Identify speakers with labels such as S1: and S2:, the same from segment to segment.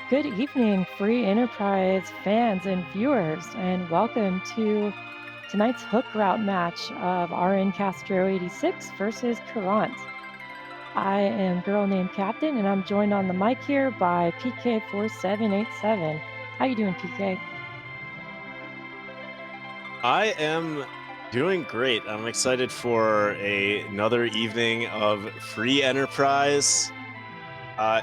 S1: Good evening, free enterprise fans and viewers, and welcome to tonight's hook route match of RNCastro86 versus Caront. I am Girl Named Captain, and I'm joined on the mic here by PK4787. How you doing, PK?
S2: I am doing great. I'm excited for another evening of free enterprise. Uh,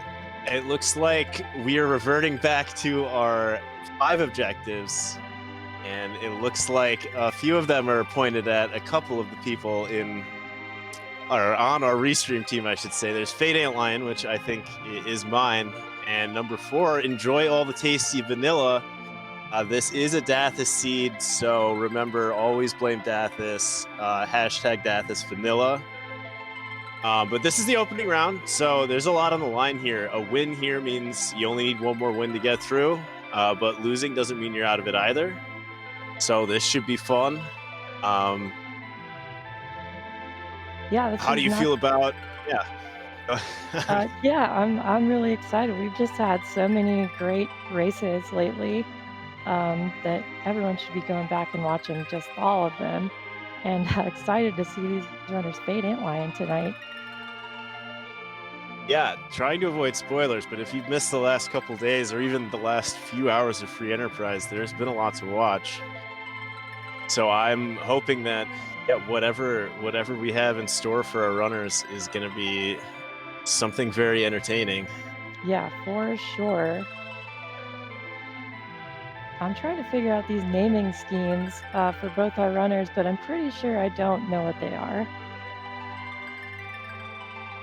S2: it looks like we are reverting back to our 5 objectives, and it looks like a few of them are pointed at a couple of the people on our restream team, I should say. There's Fate Antlion, which I think is mine, and number 4, enjoy all the tasty vanilla. This is a Dathis seed, so remember, always blame Dathis. Hashtag Dathis Vanilla. But this is the opening round, so there's a lot on the line here. A win here means you only need one more win to get through, but losing doesn't mean you're out of it either. So this should be fun.
S1: Yeah,
S2: how do you feel about? Yeah.
S1: Yeah, I'm really excited. We've just had so many great races lately. That everyone should be going back and watching just all of them, and excited to see these runners Fate Antlion tonight.
S2: Yeah, trying to avoid spoilers, but if you've missed the last couple days or even the last few hours of free enterprise, there's been a lot to watch. So I'm hoping that whatever we have in store for our runners is going to be something very entertaining.
S1: Yeah, for sure. I'm trying to figure out these naming schemes for both our runners, but I'm pretty sure I don't know what they are.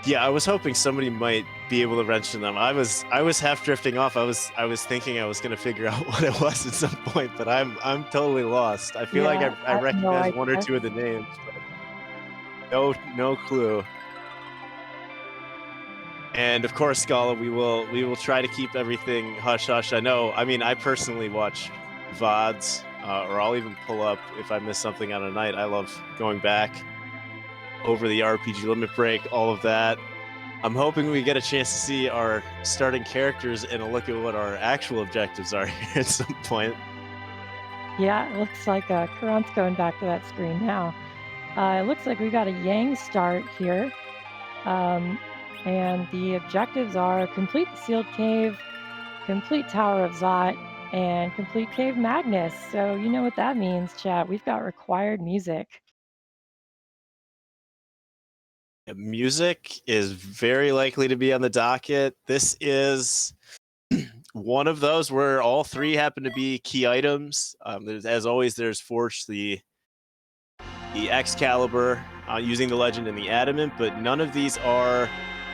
S2: Yeah, I was hoping somebody might be able to mention them. I was half drifting off. I was thinking I was going to figure out what it was at some point, but I'm totally lost. I feel like I recognize one or two of the names, but no clue. And of course, Scala, we will try to keep everything hush hush. I personally watch VODs, or I'll even pull up if I miss something on a night. I love going back over the RPG limit break, all of that. I'm hoping we get a chance to see our starting characters and a look at what our actual objectives are here at some point.
S1: Yeah, it looks like Caront's going back to that screen now. It looks like we got a Yang start here. And the objectives are complete the sealed cave, complete Tower of Zot, and complete Cave Magnus. So you know what that means, chat. We've got required music.
S2: Music is very likely to be on the docket. This is one of those where all 3 happen to be key items. As always, there's Forge, the Excalibur, using the Legend and the Adamant, but none of these are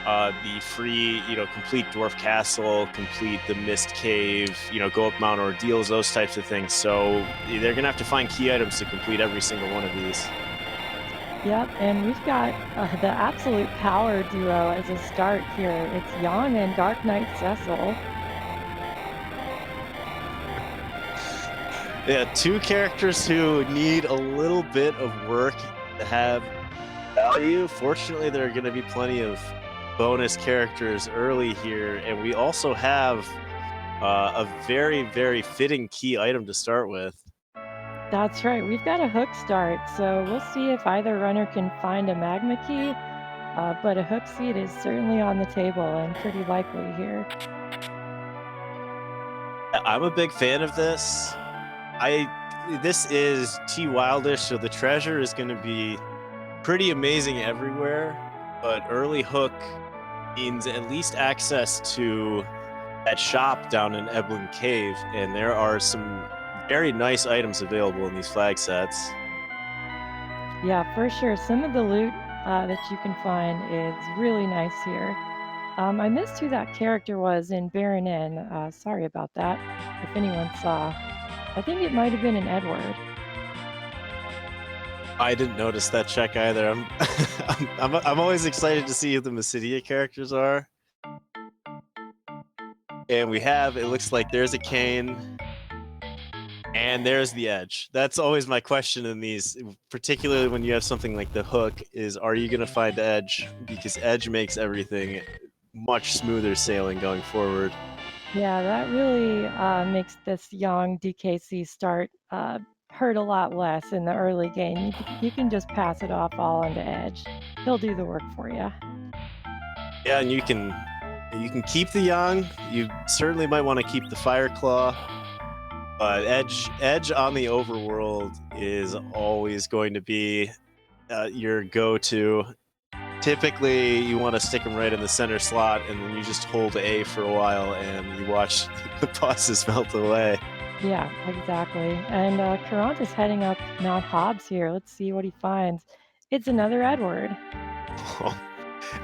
S2: the free, complete Dwarf Castle, complete the Mist Cave, go up Mount Ordeals, those types of things. So they're going to have to find key items to complete every single one of these.
S1: Yep, and we've got the absolute power duo as a start here. It's Yang and Dark Knight Cecil.
S2: Yeah, 2 characters who need a little bit of work to have value. Fortunately, there are going to be plenty of bonus characters early here, and we also have a very, very fitting key item to start with.
S1: That's right, we've got a hook start, so we'll see if either runner can find a Magma key, but a hook seed is certainly on the table and pretty likely here.
S2: I'm a big fan of this. This is T Wildish, so the treasure is going to be pretty amazing everywhere, but early hook means at least access to that shop down in Eblin Cave, and there are some very nice items available in these flag sets.
S1: Yeah, for sure. Some of the loot that you can find is really nice here. I missed who that character was in Baron N. Sorry about that, if anyone saw. I think it might have been an Edward.
S2: I didn't notice that check either. I'm always excited to see who the Mysidia characters are. And it looks like there's a Kane, and there's the Edge. That's always my question in these, particularly when you have something like the hook, is are you going to find Edge? Because Edge makes everything much smoother sailing going forward.
S1: Yeah, that really makes this young DKC start hurt a lot less in the early game. You can just pass it off all onto Edge. He'll do the work for you.
S2: Yeah, and you can keep the Yang. You certainly might want to keep the Fire Claw. But Edge on the overworld is always going to be your go-to. Typically, you want to stick them right in the center slot, and then you just hold A for a while, and you watch the bosses melt away.
S1: Yeah, exactly. And Caront is heading up Mount Hobbs here. Let's see what he finds. It's another Edward.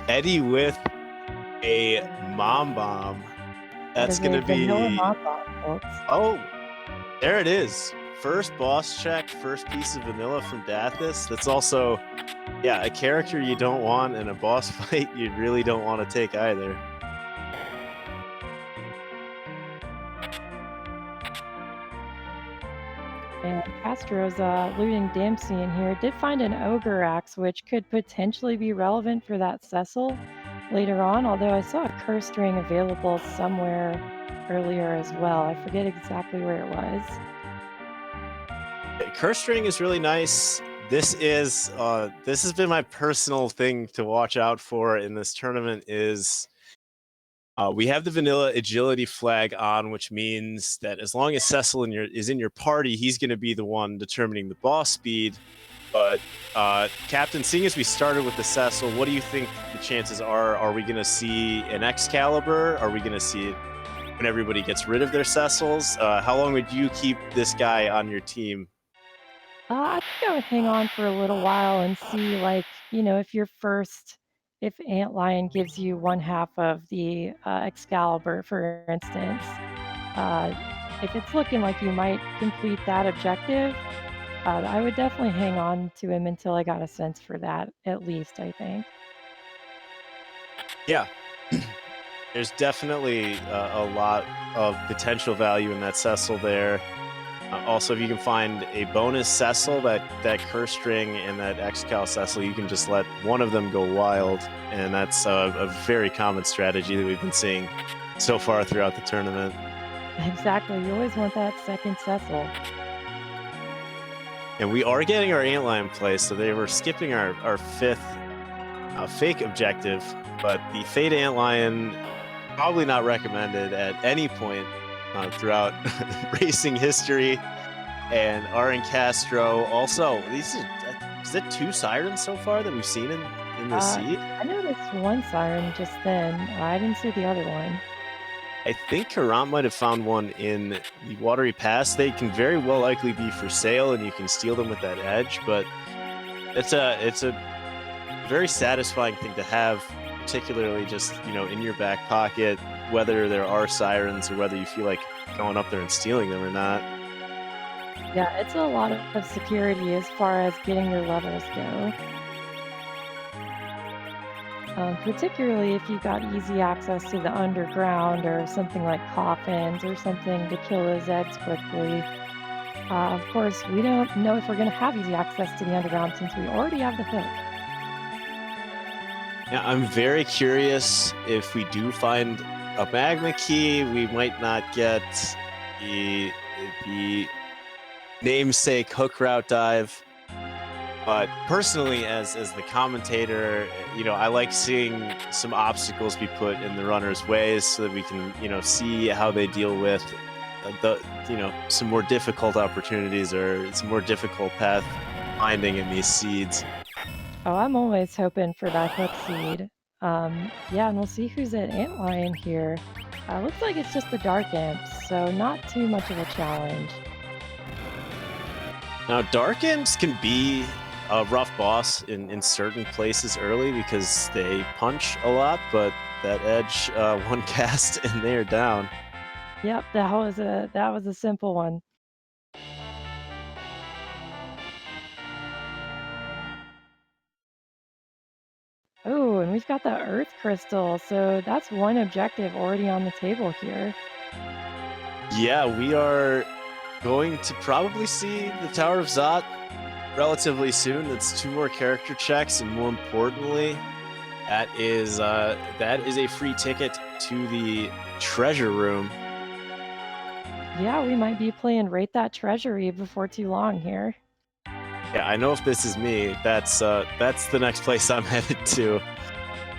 S2: Eddie with a Mom Bomb.
S1: That
S2: That's
S1: is a
S2: gonna
S1: vanilla
S2: be...
S1: Mamba, folks.
S2: Oh, there it is. First boss check, first piece of vanilla from Dathis. That's also, yeah, a character you don't want in a boss fight you really don't want to take either.
S1: And Castro's looting Dempsey in here. Did find an Ogre Axe, which could potentially be relevant for that Cecil later on, although I saw a curse string available somewhere earlier as well. I forget exactly where it was.
S2: Curse string is really nice. This has been my personal thing to watch out for in this tournament is we have the vanilla agility flag on, which means that as long as Cecil is in your party, he's going to be the one determining the boss speed. But Captain, seeing as we started with the Cecil, what do you think the chances are? Are we going to see an Excalibur? Are we going to see it when everybody gets rid of their Cecils? How long would you keep this guy on your team?
S1: I think I would hang on for a little while and see, like, if Antlion gives you one half of the Excalibur, for instance, uh, if it's looking like you might complete that objective, I would definitely hang on to him until I got a sense for that, at least, I think.
S2: Yeah. There's definitely a lot of potential value in that Cecil there. Also, if you can find a bonus Cecil, that Curse String and that Excal Cecil, you can just let one of them go wild. And that's a very common strategy that we've been seeing so far throughout the tournament.
S1: Exactly. You always want that second Cecil.
S2: And we are getting our Antlion play, so they were skipping our fifth fake objective, but the Fate Antlion, probably not recommended at any point throughout racing history. And RNCastro also. Is it 2 sirens so far that we've seen in the seed?
S1: I noticed one siren just then. I didn't see the other one.
S2: I think Caront might have found one in the Watery Pass. They can very well likely be for sale, and you can steal them with that edge. But it's a very satisfying thing to have, particularly just in your back pocket, whether there are sirens or whether you feel like going up there and stealing them or not.
S1: Yeah, it's a lot of security as far as getting your levels go. Particularly if you got easy access to the underground or something like coffins or something to kill those eggs quickly. Of course, we don't know if we're going to have easy access to the underground since we already have the hook.
S2: Yeah, I'm very curious if we do find a Magma key, we might not get the namesake hook route dive. But personally, as the commentator, I like seeing some obstacles be put in the runners' ways so that we can, see how they deal with some more difficult opportunities or some more difficult path finding in these seeds.
S1: Oh, I'm always hoping for that hook seed. Yeah, and we'll see who's at Antlion here. Looks like it's just the Dark Imps, so not too much of a challenge.
S2: Now, Dark Imps can be a rough boss in certain places early because they punch a lot, but that edge one cast and they are down.
S1: Yep, that was a simple one. Oh, and we've got the Earth Crystal, so that's one objective already on the table here.
S2: Yeah, we are going to probably see the Tower of Zot relatively soon. That's 2 more character checks, and more importantly, that is a free ticket to the treasure room
S1: Yeah, we might be playing Rate That Treasury before too long here.
S2: Yeah, I know if this is me, that's the next place I'm headed to,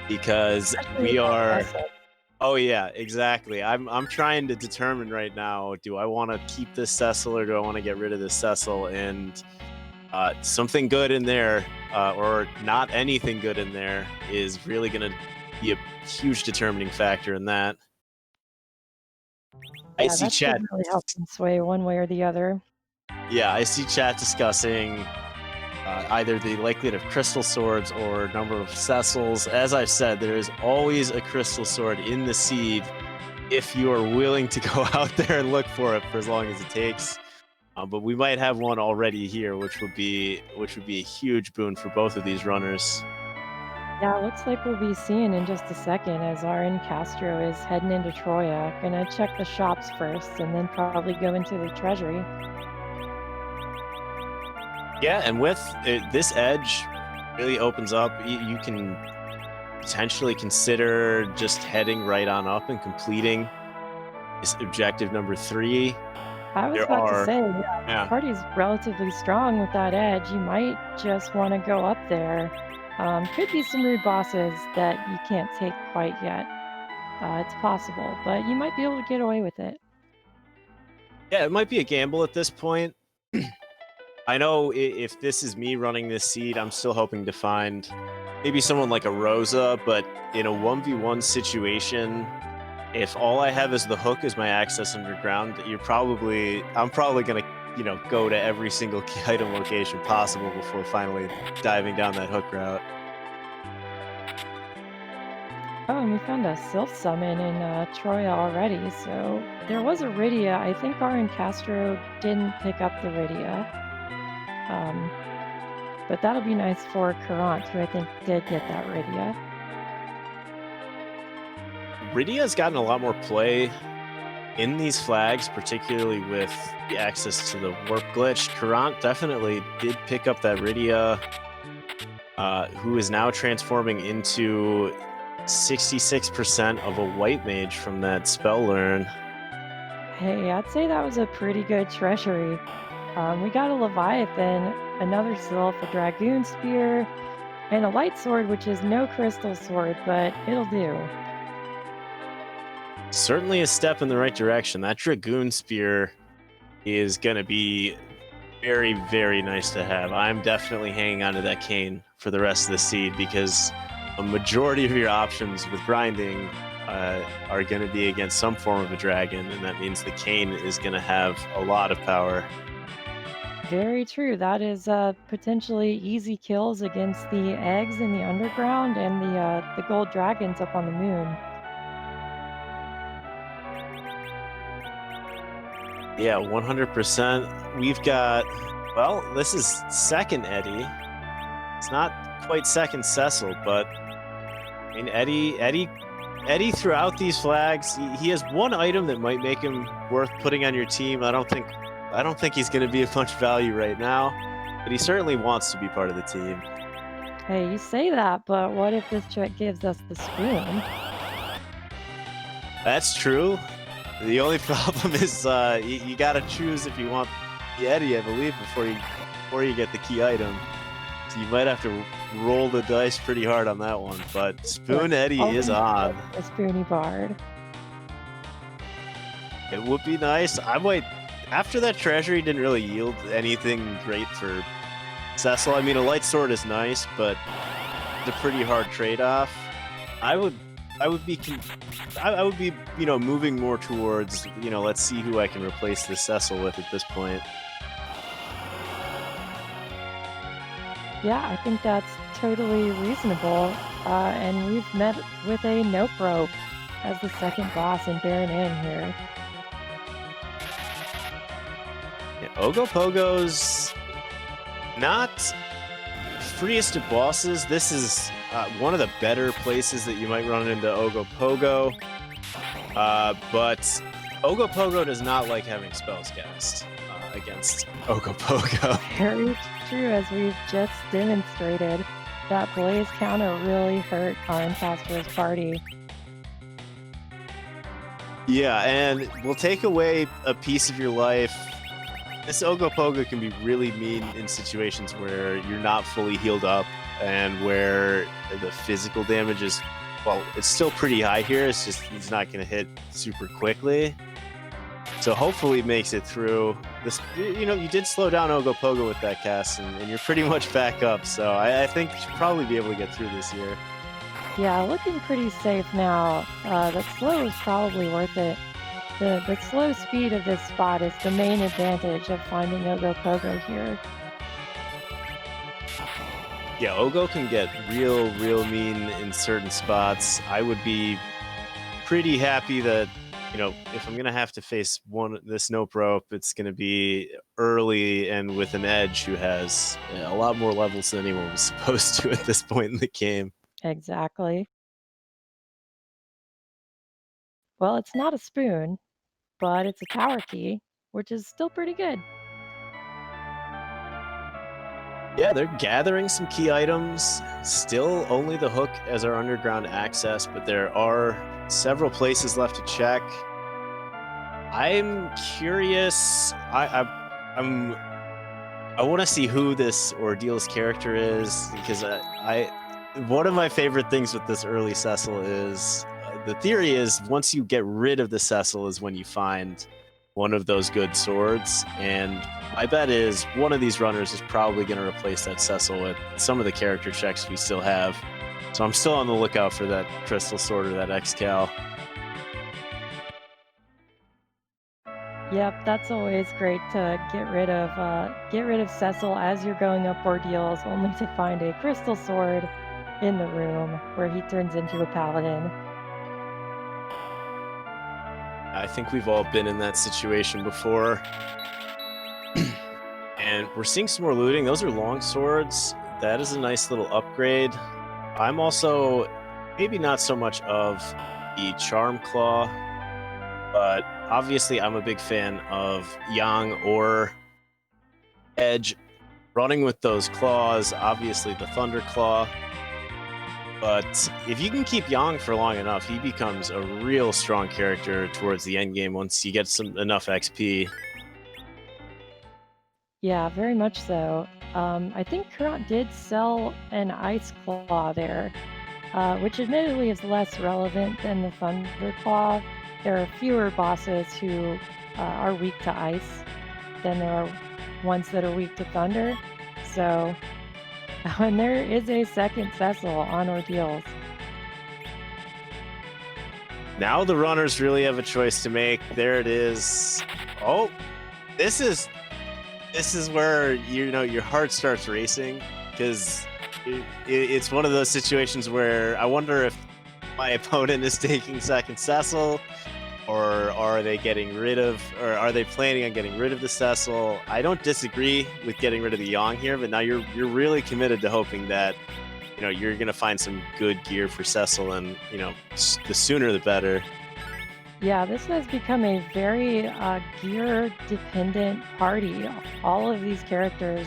S2: because
S1: Especially with
S2: we
S1: that
S2: are.
S1: Cecil.
S2: Oh yeah, exactly. I'm trying to determine right now, do I want to keep this Cecil or do I want to get rid of this Cecil? And something good in there, or not anything good in there, is really going to be a huge determining factor in that. I
S1: Yeah,
S2: see
S1: that should
S2: chat.
S1: really help them sway one way or the other.
S2: Yeah, I see chat discussing either the likelihood of crystal swords or number of Cecils. As I've said, there is always a crystal sword in the seed if you are willing to go out there and look for it for as long as it takes. But we might have one already here, which would be a huge boon for both of these runners.
S1: Yeah, looks like we'll be seeing in just a second as RNCastro is heading into Troya. Gonna check the shops first and then probably go into the treasury.
S2: Yeah, and with it, this edge really opens up. You can potentially consider just heading right on up and completing this objective number 3.
S1: I was
S2: There
S1: about to
S2: are,
S1: say, yeah,
S2: yeah,
S1: party's relatively strong with that edge. You might just want to go up there. Could be some rude bosses that you can't take quite yet. It's possible, but you might be able to get away with it.
S2: yeah, it might be a gamble at this point. I know if this is me running this seed, I'm still hoping to find maybe someone like a Rosa, but in a 1v1 situation, if all I have is the hook as my access underground, I'm probably gonna, go to every single key item location possible before finally diving down that hook route.
S1: Oh, and we found a Sylph summon in Troya already. So there was a Rydia. I think Arin Castro didn't pick up the Rydia. But that'll be nice for Caront, who I think did get that Rydia.
S2: Rydia's gotten a lot more play in these flags, particularly with the access to the warp glitch. Caront definitely did pick up that Rydia, who is now transforming into 66% of a white mage from that spell learn.
S1: Hey, I'd say that was a pretty good treasury. We got a Leviathan, another Sylph, a Dragoon Spear, and a Light Sword, which is no crystal sword, but it'll do.
S2: Certainly a step in the right direction. That Dragoon Spear is going to be very, very nice to have. I'm definitely hanging on to that cane for the rest of the seed because a majority of your options with grinding are going to be against some form of a dragon, and that means the cane is going to have a lot of power.
S1: Very true. That is potentially easy kills against the eggs in the underground and the gold dragons up on the moon.
S2: Yeah, 100%. We've got, well, this is second Eddie. It's not quite second Cecil, but I mean, Eddie throughout these flags, he has one item that might make him worth putting on your team. I don't think he's going to be of much value right now, but he certainly wants to be part of the team.
S1: Hey, you say that, but what if this trick gives us the spoon?
S2: That's true. The only problem is you got to choose if you want the Eddie, I believe, before you get the key item. So you might have to roll the dice pretty hard on that one. But Spoon Eddie is on.
S1: A spoony bard.
S2: It would be nice. I might. After that treasury didn't really yield anything great for Cecil. I mean, a light sword is nice, but it's a pretty hard trade-off. I would be, moving more towards, let's see who I can replace this Cecil with at this point.
S1: Yeah, I think that's totally reasonable. And we've met with a Nope Rope as the second boss in Baron Inn here.
S2: Yeah, Ogopogo's not freest of bosses. This is one of the better places that you might run into Ogopogo. But Ogopogo does not like having spells cast against Ogopogo.
S1: Very true, as we've just demonstrated. That blaze counter really hurt RNCastro's party.
S2: Yeah, and will take away a piece of your life. This Ogopogo can be really mean in situations where you're not fully healed up and where the physical damage is, well, it's still pretty high here. It's just it's not going to hit super quickly. So hopefully it makes it through. This, you know, you did slow down Ogopogo with that cast, and you're pretty much back up. So I think you should probably be able to get through this here.
S1: Yeah, looking pretty safe now. The slow is probably worth it. The slow speed of this spot is the main advantage of finding Ogopogo here.
S2: Yeah, Ogo can get real mean in certain spots. I would be pretty happy that, you know, if I'm going to have to face this Nope Rope, it's going to be early and with an edge who has a lot more levels than anyone was supposed to at this point in the game.
S1: Exactly. Well, it's not a spoon, but it's a tower key, which is still pretty good.
S2: Yeah, they're gathering some key items. Still only the hook as our underground access, but there are several places left to check. I'm curious. I want to see who this Ordeal's character is, because one of my favorite things with this early Cecil is the theory is once you get rid of the Cecil is when you find one of those good swords, and my bet is one of these runners is probably going to replace that Cecil with some of the character checks we still have. So I'm still on the lookout for that Crystal Sword or that X-Cal.
S1: Yep, that's always great to get rid of Cecil as you're going up ordeals, only to find a crystal sword in the room where he turns into a paladin.
S2: I think we've all been in that situation before. And we're seeing some more looting. Those are long swords. That is a nice little upgrade. I'm also maybe not so much of the Charm Claw, but obviously I'm a big fan of Yang or Edge running with those claws, obviously the Thunder Claw. But if you can keep Yang for long enough, he becomes a real strong character towards the end game once you get enough XP.
S1: Yeah, very much so. I think Caront did sell an Ice Claw there, which admittedly is less relevant than the Thunder Claw. There are fewer bosses who are weak to ice than there are ones that are weak to thunder. So, and there is a second Cecil on ordeals.
S2: Now the runners really have a choice to make. There it is. Oh, this is where, you know, your heart starts racing, because it's one of those situations where I wonder if my opponent is taking second Cecil, or are they planning on getting rid of the Cecil? I don't disagree with getting rid of the Yang here, but now you're really committed to hoping that, you know, you're gonna find some good gear for Cecil, and, you know, the sooner the better.
S1: Yeah, this has become a very gear-dependent party. All of these characters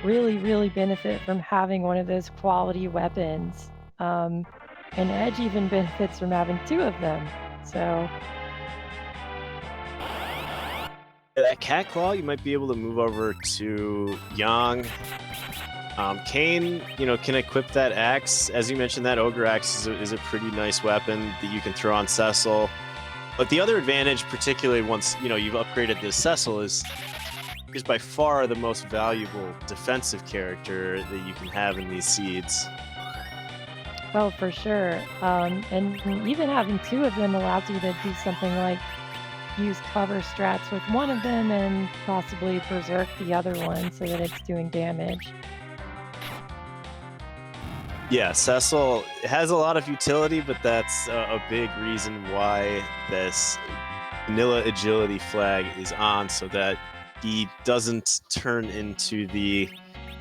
S1: really benefit from having one of those quality weapons. And Edge even benefits from having two of them. So
S2: that Cat Claw, you might be able to move over to Yang. Kane, you know, can equip that axe. As you mentioned, that Ogre Axe is a pretty nice weapon that you can throw on Cecil. But the other advantage, particularly once, you know, you've upgraded this Cecil, is by far the most valuable defensive character that you can have in these seeds.
S1: well, for sure. And even having two of them allows you to do something like use cover strats with one of them and possibly berserk the other one so that it's doing damage.
S2: Yeah, Cecil has a lot of utility, but that's a big reason why this vanilla agility flag is on, so that he doesn't turn into the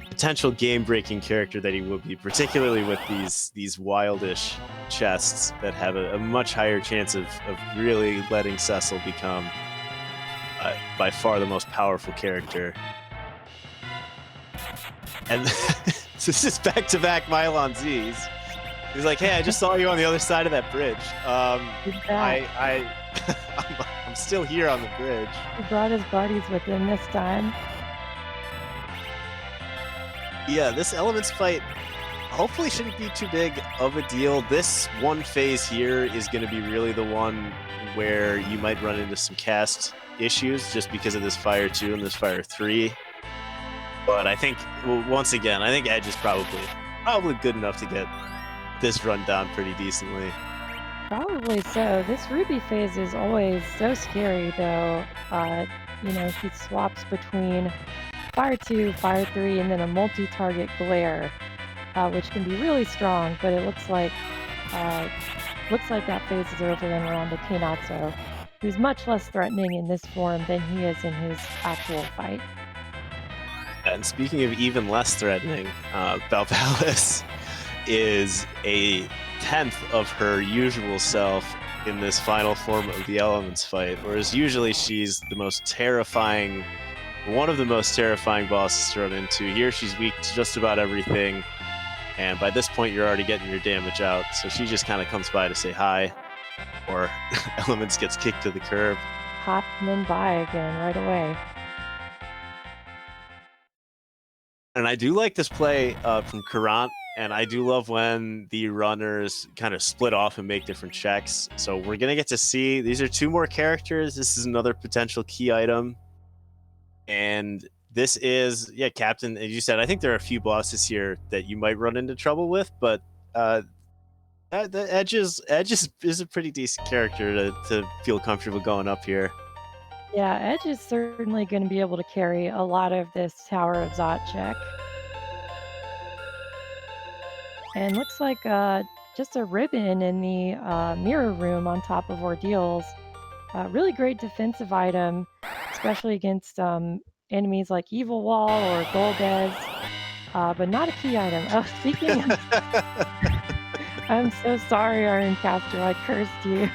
S2: potential game-breaking character that he will be, particularly with these wildish chests that have a much higher chance of really letting Cecil become by far the most powerful character. And this is back-to-back Mylon Z's. He's like, hey, I just saw you on the other side of that bridge. I'm still here on the bridge.
S1: He brought his buddies with him this time.
S2: Yeah, this elements fight hopefully shouldn't be too big of a deal. This one phase here is going to be really the one where you might run into some cast issues just because of this Fire 2 and this Fire 3. But I think, well, once again, I think Edge is probably good enough to get this run down pretty decently.
S1: Probably so. This Ruby phase is always so scary, though. You know, he swaps between Fire 2, Fire 3, and then a multi-target glare, which can be really strong. But it looks like that phase is over and we're on to Kainatsu, who's much less threatening in this form than he is in his actual fight.
S2: And speaking of even less threatening, Balbalis is a 10th of her usual self in this final form of the Elements fight, whereas usually she's the most terrifying, one of the most terrifying bosses to run into. Here she's weak to just about everything, and by this point you're already getting your damage out, so she just kind of comes by to say hi, or Elements gets kicked to the curb.
S1: Hop and then by again right away.
S2: And I do like this play from Caront, and I do love when the runners kind of split off and make different checks. So we're going to get to see, these are 2 more characters. This is another potential key item. And this is, yeah, Captain, as you said, I think there are a few bosses here that you might run into trouble with, but the Edge is a pretty decent character to feel comfortable going up here.
S1: Yeah, Edge is certainly going to be able to carry a lot of this Tower of Zot check. And looks like just a ribbon in the mirror room on top of Ordeals. Really great defensive item, especially against enemies like Evil Wall or Golbez, but not a key item. Oh, speaking of... I'm so sorry, RNCastro, I cursed you.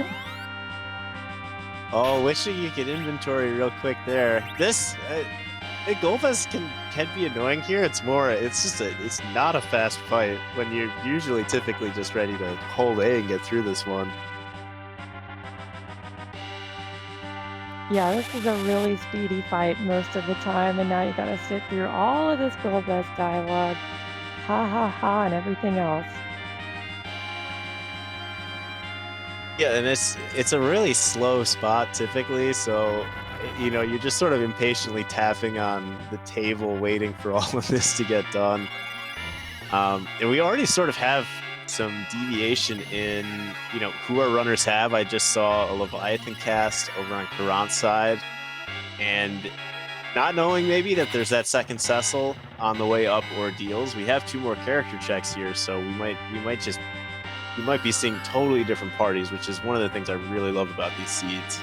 S2: Oh, wishing you could inventory real quick there. This Golbez can be annoying here. It's not a fast fight when you're usually typically just ready to hold A and get through this one.
S1: Yeah, this is a really speedy fight most of the time, and now you gotta sit through all of this Golbez dialogue, ha ha ha, and everything else.
S2: Yeah, and it's a really slow spot typically, so you know, you're just sort of impatiently tapping on the table waiting for all of this to get done. And we already sort of have some deviation in, you know, who our runners have. I just saw a Leviathan cast over on Caront's side, and not knowing maybe that there's that second Cecil on the way up Ordeals, we have 2 more character checks here, so we might be seeing totally different parties, which is one of the things I really love about these seeds.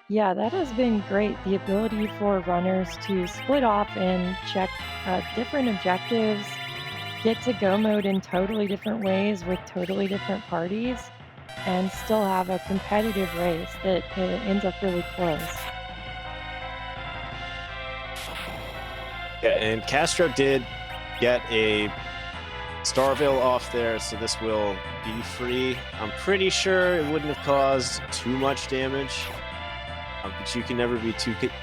S1: Yeah, that has been great. The ability for runners to split off and check different objectives, get to go mode in totally different ways with totally different parties, and still have a competitive race that ends up really close.
S2: Yeah, and Castro did get a Starville off there, so this will be free. I'm pretty sure it wouldn't have caused too much damage, but you can never be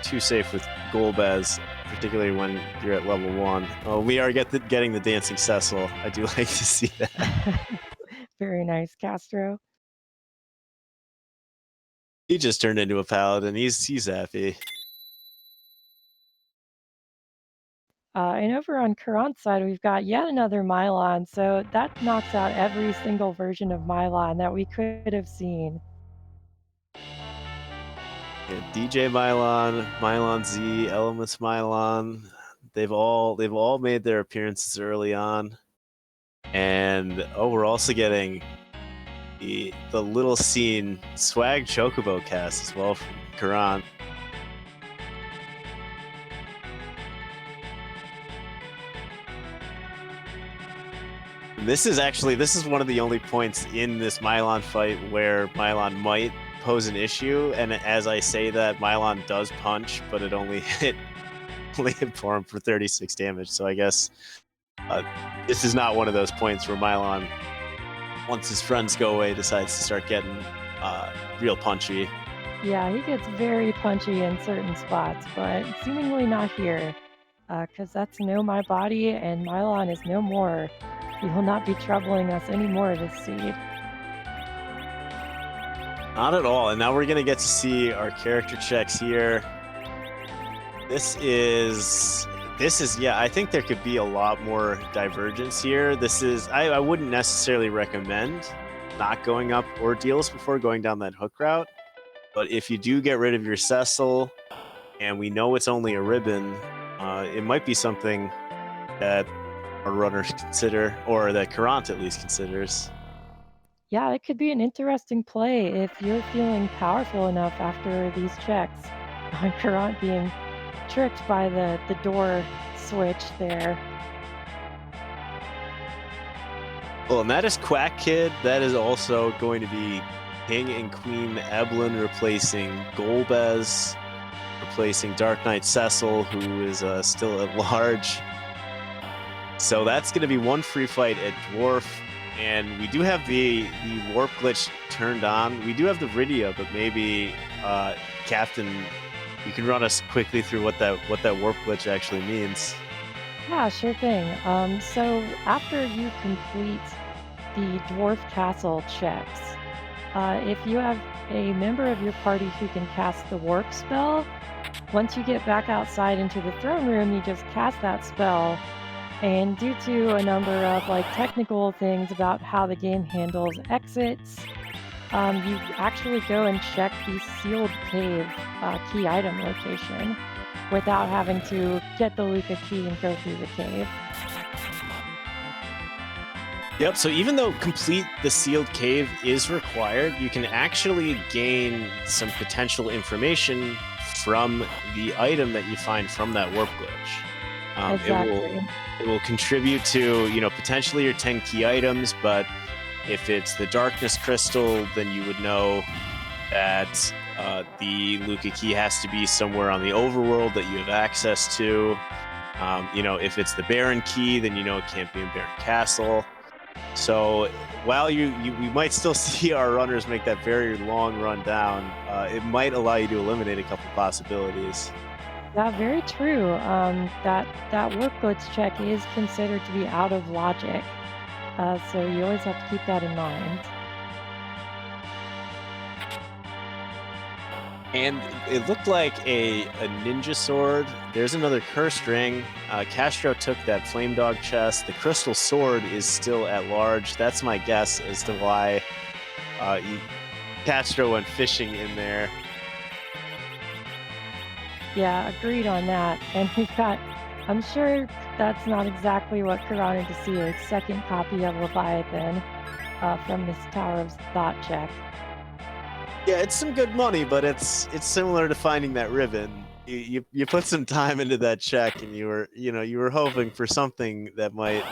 S2: too safe with Golbez, particularly when you're at level 1. Oh, we are getting the Dancing Cecil. I do like to see that.
S1: Very nice, Castro.
S2: He just turned into a paladin. He's happy.
S1: And over on Caront's side, we've got yet another Mylon, so that knocks out every single version of Mylon that we could have seen.
S2: Yeah, DJ Mylon, Mylon Z, Elements Mylon, they've all made their appearances early on. And we're also getting the little scene Swag Chocobo cast as well from Caront. This is one of the only points in this Mylon fight where Mylon might pose an issue, and as I say that, Mylon does punch, but it only hit for him for 36 damage, so I guess this is not one of those points where Mylon, once his friends go away, decides to start getting real punchy.
S1: Yeah, he gets very punchy in certain spots, but seemingly not here, because that's no my body, and Mylon is no more. He will not be troubling us anymore this seed.
S2: Not at all. And now we're gonna get to see our character checks here. This is yeah, I think there could be a lot more divergence here. I wouldn't necessarily recommend not going up ordeals before going down that hook route. But if you do get rid of your Cecil, and we know it's only a ribbon, it might be something that our runners consider, or that Caront at least considers.
S1: Yeah, it could be an interesting play if you're feeling powerful enough after these checks on Caront being tricked by the door switch there.
S2: Well, and that is Quack Kid. That is also going to be King and Queen Eblin replacing Golbez, replacing Dark Knight Cecil, who is still at large. So that's going to be one free fight at Dwarf. And we do have the warp glitch turned on. We do have the Rydia, but maybe Captain, you can run us quickly through what that warp glitch actually means.
S1: Yeah, sure thing. So after you complete the Dwarf Castle checks, if you have a member of your party who can cast the warp spell, once you get back outside into the throne room, you just cast that spell. And due to a number of technical things about how the game handles exits, you actually go and check the sealed cave key item location without having to get the Luca key and go through the cave.
S2: Yep, so even though complete the sealed cave is required, you can actually gain some potential information from the item that you find from that warp glitch.
S1: Exactly.
S2: It will contribute to, potentially your 10 key items, but if it's the darkness crystal, then you would know that the Luca key has to be somewhere on the overworld that you have access to. If it's the Baron key, then it can't be in Baron Castle. So while we might still see our runners make that very long run down, it might allow you to eliminate a couple possibilities.
S1: Yeah, very true. That warp glitch check is considered to be out of logic, so you always have to keep that in mind.
S2: And it looked like a ninja sword. There's another cursed ring. Castro took that flame dog chest. The crystal sword is still at large. That's my guess as to why Castro went fishing in there.
S1: Yeah, agreed on that. And we've got, I'm sure that's not exactly what Caront wanted to see, a second copy of Leviathan from this Tower of Thought check.
S2: Yeah, it's some good money, but it's similar to finding that ribbon. You put some time into that check, and you were hoping for something that might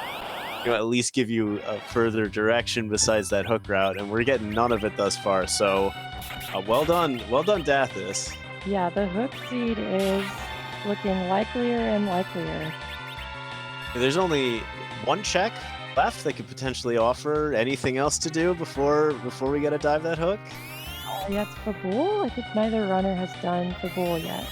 S2: at least give you a further direction besides that hook route, and we're getting none of it thus far. So, well done, Dathis.
S1: Yeah, the hook seed is looking likelier and likelier.
S2: There's only one check left that could potentially offer anything else to do before we gotta dive that hook.
S1: Yeah, it's Fabul. I think neither runner has done Fabul yet.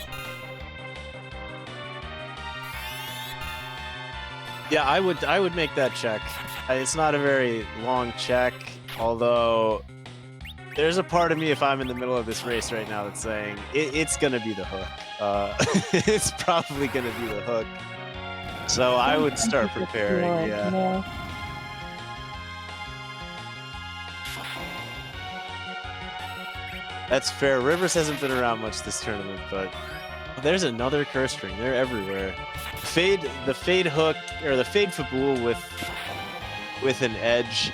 S2: Yeah, I would make that check. It's not a very long check, although there's a part of me, if I'm in the middle of this race right now, that's saying it's gonna be the hook. It's probably gonna be the hook. So I would start preparing. Yeah. That's fair. Rivers hasn't been around much this tournament, but there's another curse ring. They're everywhere. The fade hook, or the fade Fabul with an edge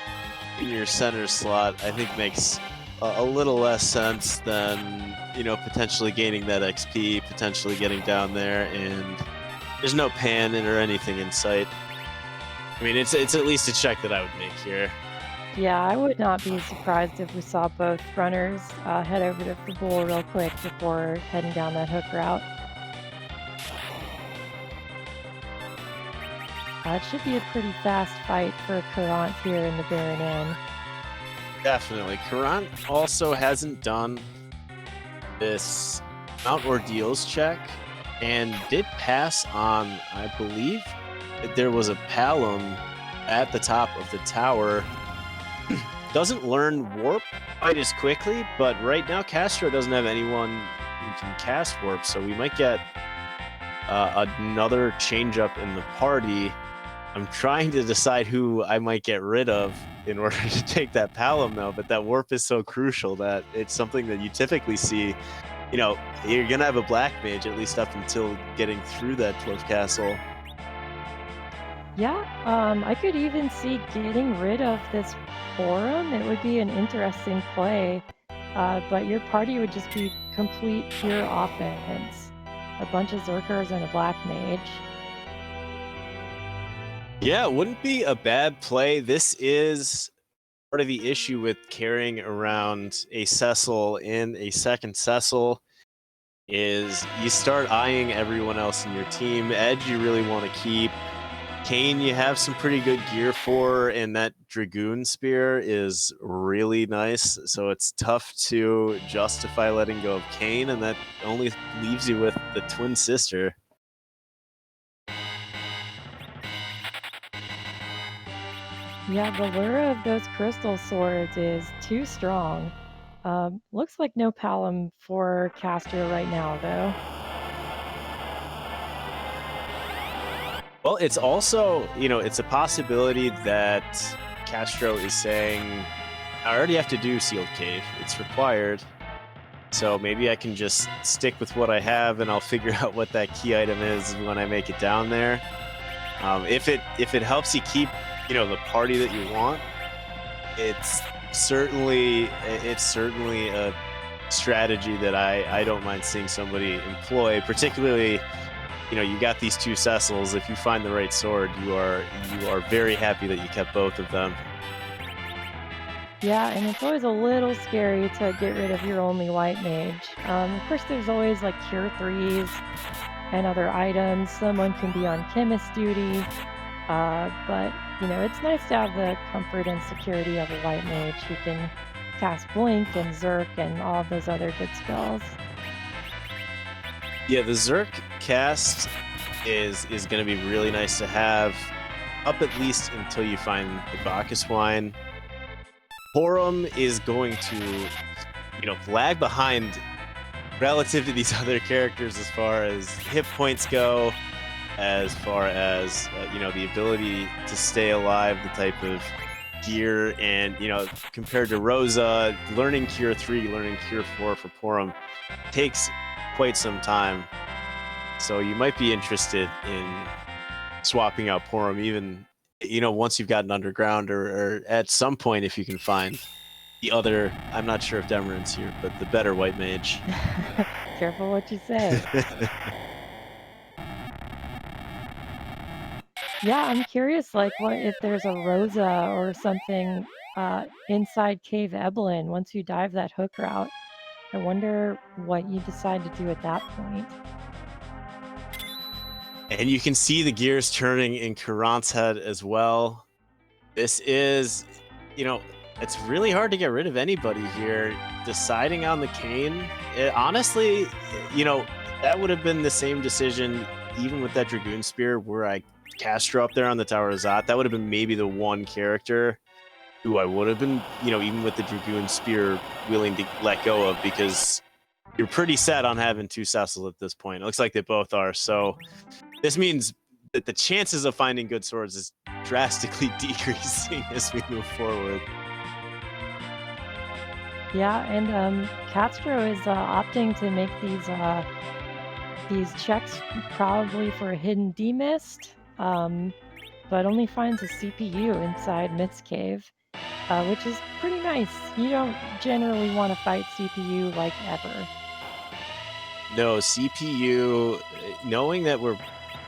S2: in your center slot, I think makes a little less sense than potentially gaining that XP, potentially getting down there, and there's no pan or anything in sight. I mean, it's at least a check that I would make here.
S1: Yeah, I would not be surprised if we saw both runners head over to Fabul real quick before heading down that hook route. It should be a pretty fast fight for Caront here in the Baron Inn.
S2: Definitely. Caront also hasn't done this Mount Ordeals check and did pass on, I believe, there was a Palom at the top of the tower. Doesn't learn Warp quite as quickly, but right now Castro doesn't have anyone who can cast Warp, so we might get another change-up in the party. I'm trying to decide who I might get rid of in order to take that Palom, though, but that Warp is so crucial that it's something that you typically see. You know, you're going to have a Black Mage, at least up until getting through that 12th castle.
S1: Yeah, I could even see getting rid of this Forum. It would be an interesting play, but your party would just be complete pure offense. A bunch of Zerkers and a Black Mage.
S2: Yeah, it wouldn't be a bad play. This is part of the issue with carrying around a Cecil in a second Cecil is you start eyeing everyone else in your team. Edge you really want to keep. Kane you have some pretty good gear for, and that Dragoon Spear is really nice, so it's tough to justify letting go of Kane, and that only leaves you with the twin sister.
S1: Yeah, the lure of those crystal swords is too strong. Looks like no Palom for Castro right now, though.
S2: Well, it's also, you know, it's a possibility that Castro is saying, I already have to do Sealed Cave. It's required. So maybe I can just stick with what I have and I'll figure out what that key item is when I make it down there. If it helps you keep, you know, the party that you want, it's certainly a strategy that I don't mind seeing somebody employ, particularly, you know, you got these two Cecils. If you find the right sword, you are very happy that you kept both of them.
S1: Yeah, and it's always a little scary to get rid of your only white mage. Of course, there's always like Cure 3s and other items. Someone can be on chemist duty, but you know, it's nice to have the comfort and security of a white mage who can cast Blink and Zerk and all of those other good spells.
S2: Yeah, the Zerk cast is going to be really nice to have up at least until you find the Bacchus Wine. Forum is going to, you know, lag behind relative to these other characters as far as hit points go, as far as, you know, the ability to stay alive, the type of gear, and, you know, compared to Rosa, learning Cure 3, learning Cure 4 for Forum takes quite some time. So you might be interested in swapping out Forum even, you know, once you've gotten underground, or at some point if you can find the other, I'm not sure if Demeron's here, but the better white mage.
S1: Careful what you say. Yeah, I'm curious, like, what if there's a Rosa or something inside Cave Eblin once you dive that hook route. I wonder what you decide to do at that point.
S2: And you can see the gears turning in Caront's head as well. This is, you know, it's really hard to get rid of anybody here. Deciding on the Kane, honestly, you know, that would have been the same decision even with that Dragoon Spear where I Castro up there on the Tower of Zot. That would have been maybe the one character who I would have been, you know, even with the Dragoon Spear, willing to let go of, because you're pretty set on having two Cecils at this point. It looks like they both are. So this means that the chances of finding good swords is drastically decreasing as we move forward.
S1: Yeah, and Castro is opting to make these checks probably for a hidden demist, but only finds a CPU inside Myth's Cave, which is pretty nice. You don't generally want to fight CPU like ever.
S2: No, CPU, knowing that we're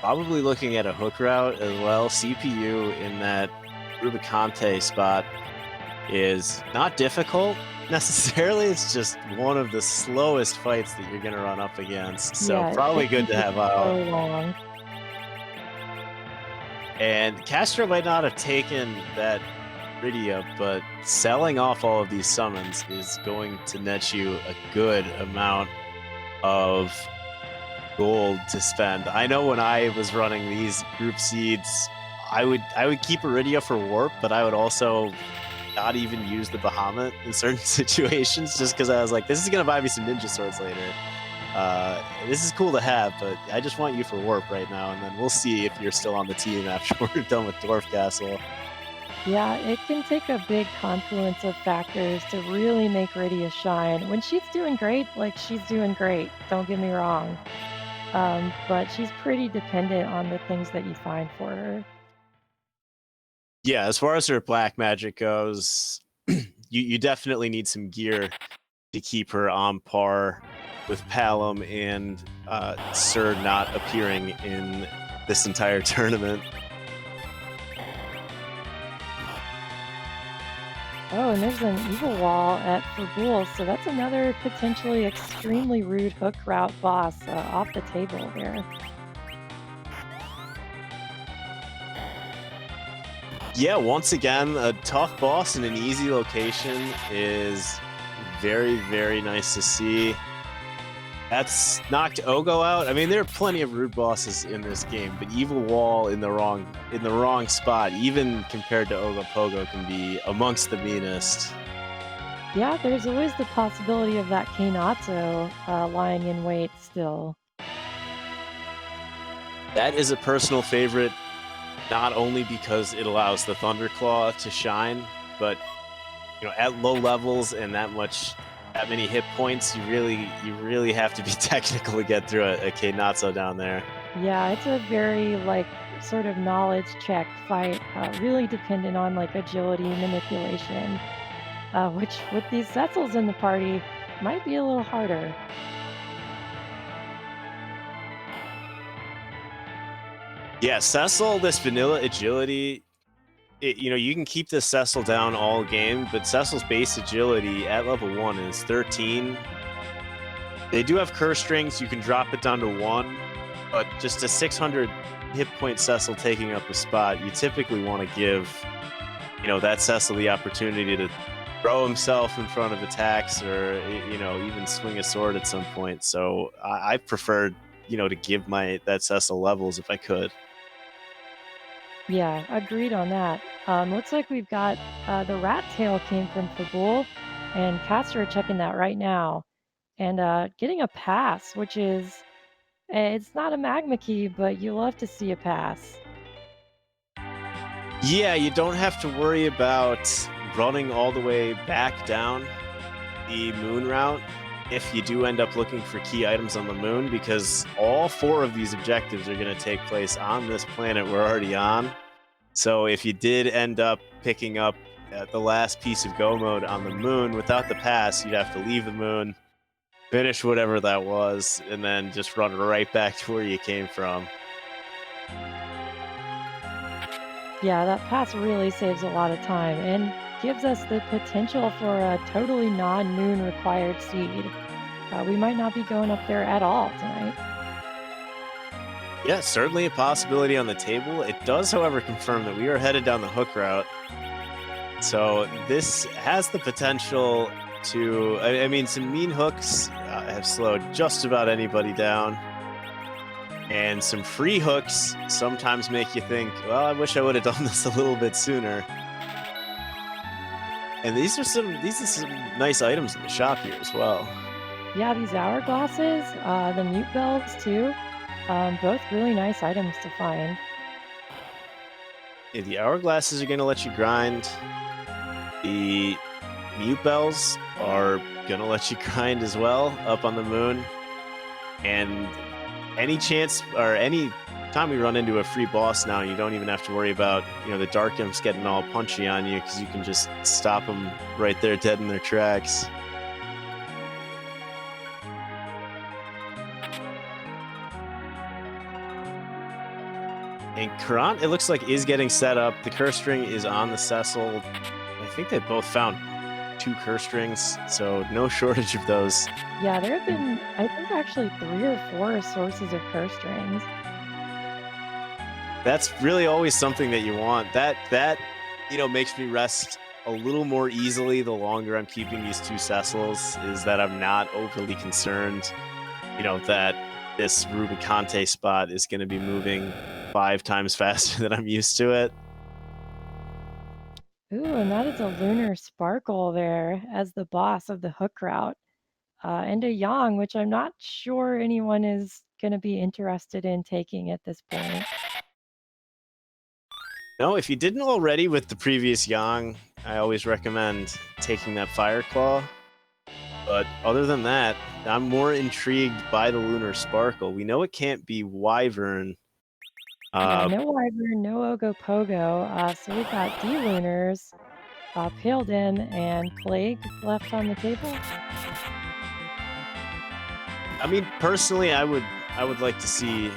S2: probably looking at a hook route as well, CPU in that Rubicante spot is not difficult necessarily. It's just one of the slowest fights that you're going to run up against. So
S1: Yeah,
S2: probably good to have out.
S1: So long.
S2: And Castro might not have taken that Rydia, but selling off all of these summons is going to net you a good amount of gold to spend. I know when I was running these group seeds, I would keep Iridia for warp, but I would also not even use the Bahamut in certain situations just because I was like, this is gonna buy me some ninja swords later. This is cool to have, but I just want you for warp right now, and then we'll see if you're still on the team after we're done with Dwarf Castle.
S1: Yeah, it can take a big confluence of factors to really make Rydia shine. When she's doing great, like she's doing great, don't get me wrong. But she's pretty dependent on the things that you find for her.
S2: Yeah, as far as her black magic goes, you definitely need some gear to keep her on par with Palom and Sir not appearing in this entire tournament.
S1: Oh, and there's an evil wall at Fabul, so that's another potentially extremely rude hook route boss off the table there.
S2: Yeah, once again, a tough boss in an easy location is very, very nice to see. That's knocked Ogo out. I mean, there are plenty of rude bosses in this game, but Evil Wall in the wrong spot, even compared to Ogo Pogo, can be amongst the meanest.
S1: Yeah, there's always the possibility of that Kainatsu lying in wait still.
S2: That is a personal favorite, not only because it allows the Thunderclaw to shine, but at low levels and that many hit points, you really have to be technical to get through a Kainatsu down there.
S1: Yeah, it's a very sort of knowledge check fight, really dependent on agility, manipulation, which with these Cecils in the party might be a little harder.
S2: Yeah, Cecil, this vanilla agility, you can keep this Cecil down all game, but Cecil's base agility at level 1 is 13. They do have curse strings, you can drop it down to 1, but just a 600 hit point Cecil taking up a spot, you typically want to give, that Cecil the opportunity to throw himself in front of attacks or, even swing a sword at some point. So I preferred, to give that Cecil levels if I could.
S1: Yeah, agreed on that. Looks like we've got the rat tail came from Fabul, and Caster are checking that right now. And getting a pass, which is, it's not a magma key, but you love to see a pass.
S2: Yeah, you don't have to worry about running all the way back down the moon route if you do end up looking for key items on the moon, because all 4 of these objectives are going to take place on this planet we're already on. So if you did end up picking up the last piece of Go mode on the moon without the pass, you'd have to leave the moon, finish whatever that was, and then just run right back to where you came from.
S1: Yeah, that pass really saves a lot of time and gives us the potential for a totally non-moon required seed. We might not be going up there at all tonight.
S2: Yeah, certainly a possibility on the table. It does, however, confirm that we are headed down the hook route. So this has the potential to, I mean, some mean hooks have slowed just about anybody down. And some free hooks sometimes make you think, well, I wish I would have done this a little bit sooner. And these are some nice items in the shop here as well.
S1: Yeah, these hourglasses, the mute bells too, both really nice items to find.
S2: Yeah, the hourglasses are going to let you grind. The mute bells are going to let you grind as well up on the moon. And any chance or any time we run into a free boss now, you don't even have to worry about, the dark imps getting all punchy on you, because you can just stop them right there dead in their tracks. And Caront, it looks like, is getting set up. The curse string is on the Cecil. I think they both found 2 curse strings, so no shortage of those.
S1: Yeah, there have been, I think, actually 3 or 4 sources of curse strings.
S2: That's really always something that you want. That makes me rest a little more easily the longer I'm keeping these 2 Cecils, is that I'm not overly concerned that this Rubicante spot is going to be moving 5 times faster than I'm used to it.
S1: Ooh, and that is a lunar sparkle there as the boss of the hook route. And a Yang, which I'm not sure anyone is going to be interested in taking at this point.
S2: No, if you didn't already with the previous Yang, I always recommend taking that Fire Claw. But other than that, I'm more intrigued by the Lunar Sparkle. We know it can't be Wyvern.
S1: Yeah, no Wyvern, no Ogopogo. So we've got D-Lunars, Pale Dim, and Plague left on the table.
S2: I mean, personally, I would like to see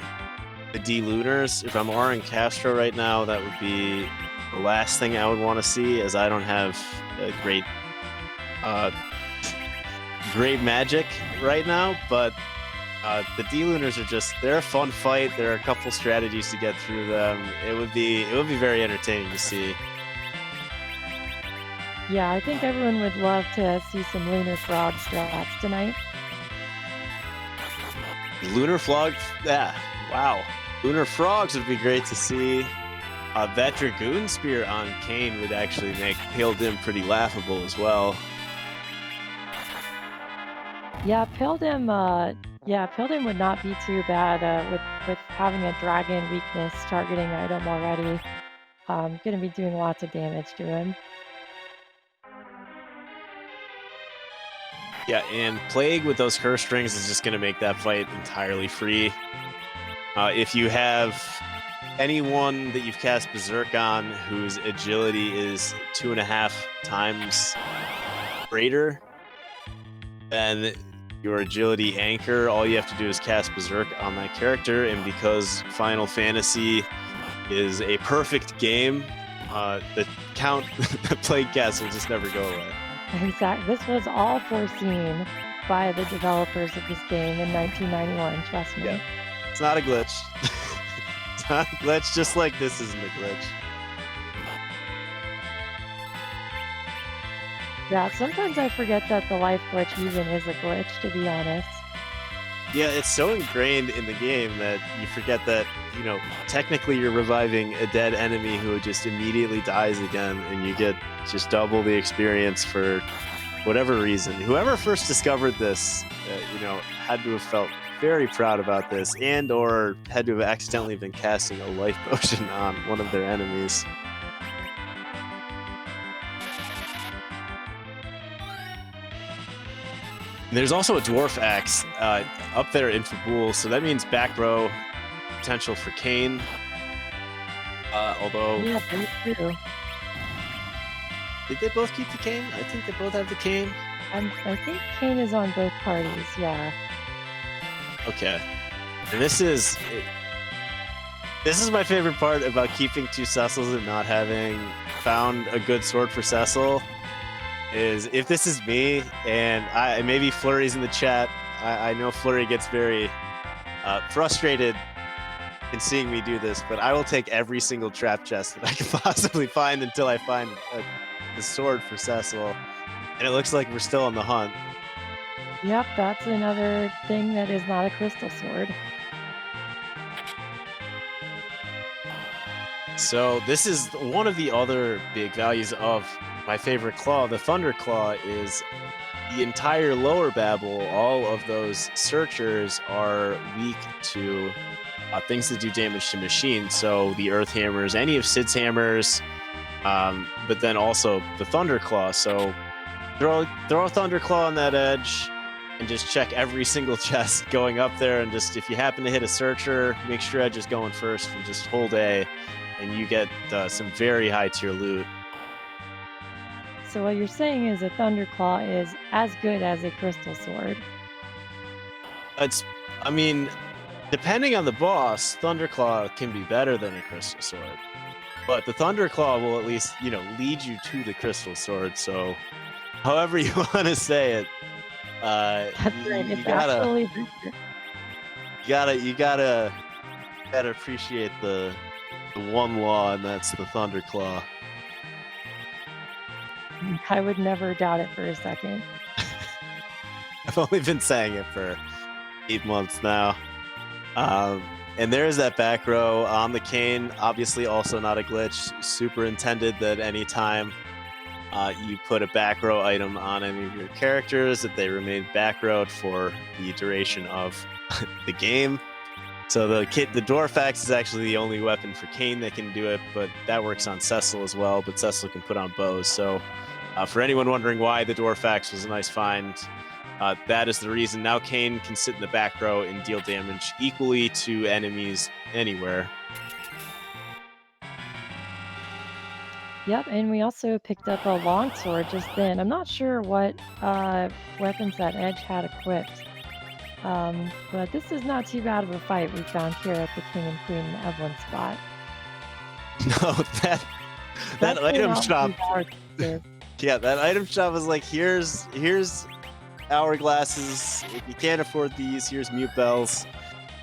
S2: the D-Lunars. If I'm RNCastro right now, that would be the last thing I would want to see, as I don't have a great magic right now. But the D-Lunars are they're a fun fight. There are a couple strategies to get through them. It would be very entertaining to see.
S1: Yeah, I think everyone would love to see some Lunar Frog strats tonight.
S2: Lunar Frog, yeah, wow. Lunar Frogs would be great to see. That Dragoon Spear on Kane would actually make Pale Dim pretty laughable as well.
S1: Yeah, Pale Dim would not be too bad with having a dragon weakness targeting item already. Gonna be doing lots of damage to him.
S2: Yeah, and Plague with those curse strings is just going to make that fight entirely free. If you have anyone that you've cast Berserk on whose agility is 2.5 times greater than your agility anchor, all you have to do is cast Berserk on that character, and because Final Fantasy is a perfect game, the Plague cast will just never go away.
S1: Exactly. This was all foreseen by the developers of this game in 1991, trust me.
S2: Yeah. It's not a glitch. It's not a glitch, just like this isn't a glitch.
S1: Yeah, sometimes I forget that the life glitch even is a glitch, to be honest.
S2: Yeah, it's so ingrained in the game that you forget that, technically you're reviving a dead enemy who just immediately dies again, and you get just double the experience for whatever reason. Whoever first discovered this, had to have felt very proud about this, and or had to have accidentally been casting a life potion on one of their enemies. And there's also a Dwarf Axe up there in Fabul, so that means back row potential for Kane. Although...
S1: Yeah, very true.
S2: Did they both keep the Kane? I think they both have the Kane.
S1: I think Kane is on both parties, yeah.
S2: Okay. And this is my favorite part about keeping 2 Cecils and not having found a good sword for Cecil. Is if this is me, and maybe Flurry's in the chat, I know Flurry gets very frustrated in seeing me do this, but I will take every single trap chest that I can possibly find until I find the sword for Cecil. And it looks like we're still on the hunt.
S1: Yep, that's another thing that is not a crystal sword.
S2: So this is one of the other big values of my favorite claw, the Thunder Claw, is the entire lower babble. All of those searchers are weak to things that do damage to machines. So the Earth Hammers, any of Sid's hammers, but then also the Thunder Claw. So throw a Thunder Claw on that edge and just check every single chest going up there. And just, if you happen to hit a searcher, make sure Edge is going first and just hold A, and you get some very high tier loot.
S1: So what you're saying is a Thunderclaw is as good as a crystal sword.
S2: Depending on the boss, Thunderclaw can be better than a crystal sword. But the Thunderclaw will at least, lead you to the crystal sword. So however you want to say it, you gotta appreciate the one law, and that's the Thunderclaw.
S1: I would never doubt it for a second.
S2: I've only been saying it for 8 months now. And there is that back row on the cane, obviously also not a glitch. Super intended that anytime you put a back row item on any of your characters, that they remain back rowed for the duration of the game. So the Dwarf Axe is actually the only weapon for Kayn that can do it, but that works on Cecil as well, but Cecil can put on bows. So for anyone wondering why the Dwarf Axe was a nice find, that is the reason. Now Kayn can sit in the back row and deal damage equally to enemies anywhere.
S1: Yep, and we also picked up a longsword just then. I'm not sure what weapons that Edge had equipped, but this is not too bad of a fight we found here at the King and Queen Evelyn spot.
S2: No, that item shop. Yeah, that item shop was like, here's hourglasses. If you can't afford these, here's mute bells.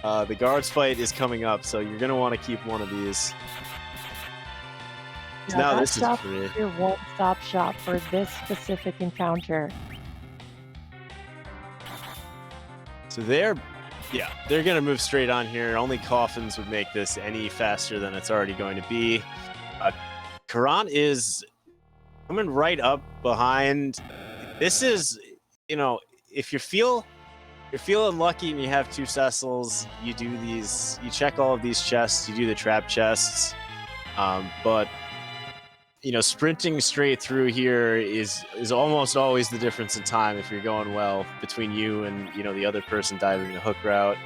S2: The guards fight is coming up, so you're gonna want to keep one of these.
S1: Yeah,
S2: now this is
S1: free. Your one-stop shop for this specific encounter.
S2: So they're gonna move straight on here. Only coffins would make this any faster than it's already going to be. Caront is coming right up behind. This is, if you're feeling lucky and you have 2 Cecils, you do these, you check all of these chests, you do the trap chests, but sprinting straight through here is almost always the difference in time if you're going well between you and the other person diving the hook route.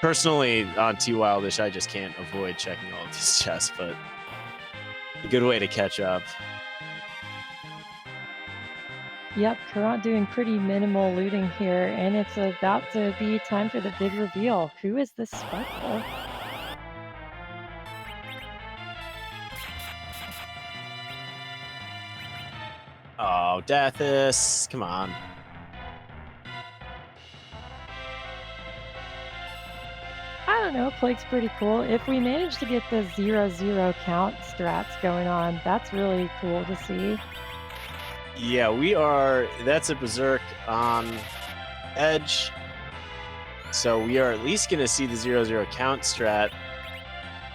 S2: Personally, on T Wildish, I just can't avoid checking all of these chests, but a good way to catch up.
S1: Yep, Caront doing pretty minimal looting here, and it's about to be time for the big reveal. Who is this Sparkle?
S2: Oh, Deathus, come on.
S1: I don't know, Plague's pretty cool. If we manage to get the 0-0 count strats going on, that's really cool to see.
S2: Yeah, that's a Berserk on Edge. So we are at least going to see the 0-0 count strat.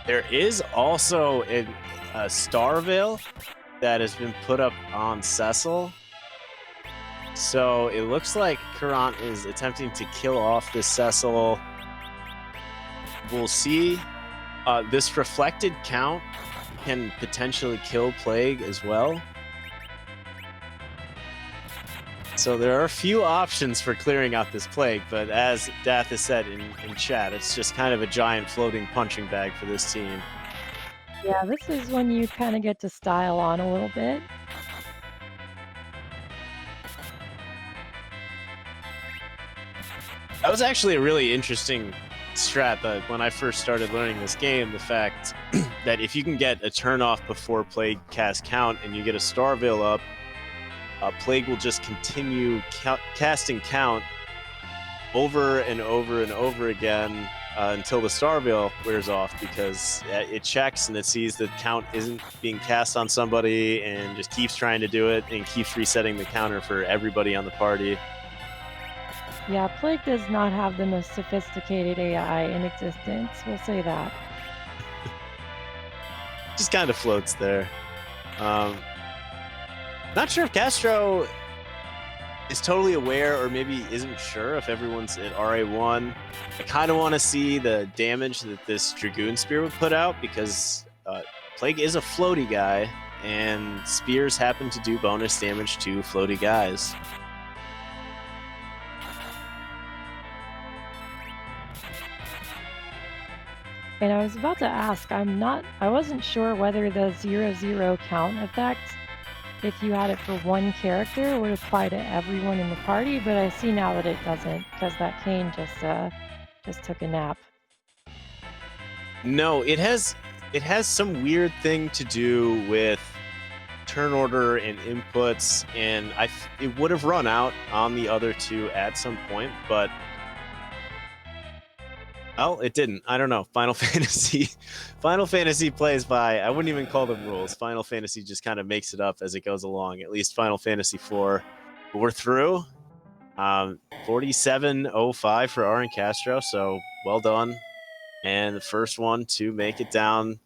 S2: There is also a Star Veil that has been put up on Cecil. So it looks like Caront is attempting to kill off this Cecil. We'll see. This reflected count can potentially kill Plague as well. So there are a few options for clearing out this Plague, but as Dath has said in chat, it's just kind of a giant floating punching bag for this team.
S1: Yeah, this is when you kind of get to style on a little bit.
S2: That was actually a really interesting strat that when I first started learning this game, the fact that if you can get a turn off before Plague casts count and you get a Star Veil up, Plague will just continue casting count over and over and over again until the Star Veil wears off, because it checks and it sees that count isn't being cast on somebody and just keeps trying to do it and keeps resetting the counter for everybody on the party.
S1: Yeah, Plague does not have the most sophisticated AI in existence, we'll say that.
S2: Just kind of floats there. Not sure if Castro is totally aware or maybe isn't sure if everyone's at RA1. I kind of want to see the damage that this Dragoon Spear would put out, because Plague is a floaty guy, and spears happen to do bonus damage to floaty guys.
S1: And I was about to ask, I wasn't sure whether the 0-0 count effect, if you had it for one character, would apply to everyone in the party, but I see now that it doesn't, because that Kayn just took a nap.
S2: No, it has some weird thing to do with turn order and inputs, and it would have run out on the other two at some point, but well, it didn't. I don't know. Final Fantasy plays by, I wouldn't even call them rules. Final Fantasy just kind of makes it up as it goes along, at least Final Fantasy 4. But we're through. 4705 for RNCastro, so well done. And the first one to make it down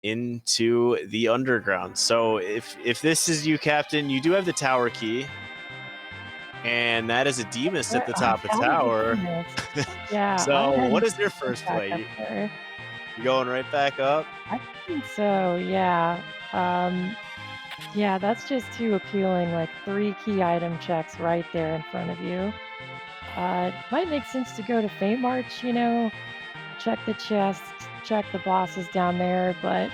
S2: into the underground. So if this is you, Captain, you do have the tower key. And that is a Threemus at the top of the tower.
S1: Yeah, I'll
S2: So
S1: head
S2: what is your first
S1: back up
S2: play?
S1: there.
S2: You going right back up?
S1: I think so, yeah. Yeah, that's just too appealing, like 3 key item checks right there in front of you. Might make sense to go to Fate March, check the chests, check the bosses down there, but,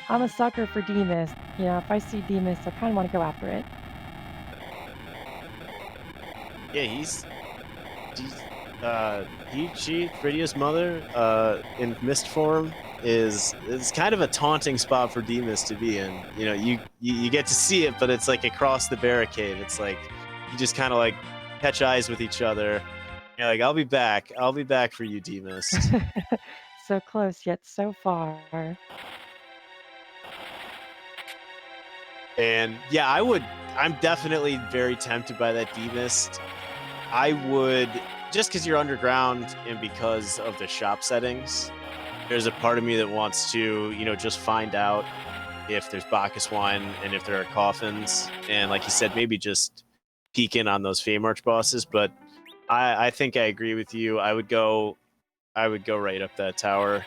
S1: I'm a sucker for Threemus. If I see Threemus, I kinda wanna go after it.
S2: Yeah, she, Freedia's mother, in mist form is kind of a taunting spot for Threemus to be in. You get to see it, but it's like across the barricade. It's like you just kind of like catch eyes with each other. You're like, I'll be back for you, Threemus.
S1: So close, yet so far.
S2: And yeah, I'm definitely very tempted by that Threemus. I would, just because you're underground and because of the shop settings, there's a part of me that wants to, just find out if there's Bacchus wine and if there are coffins. And like you said, maybe just peek in on those Fey March bosses. But I think I agree with you. I would go right up that tower.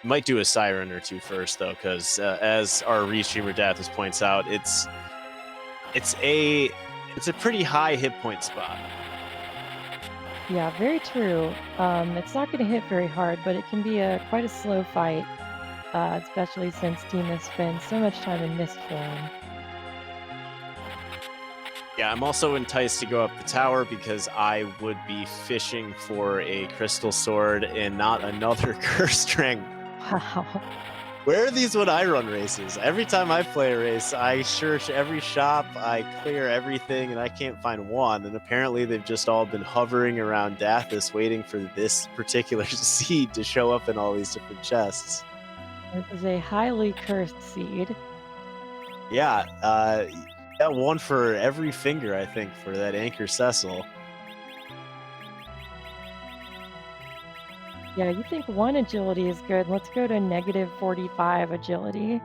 S2: Might do a siren or two first though, because as our restreamer Dathis points out, it's a pretty high hit point spot.
S1: Yeah, very true. It's not gonna hit very hard, but it can be quite a slow fight, especially since Threemus spends so much time in mist form.
S2: Yeah, I'm also enticed to go up the tower because I would be fishing for a crystal sword and not another cursed ring.
S1: Wow.
S2: Where are these when I run races? Every time I play a race, I search every shop, I clear everything, and I can't find one. And apparently they've just all been hovering around Dathis waiting for this particular seed to show up in all these different chests.
S1: This is a highly cursed seed.
S2: Yeah, got one for every finger, I think, for that Anchor Cecil.
S1: Yeah, you think 1 agility is good. Let's go to -45 agility.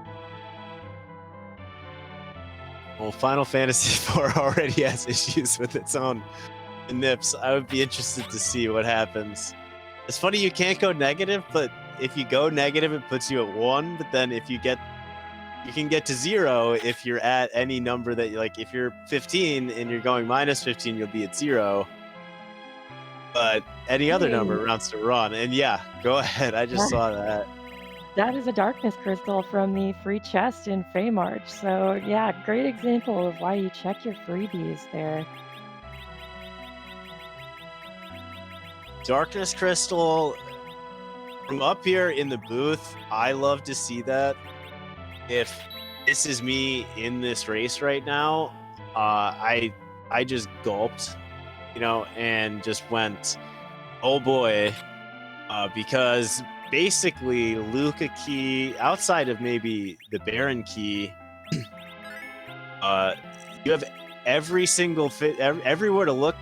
S2: Well, Final Fantasy IV already has issues with its own nips. I would be interested to see what happens. It's funny you can't go negative, but if you go negative, it puts you at 1. But then you can get to 0 if you're at any number that if you're 15 and you're going -15, you'll be at 0. But any other number rounds to run. And yeah, go ahead. I just saw that.
S1: That is a darkness crystal from the free chest in Fey March. So yeah, great example of why you check your freebies there.
S2: Darkness crystal from up here in the booth, I love to see that. If this is me in this race right now, I just gulped, and just went, oh boy, because basically Luca key, outside of maybe the Baron key, you have every single everywhere to look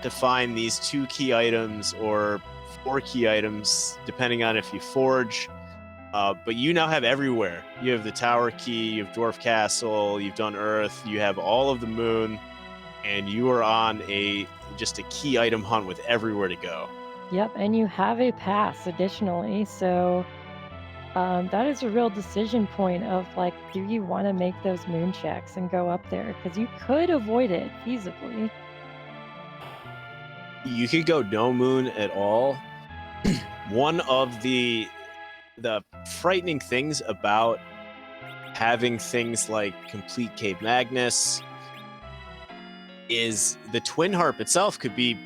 S2: to find these 2 key items or 4 key items, depending on if you forge. But you now have everywhere. You have the tower key, you have Dwarf Castle, you've done Earth, you have all of the moon, and you are on just a key item hunt with everywhere to go.
S1: Yep, and you have a pass additionally. So that is a real decision point of like, do you want to make those moon checks and go up there? Because you could avoid it feasibly.
S2: You could go no moon at all. One of the frightening things about having things like complete Cave Magnus is the Twin Harp itself could be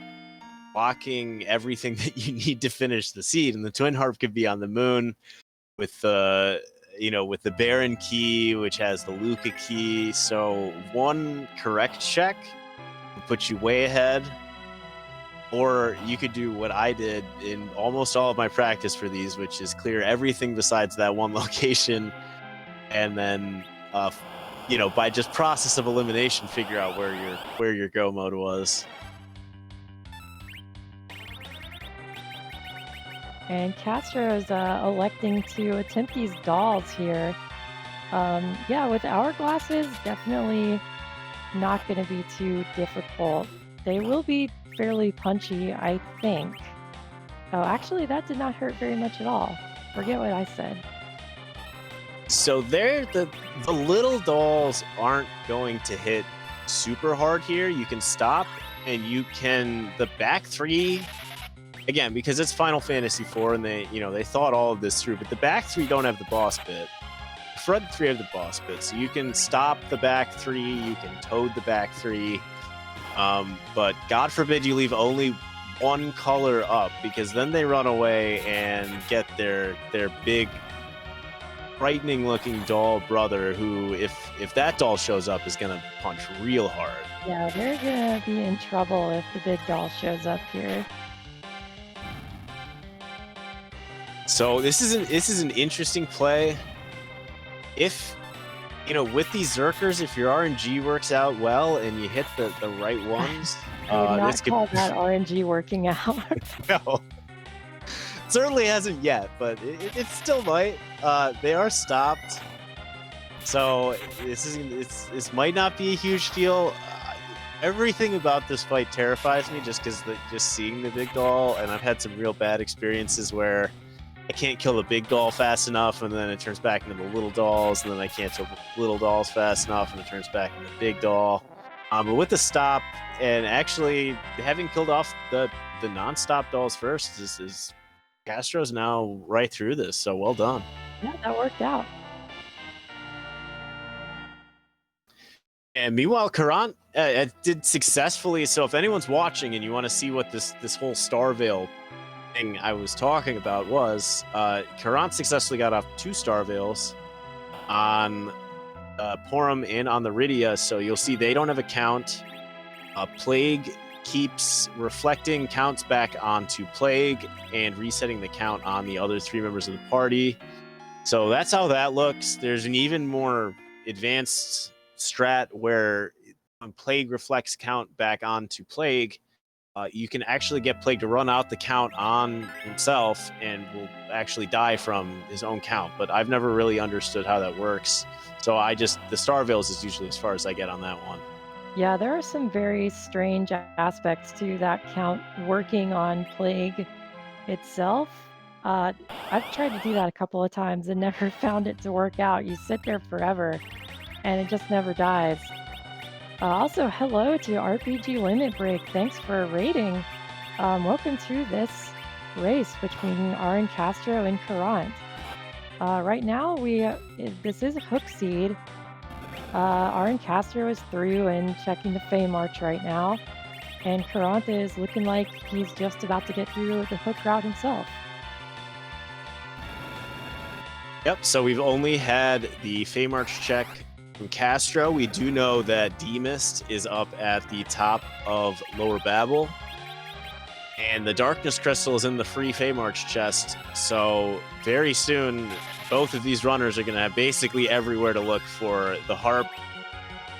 S2: blocking everything that you need to finish the seed, and the Twin Harp could be on the moon with the with the Baron key, which has the Luca key. So one correct check will put you way ahead. Or you could do what I did in almost all of my practice for these, which is clear everything besides that one location, and then you know, by just process of elimination, figure out where your go mode was.
S1: And Castro is electing to attempt these dolls here. Yeah, with hourglasses, definitely not going to be too difficult. They will be fairly punchy, I think. Oh, actually, that did not hurt very much at all. Forget what I said.
S2: So the little dolls aren't going to hit super hard here. You can stop, and you can the back three again because it's Final Fantasy IV, and they thought all of this through. But the back three don't have the boss bit. The front three have the boss bit, so you can stop the back three. You can toad the back three. But God forbid you leave only one color up, because then they run away and get their big frightening looking doll brother, who if that doll shows up is gonna punch real hard.
S1: Yeah, they're gonna be in trouble if the big doll shows up here.
S2: So this is an interesting play. If with these Zerkers, if your RNG works out well and you hit the right ones,
S1: I would not call that RNG working out.
S2: No, certainly hasn't yet, but it still might. They are stopped, so this might not be a huge deal. Everything about this fight terrifies me, just because just seeing the big doll, and I've had some real bad experiences where I can't kill the big doll fast enough, and then it turns back into the little dolls, and then I can't kill the little dolls fast enough, and it turns back into the big doll. But with the stop, and actually having killed off the non-stop dolls first, is Castro's now right through this, so well done.
S1: Yeah, that worked out.
S2: And meanwhile, Caront did successfully. So if anyone's watching and you want to see what this whole Starvale thing I was talking about was, Caront successfully got off 2 Starvales on Porum and on the Rydia. So you'll see they don't have a count. Plague keeps reflecting counts back onto Plague and resetting the count on the other 3 members of the party. So that's how that looks. There's an even more advanced strat where when Plague reflects count back onto Plague, you can actually get Plague to run out the count on himself and will actually die from his own count. But I've never really understood how that works. So the Starvales is usually as far as I get on that one.
S1: Yeah, there are some very strange aspects to that count working on Plague itself. I've tried to do that a couple of times and never found it to work out. You sit there forever and it just never dies. Also, hello to RPG Limit Break. Thanks for raiding. Welcome to this race between RNCastro and Caront. Right now, this is Hook Seed. RNCastro is through and checking the Fey March right now, and Caront is looking like he's just about to get through the Hook route himself.
S2: Yep, so we've only had the Fey March check from Castro. We do know that D-Mist is up at the top of Lower Babel, and the Darkness Crystal is in the free Fey March chest, so very soon both of these runners are going to have basically everywhere to look for the Harp,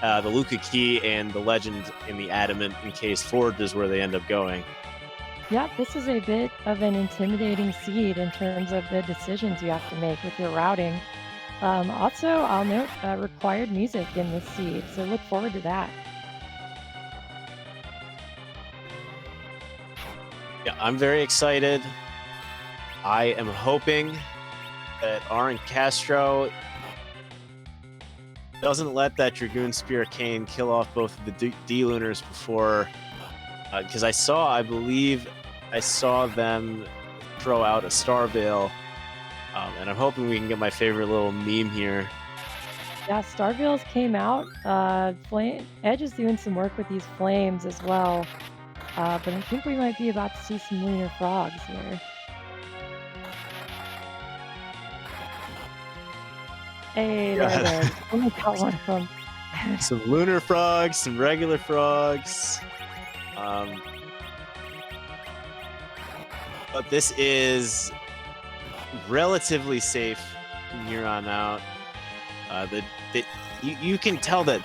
S2: the Luca Key, and the Legend in the Adamant, in case Forge is where they end up going.
S1: Yeah, this is a bit of an intimidating seed in terms of the decisions you have to make with your routing. Also, I'll note required music in this seed, so look forward to that.
S2: Yeah, I'm very excited. I am hoping that RNCastro doesn't let that Dragoon Spear Cane kill off both of the D-Lunars before, because I believe I saw them throw out a Starvale, and I'm hoping we can get my favorite little meme here.
S1: Yeah, Starvales came out. Edge is doing some work with these flames as well, but I think we might be about to see some lunar frogs here. Hey, there it is. Only got one of them.
S2: Some lunar frogs, some regular frogs. But this is relatively safe from here on out. you can tell that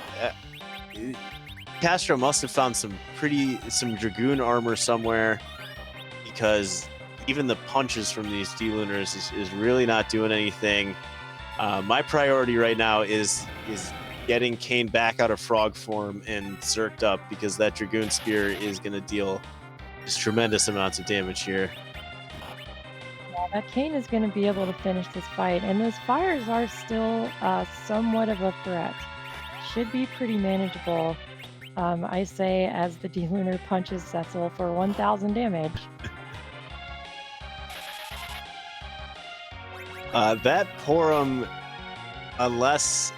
S2: Castro must have found some Dragoon armor somewhere, because even the punches from these D-Lunars is really not doing anything. My priority right now is getting Kane back out of frog form and zerked up, because that Dragoon Spear is going to deal just tremendous amounts of damage here.
S1: Yeah, that Kane is going to be able to finish this fight, and those fires are still somewhat of a threat. Should be pretty manageable, I say, as the D-Lunar punches Cecil for 1,000 damage.
S2: That Porum, unless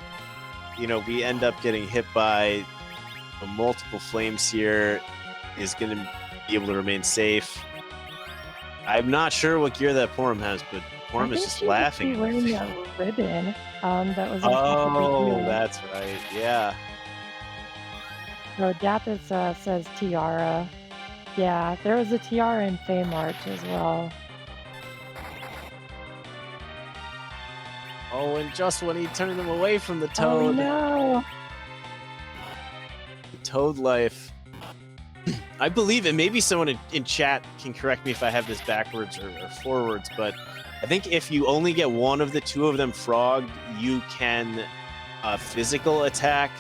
S2: we end up getting hit by multiple flames here, is going to be able to remain safe. I'm not sure what gear that Porum has, but Porum is just laughing.
S1: She's wearing that ribbon that was.
S2: Oh, that's right. Yeah.
S1: So Dapis says tiara. Yeah, there was a tiara in Fey March as well.
S2: Oh, and just when he turned him away from the toad.
S1: Oh no!
S2: The toad life. I believe, and maybe someone in chat can correct me if I have this backwards or forwards, but I think if you only get one of the two of them frogged, you can physical attack,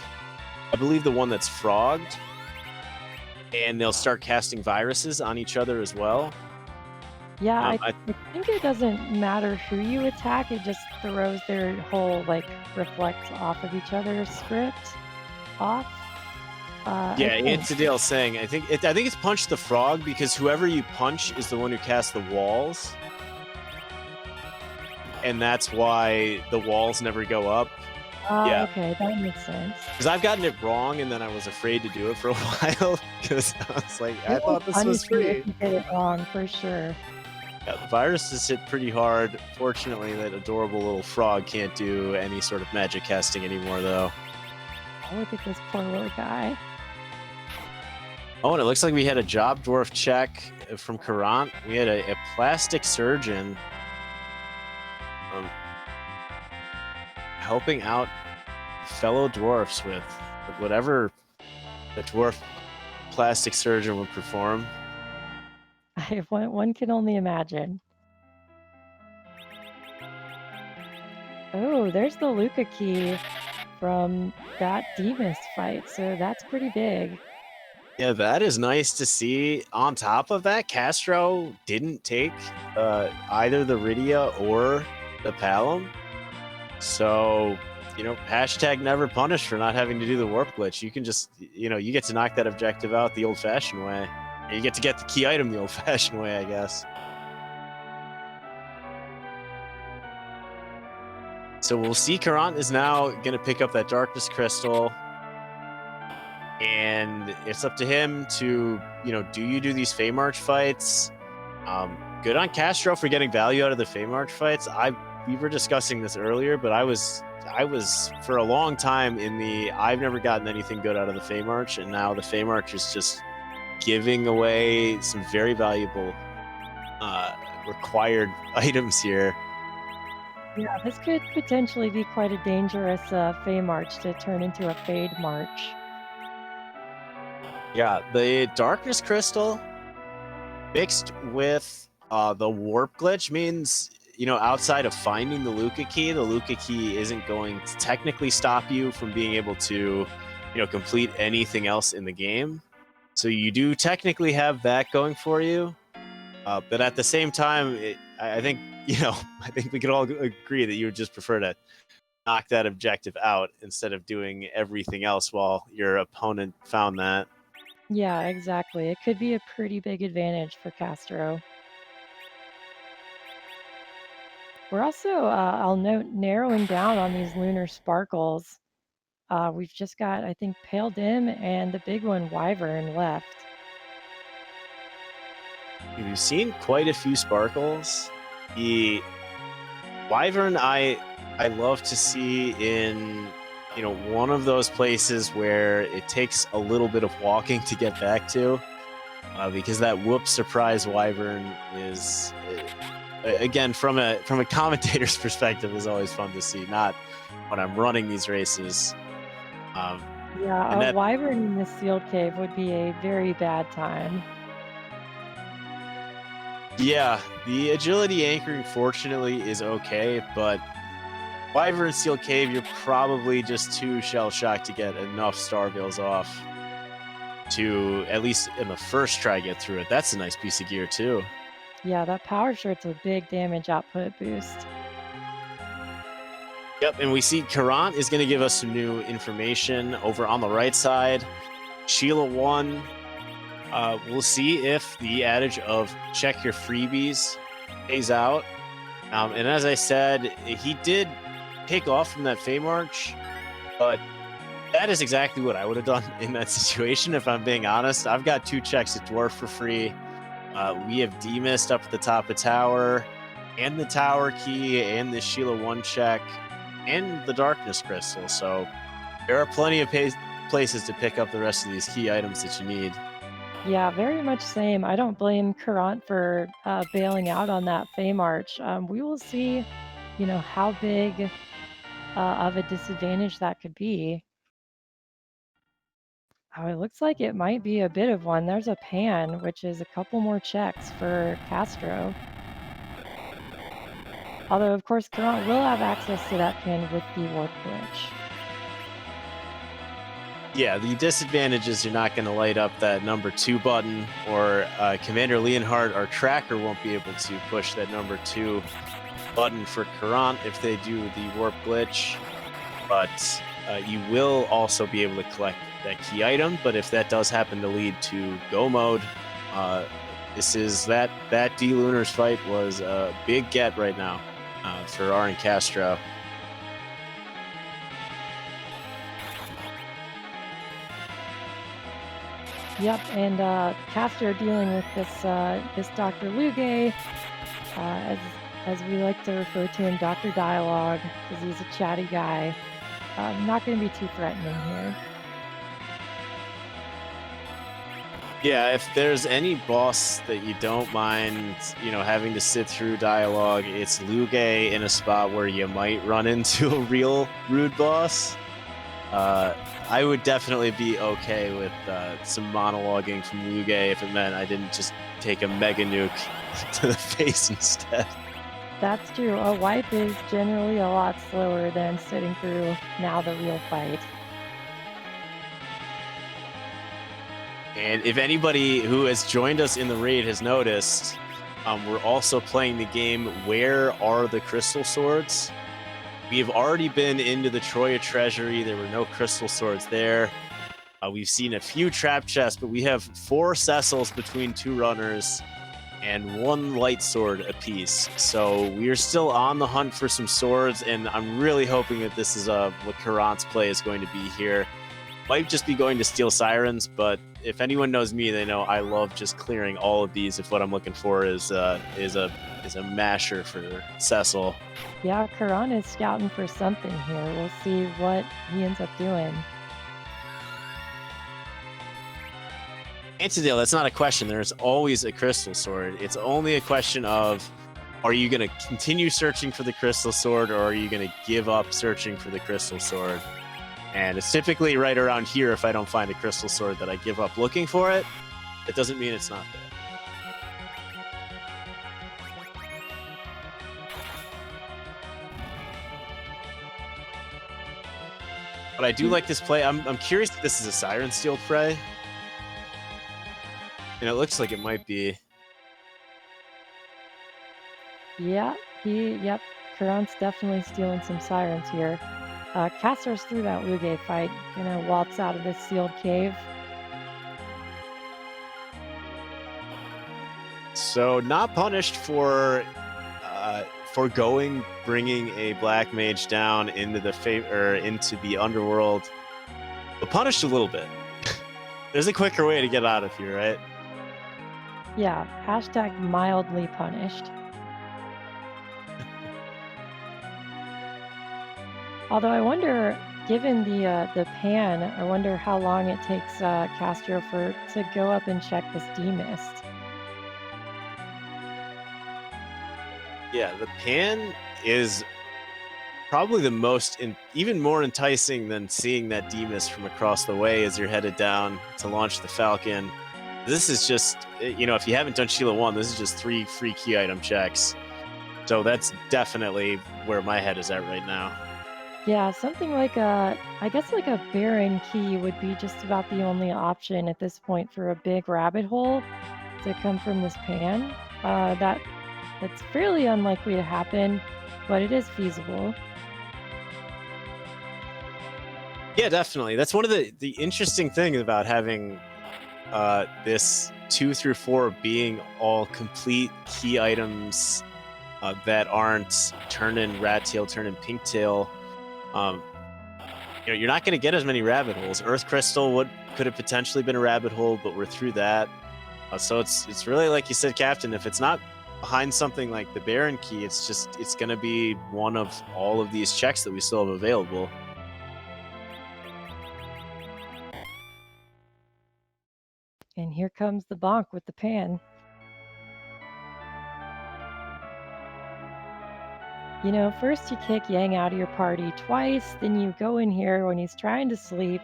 S2: I believe, the one that's frogged, and they'll start casting viruses on each other as well.
S1: Yeah, I think it doesn't matter who you attack, it just throws their whole, reflect off of each other's script off.
S2: Yeah, Antidale's saying, I think it's punch the frog, because whoever you punch is the one who casts the walls. And that's why the walls never go up.
S1: Yeah. Okay, that makes sense.
S2: Because I've gotten it wrong, and then I was afraid to do it for a while, because I was like, I thought this was free.
S1: If you get it wrong, for sure.
S2: Yeah, the viruses hit pretty hard. Fortunately, that adorable little frog can't do any sort of magic casting anymore, though.
S1: Oh, look at this poor little guy.
S2: Oh, and it looks like we had a job dwarf check from Caront. We had a plastic surgeon helping out fellow dwarfs with whatever the dwarf plastic surgeon would perform.
S1: One can only imagine. Oh, there's the Luca key from that Threemus fight, so that's pretty big.
S2: Yeah, that is nice to see. On top of that, Castro didn't take either the Rydia or the Palom. So, hashtag never punished for not having to do the warp glitch. You can just, you get to knock that objective out the old-fashioned way. And you get to get the key item the old-fashioned way, I guess. So we'll see. Caront is now going to pick up that Darkness Crystal. And it's up to him to, do you do these Fey March fights? Good on Castro for getting value out of the Fey March fights. We were discussing this earlier, but I was for a long time in the I've never gotten anything good out of the Fey March, and now the Fey March is just giving away some very valuable required items here.
S1: Yeah, this could potentially be quite a dangerous Fey March to turn into a Fade March.
S2: Yeah, the Darkness Crystal mixed with the Warp Glitch means, outside of finding the Luca key isn't going to technically stop you from being able to, complete anything else in the game. So you do technically have that going for you. But at the same time, I think we could all agree that you would just prefer to knock that objective out instead of doing everything else while your opponent found that.
S1: Yeah, exactly. It could be a pretty big advantage for Castro. We're also, I'll note, narrowing down on these lunar sparkles. We've just got, I think, Pale Dim and the big one, Wyvern, left.
S2: We've seen quite a few sparkles. The Wyvern, I love to see in one of those places where it takes a little bit of walking to get back to, because that whoop surprise Wyvern is, again, from a commentator's perspective, is always fun to see. Not when I'm running these races.
S1: Yeah,
S2: and
S1: a
S2: that
S1: wyvern in this sealed cave would be a very bad time.
S2: Yeah, the agility anchoring fortunately is okay, but Wyvern Steel Cave, you're probably just too shell shocked to get enough Starveils off to at least in the first try get through it. That's a nice piece of gear too.
S1: Yeah, that power shirt's a big damage output boost.
S2: Yep, and we see Caront is going to give us some new information over on the right side. Sheila 1, we'll see if the adage of check your freebies pays out. And as I said, he did take off from that Fey March, but that is exactly what I would have done in that situation, if I'm being honest. I've got 2 checks at Dwarf for free. We have Demist up at the top of tower, and the tower key, and the Sheila 1 check, and the Darkness Crystal. So there are plenty of places to pick up the rest of these key items that you need.
S1: Yeah, very much same. I don't blame Caront for bailing out on that Fey March. We will see, how big of a disadvantage that could be. Oh, it looks like it might be a bit of one. There's a pan, which is a couple more checks for Castro. Although, of course, Caront will have access to that pan with the warp glitch.
S2: Yeah, the disadvantage is you're not going to light up that number 2 button, or Commander Leonhardt, our tracker, won't be able to push that number 2 button for Caront if they do the warp glitch. But you will also be able to collect that key item. But if that does happen to lead to go mode, this is that D-Lunars fight was a big get right now for RNCastro.
S1: Yep, and Castro dealing with this Dr. Luge, as we like to refer to him, Dr. Dialogue, because he's a chatty guy. Not going to be too threatening here.
S2: Yeah, if there's any boss that you don't mind, having to sit through dialogue, it's Luge in a spot where you might run into a real rude boss. I would definitely be okay with some monologuing from Luge if it meant I didn't just take a mega nuke to the face instead.
S1: That's true. A wipe is generally a lot slower than sitting through now the real fight.
S2: And if anybody who has joined us in the raid has noticed, we're also playing the game Where Are the Crystal Swords? We have already been into the Troya Treasury. There were no crystal swords there. We've seen a few trap chests, but we have 4 Cecils between 2 runners and 1 light sword apiece. So we are still on the hunt for some swords, and I'm really hoping that this is what Caront's play is going to be here. Might just be going to steal sirens, but if anyone knows me, they know I love just clearing all of these if what I'm looking for is a masher for Cecil.
S1: Yeah, Caront is scouting for something here. We'll see what he ends up doing.
S2: Antidale, that's not a question. There's always a crystal sword. It's only a question of, are you going to continue searching for the crystal sword, or are you going to give up searching for the crystal sword? And it's typically right around here, if I don't find a crystal sword, that I give up looking for it. It doesn't mean it's not there. But I do like this play. I'm curious if this is a Siren Steel Prey. And it looks like it might be.
S1: Yeah, Caront's definitely stealing some sirens here. Castor's through that Luge fight, gonna waltz out of this sealed cave.
S2: So not punished for foregoing bringing a black mage down into the underworld, but punished a little bit. There's a quicker way to get out of here, right?
S1: Yeah, hashtag mildly punished. Although I wonder, given the pan, I wonder how long it takes Castro to go up and check this Demist.
S2: Yeah, the pan is probably the most, even more enticing than seeing that Threemus from across the way as you're headed down to launch the Falcon. This is just, if you haven't done Sheila 1, this is just 3 free key item checks. So that's definitely where my head is at right now.
S1: Yeah, something like I guess like a Baron key would be just about the only option at this point for a big rabbit hole to come from this pan. That's fairly unlikely to happen, but it is feasible.
S2: Yeah, definitely. That's one of the interesting things about having this 2 through 4 being all complete key items that aren't turn-in rat tail, turn-in pink tail. You're not going to get as many rabbit holes. Earth Crystal could have potentially been a rabbit hole, but we're through that. So it's really like you said, Captain. If it's not behind something like the Baron key, it's going to be one of all of these checks that we still have available.
S1: And here comes the bonk with the pan. First you kick Yang out of your party twice, then you go in here when he's trying to sleep,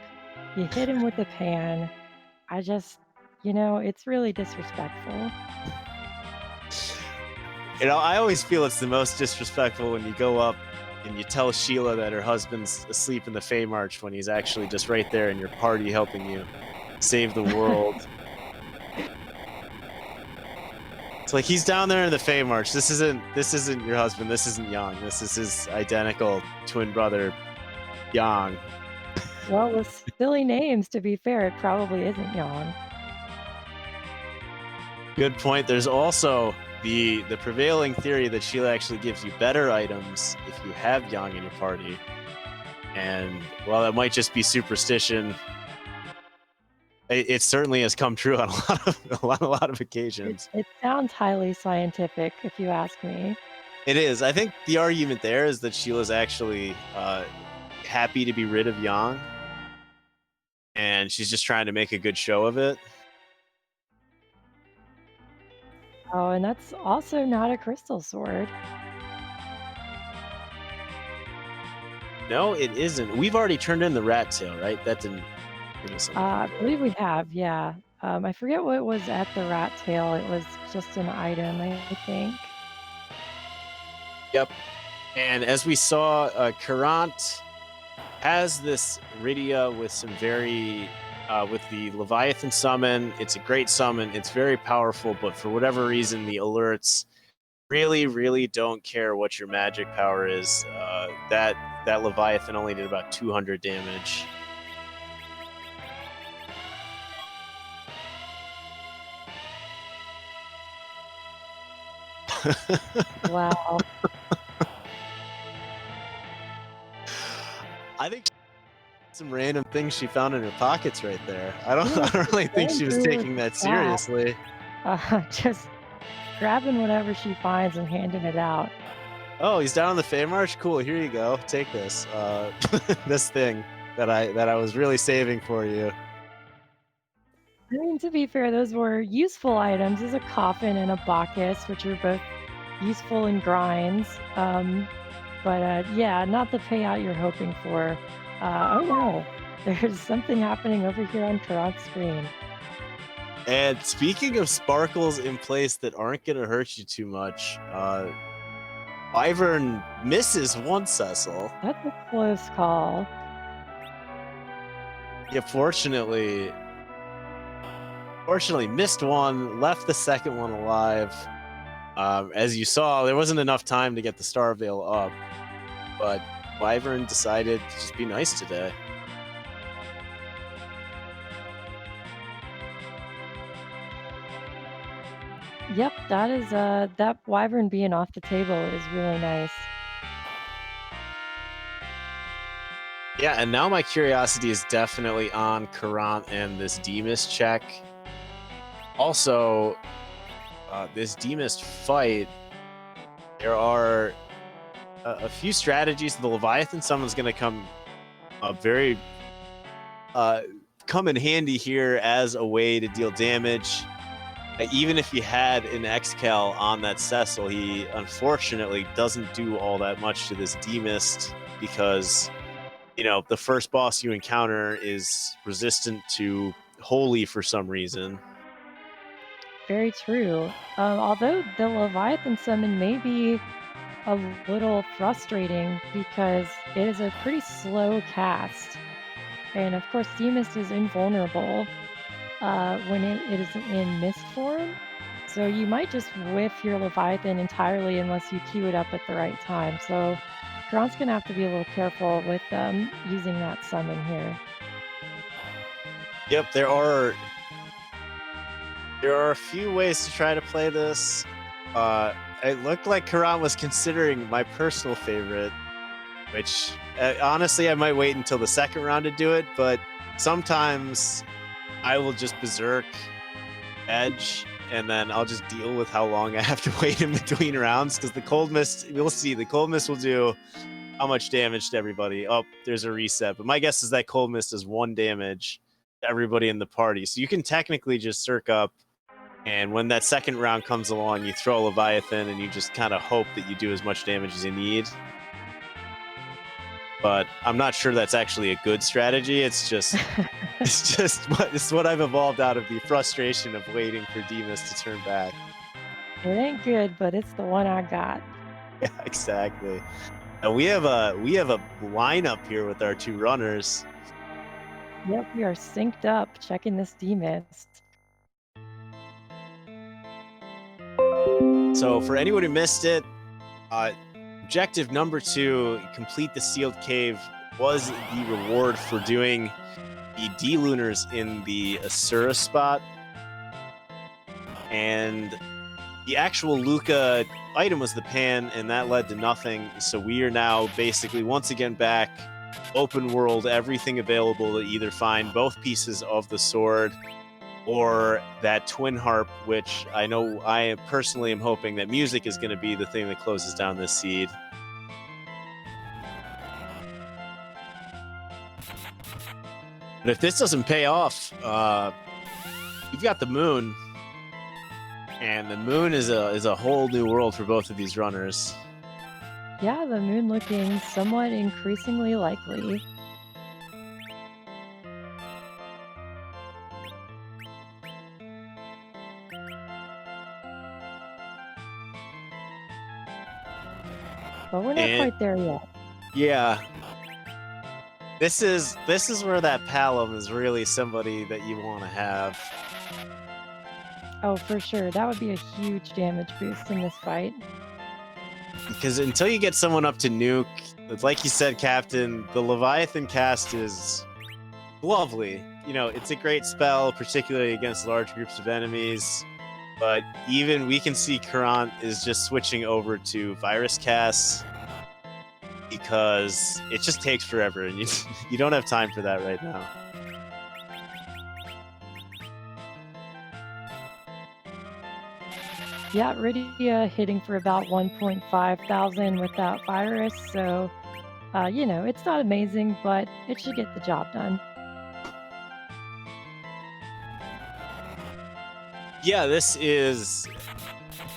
S1: you hit him with the pan. It's really disrespectful.
S2: I always feel it's the most disrespectful when you go up and you tell Sheila that her husband's asleep in the Fey March when he's actually just right there in your party helping you save the world. It's like he's down there in the Fey March. This isn't your husband. This isn't Yang. This is his identical twin brother, Yang.
S1: Well, with silly names, to be fair, it probably isn't Yang.
S2: Good point. There's also the prevailing theory that Sheila actually gives you better items if you have Yang in your party. And while that might just be superstition, it certainly has come true on a lot of occasions.
S1: It sounds highly scientific, if you ask me.
S2: It is. I think the argument there is that Sheila's actually happy to be rid of Yang, and she's just trying to make a good show of it.
S1: Oh, and that's also not a crystal sword.
S2: No, it isn't. We've already turned in the rat tail, right? That didn't give us something.
S1: I believe we have, yeah. I forget what was at the rat tail. It was just an item, I think.
S2: Yep. And as we saw, Caront has this Rydia with some very, with the Leviathan summon. It's a great summon. It's very powerful, but for whatever reason, the alerts really, really don't care what your magic power is. That Leviathan only did about 200 damage.
S1: Wow.
S2: I think some random things she found in her pockets right there. I don't really think she was taking that seriously.
S1: Just grabbing whatever she finds and handing it out.
S2: Oh, he's down on the Fey March? Cool, here you go. Take this. This thing that I was really saving for you.
S1: I mean, to be fair, those were useful items. There's a coffin and a Bacchus, which are both useful in grinds. But yeah, not the payout you're hoping for. Oh no, there's something happening over here on Caront's screen.
S2: And speaking of sparkles in place that aren't going to hurt you too much, Wyvern misses one Cecil.
S1: That's a close call.
S2: Yeah, fortunately missed one, left the second one alive. As you saw, there wasn't enough time to get the Star Veil up, but Wyvern decided to just be nice today.
S1: Yep, that is that Wyvern being off the table is really nice.
S2: Yeah, and now my curiosity is definitely on Caront and this Threemus check. Also, this Threemus fight, there are a few strategies. The Leviathan summon's going to come come in handy here as a way to deal damage. even if he had an X-Cal on that Cecil, he unfortunately doesn't do all that much to this D-Mist because, the first boss you encounter is resistant to Holy for some reason.
S1: Very true. Although the Leviathan summon may be a little frustrating because it is a pretty slow cast. And of course, Threemus is invulnerable when it is in mist form. So you might just whiff your Leviathan entirely unless you queue it up at the right time. So Carent's going to have to be a little careful with using that summon here.
S2: Yep, there are a few ways to try to play this. It looked like Caront was considering my personal favorite, which honestly I might wait until the second round to do it, but sometimes I will just berserk edge and then I'll just deal with how long I have to wait in between rounds, because the cold mist, we'll see, the cold mist will do how much damage to everybody. Oh, there's a reset, but my guess is that cold mist does 1 damage to everybody in the party, so you can technically just circ up, and when that second round comes along, you throw a Leviathan and you just kind of hope that you do as much damage as you need. But I'm not sure that's actually a good strategy. It's just it's what I've evolved out of the frustration of waiting for Demas to turn back.
S1: It ain't good, but it's the one I got.
S2: Yeah, exactly. And we have a lineup here with our 2 runners.
S1: Yep, we are synced up checking this D-Mist.
S2: So for anyone who missed it, objective number 2, complete the sealed cave, was the reward for doing the D-Lunars in the Asura spot. And the actual Luca item was the pan, and that led to nothing. So we are now basically once again back, open world, everything available to either find both pieces of the sword or that twin harp, which I know I personally am hoping that music is going to be the thing that closes down this seed. But if this doesn't pay off, you've got the moon, and the moon is a whole new world for both of these runners.
S1: Yeah, the moon looking somewhat increasingly likely. But we're not quite there yet.
S2: Yeah. This is where that Palom is really somebody that you want to have.
S1: Oh, for sure. That would be a huge damage boost in this fight.
S2: Because until you get someone up to nuke, like you said, Captain, the Leviathan cast is lovely. It's a great spell, particularly against large groups of enemies. But even we can see Caront is just switching over to virus casts because it just takes forever, and you don't have time for that right now.
S1: Yeah, Rydia hitting for about 1.5 thousand without virus, so, it's not amazing, but it should get the job done.
S2: Yeah, this is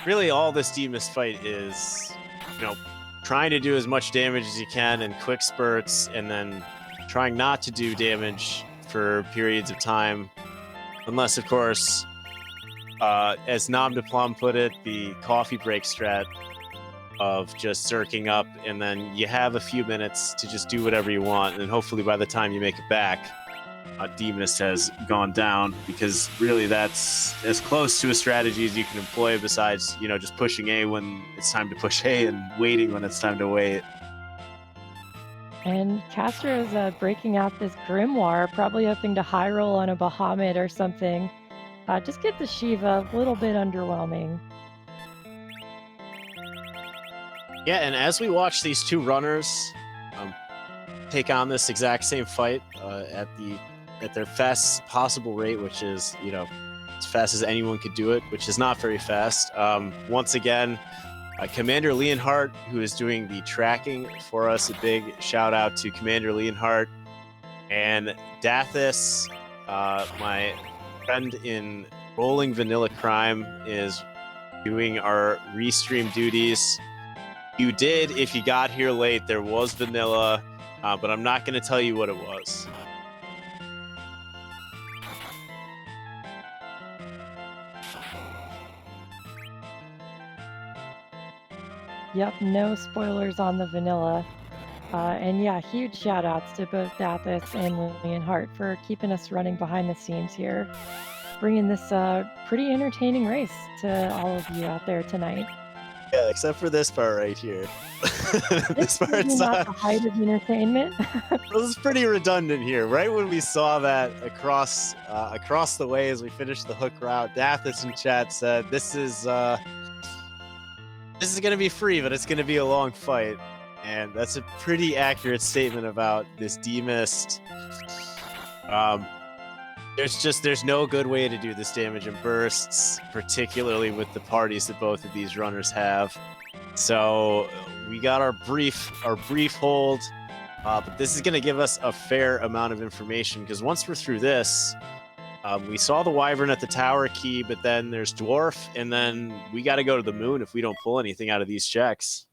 S2: really all this Demas fight is, trying to do as much damage as you can in quick spurts, and then trying not to do damage for periods of time, unless, of course, as Nom de Plum put it, the coffee break strat of just circling up, and then you have a few minutes to just do whatever you want, and hopefully by the time you make it back, Demas has gone down, because really that's as close to a strategy as you can employ, besides, just pushing A when it's time to push A and waiting when it's time to wait.
S1: And Castro's breaking out this Grimoire, probably hoping to high roll on a Bahamut or something. Just get the Shiva, a little bit underwhelming.
S2: Yeah, and as we watch these 2 runners take on this exact same fight at their fastest possible rate, which is, as fast as anyone could do it, which is not very fast. Once again, Commander Leonhardt, who is doing the tracking for us, a big shout out to Commander Leonhardt, and Dathis, my friend in Rolling Vanilla Crime is doing our restream duties. You did, if you got here late, there was vanilla, but I'm not going to tell you what it was.
S1: Yep, no spoilers on the vanilla. And yeah, huge shout outs to both Dathis and Lillian Hart for keeping us running behind the scenes here, bringing this pretty entertaining race to all of you out there tonight.
S2: Yeah, except for this part right here.
S1: This part's not the height of entertainment.
S2: This is pretty redundant here. Right when we saw that across the way as we finished the hook route, Dathis in chat said, "This is going to be free, but it's going to be a long fight." And that's a pretty accurate statement about this demist. There's no good way to do this damage in bursts, particularly with the parties that both of these runners have. So we got our brief hold, but this is going to give us a fair amount of information, because once we're through this, we saw the Wyvern at the tower key, but then there's Dwarf, and then we got to go to the moon if we don't pull anything out of these checks.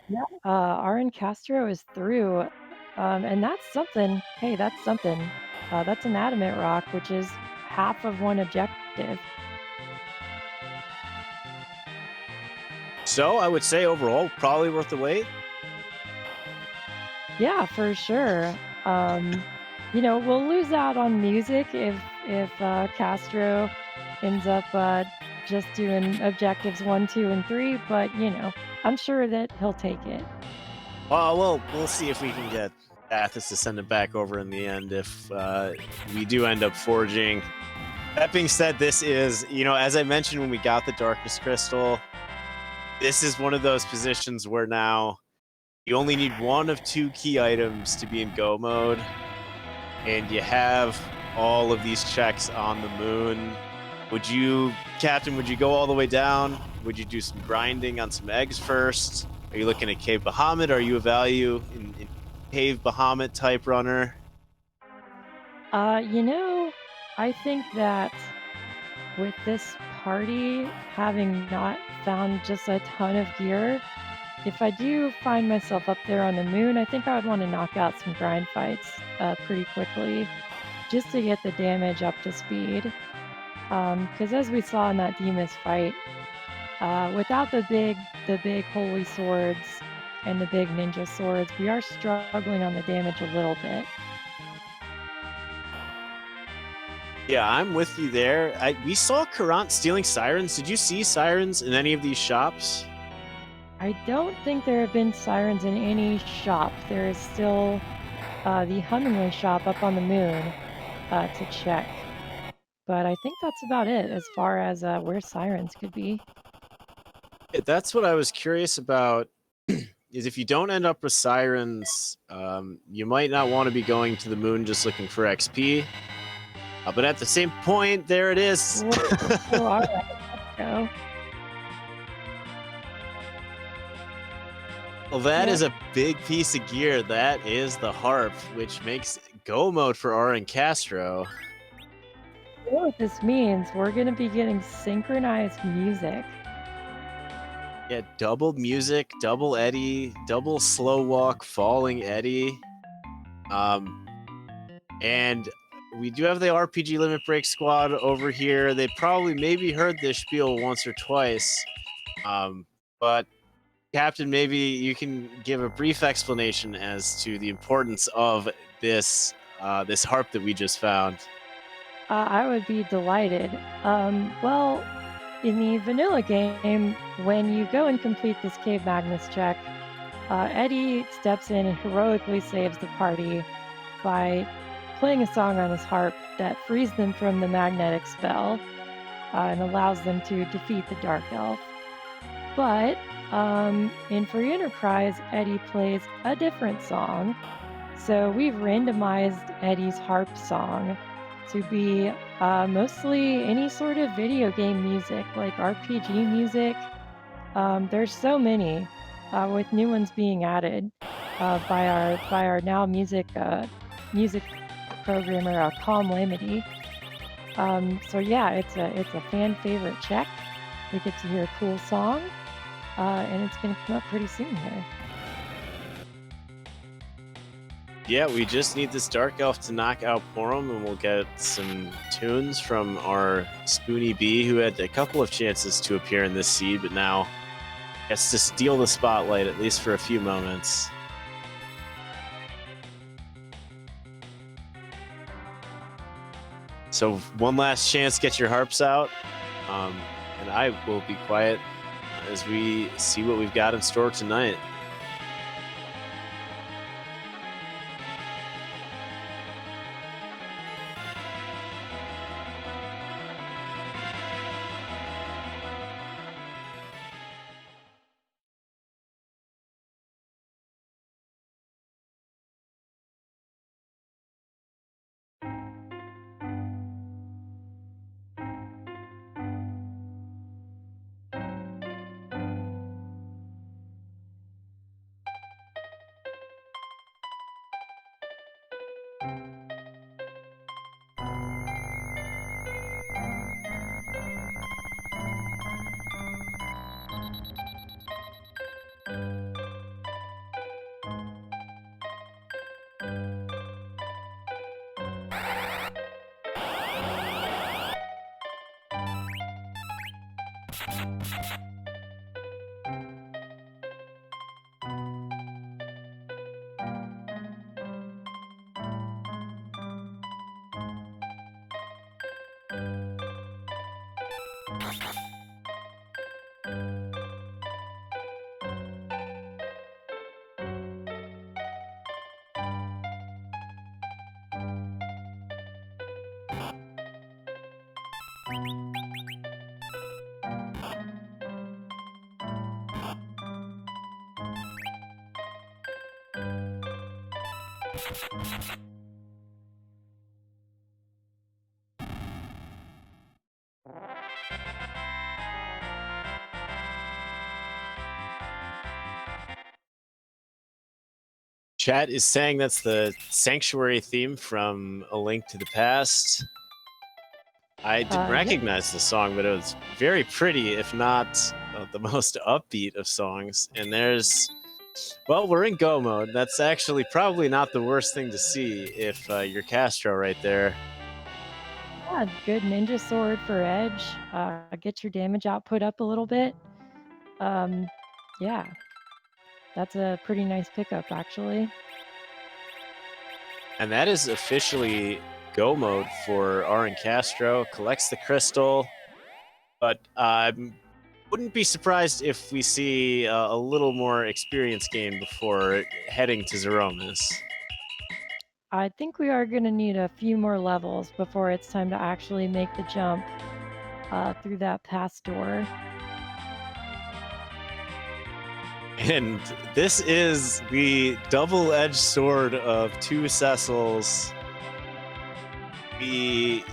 S1: Yeah, RNCastro is through, and that's something. Hey, that's something. That's an adamant rock, which is half of one objective.
S2: So I would say overall, probably worth the wait.
S1: Yeah, for sure. We'll lose out on music if Castro ends up just doing objectives 1, 2, and 3, but I'm sure that he'll take it.
S2: Well, we'll see if we can get Dathis to send it back over in the end if we do end up forging. That being said, this is, as I mentioned when we got the Darkness Crystal, this is one of those positions where now you only need one of 2 key items to be in go mode, and you have all of these checks on the moon. Captain, would you go all the way down? Would you do some grinding on some eggs first? Are you looking at Cave Bahamut? Are you a value in Cave Bahamut type runner?
S1: I think that with this party having not found just a ton of gear, if I do find myself up there on the moon, I think I would want to knock out some grind fights pretty quickly just to get the damage up to speed. Because as we saw in that Demus fight, without the big holy swords and the big ninja swords, we are struggling on the damage a little bit.
S2: Yeah, I'm with you there. We saw Caront stealing sirens. Did you see sirens in any of these shops?
S1: I don't think there have been sirens in any shop. There is still the Hummingway shop up on the moon to check. But I think that's about it as far as where sirens could be.
S2: That's what I was curious about, is if you don't end up with sirens, you might not want to be going to the moon just looking for XP. But at the same point, there it is.
S1: All right, let's go.
S2: Well, that is a big piece of gear. That is the harp, which makes go mode for RNCastro.
S1: You know what this means? We're going to be getting synchronized music.
S2: Yeah, double music, double Eddie, double slow walk, falling Eddie. And we do have the RPG Limit Break squad over here. They probably maybe heard this spiel once or twice. But Captain, maybe you can give a brief explanation as to the importance of this harp that we just found.
S1: I would be delighted. Well, in the vanilla game, when you go and complete this Cave Magnus check, Eddie steps in and heroically saves the party by playing a song on his harp that frees them from the magnetic spell and allows them to defeat the Dark Elf. But in Free Enterprise, Eddie plays a different song. So we've randomized Eddie's harp song to be mostly any sort of video game music, like RPG music. There's so many, with new ones being added by our now music programmer, Calm Lamity. So yeah, it's a fan favorite check. We get to hear a cool song, and it's gonna come up pretty soon here.
S2: Yeah, we just need this Dark Elf to knock out Porum, and we'll get some tunes from our Spoony Bee, who had a couple of chances to appear in this seed, but now gets to steal the spotlight, at least for a few moments. So one last chance, get your harps out, and I will be quiet as we see what we've got in store tonight. Chat is saying that's the Sanctuary theme from A Link to the Past. I didn't recognize the song, but it was very pretty, if not the most upbeat of songs. And there's, well, we're in go mode. That's actually probably not the worst thing to see if you're Castro right there.
S1: Yeah, good ninja sword for edge. Get your damage output up a little bit. Yeah, that's a pretty nice pickup, actually.
S2: And that is officially go mode for RNCastro. Collects the crystal, but I wouldn't be surprised if we see a little more experience gain before heading to Threemus.
S1: I think we are going to need a few more levels before it's time to actually make the jump through that past door.
S2: And this is the double-edged sword of two Cecils. We,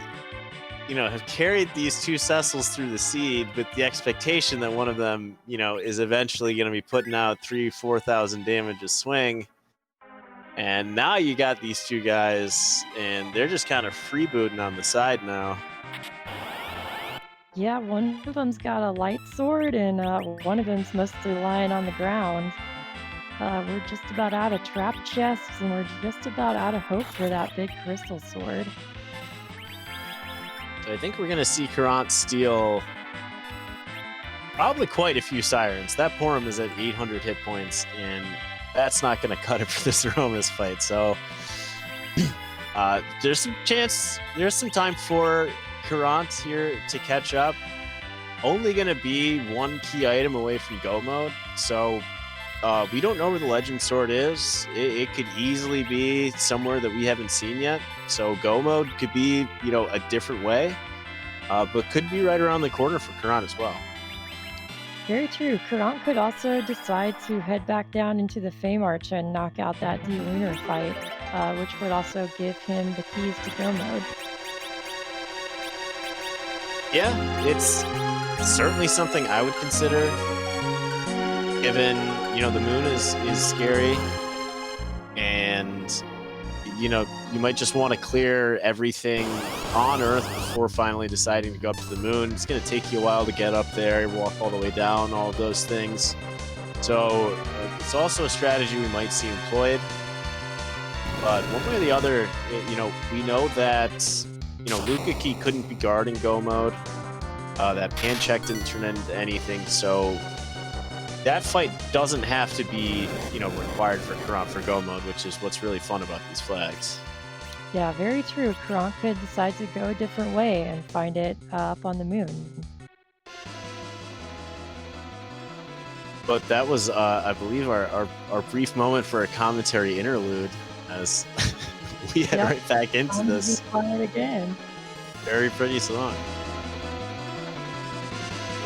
S2: have carried these two Cecils through the seed with the expectation that one of them, is eventually going to be putting out 3,000-4,000 damage a swing. And now you got these two guys, and they're just kind of freebooting on the side now.
S1: Yeah, one of them's got a light sword, and one of them's mostly lying on the ground. We're just about out of trap chests, and we're just about out of hope for that big crystal sword.
S2: So I think we're going to see Caront steal probably quite a few Sirens. That Porum is at 800 hit points, and that's not going to cut it for this Threemus fight. So there's some chance, there's some time for Caront here to catch up. Only going to be one key item away from go mode. So we don't know where the Legend Sword is. It could easily be somewhere that we haven't seen yet. So go mode could be, a different way, but could be right around the corner for Caront as well.
S1: Very true. Caront could also decide to head back down into the Fame Arch and knock out that D-Lunar fight, which would also give him the keys to go mode.
S2: Yeah, it's certainly something I would consider, given, the moon is scary, and, you know, you might just want to clear everything on Earth before finally deciding to go up to the moon. It's going to take you a while to get up there, walk all the way down, all of those things. So it's also a strategy we might see employed. But one way or the other, you know, we know that, you know, Lukaki couldn't be guarding Go mode. That pan check didn't turn into anything, so that fight doesn't have to be, you know, required for Caront for Go mode, which is what's really fun about these flags.
S1: Yeah, very true. Caront could decide to go a different way and find it up on the moon.
S2: But that was, I believe, our brief moment for a commentary interlude as we head right back into this.
S1: Again.
S2: Very pretty song.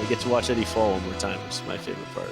S2: We get to watch Eddie fall one more time, which is my favorite part.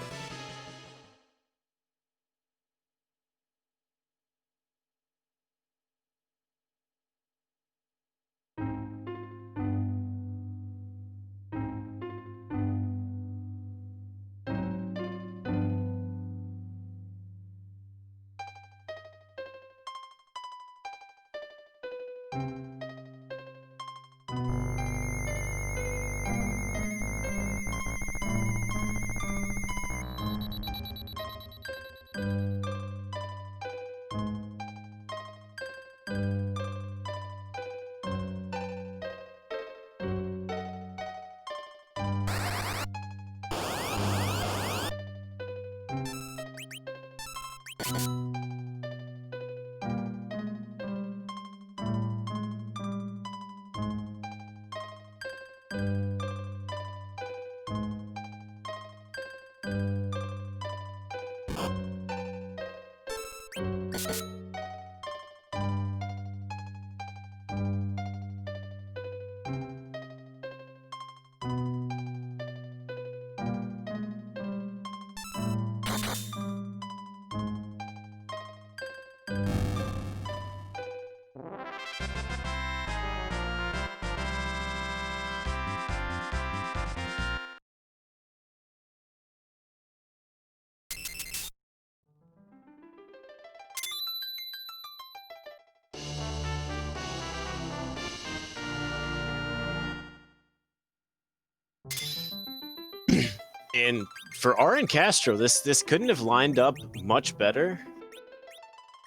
S2: And for RNCastro, this couldn't have lined up much better,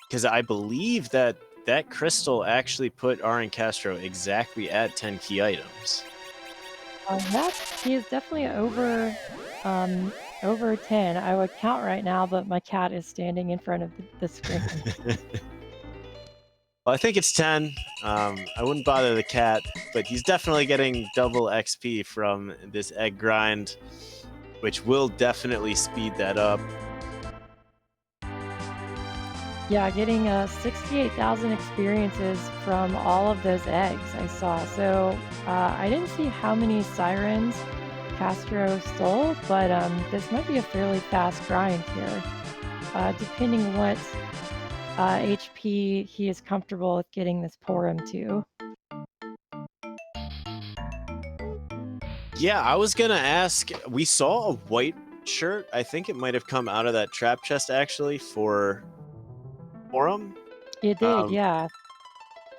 S2: because I believe that crystal actually put RNCastro exactly at 10 key items.
S1: He is definitely over 10. I would count right now, but my cat is standing in front of the screen.
S2: Well, I think it's 10. I wouldn't bother the cat, but he's definitely getting double XP from this egg grind, which will definitely speed that up.
S1: Yeah, getting 68,000 experiences from all of those eggs I saw. So I didn't see how many sirens Castro stole, but this might be a fairly fast grind here, depending what HP he is comfortable with getting this Porum to.
S2: Yeah, I was gonna ask, we saw a white shirt. I think it might have come out of that trap chest actually for Porum.
S1: It did, yeah.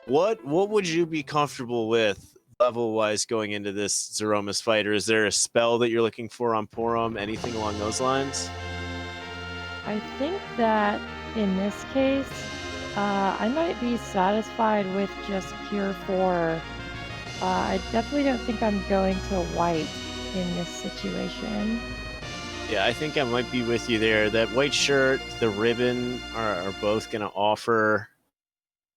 S2: What would you be comfortable with level-wise going into this Zeromus fight? Or is there a spell that you're looking for on Porum? Anything along those lines?
S1: I think that in this case, I might be satisfied with just pure 4. I definitely don't think I'm going to white in this situation.
S2: Yeah, I think I might be with you there. That white shirt, the ribbon are both going to offer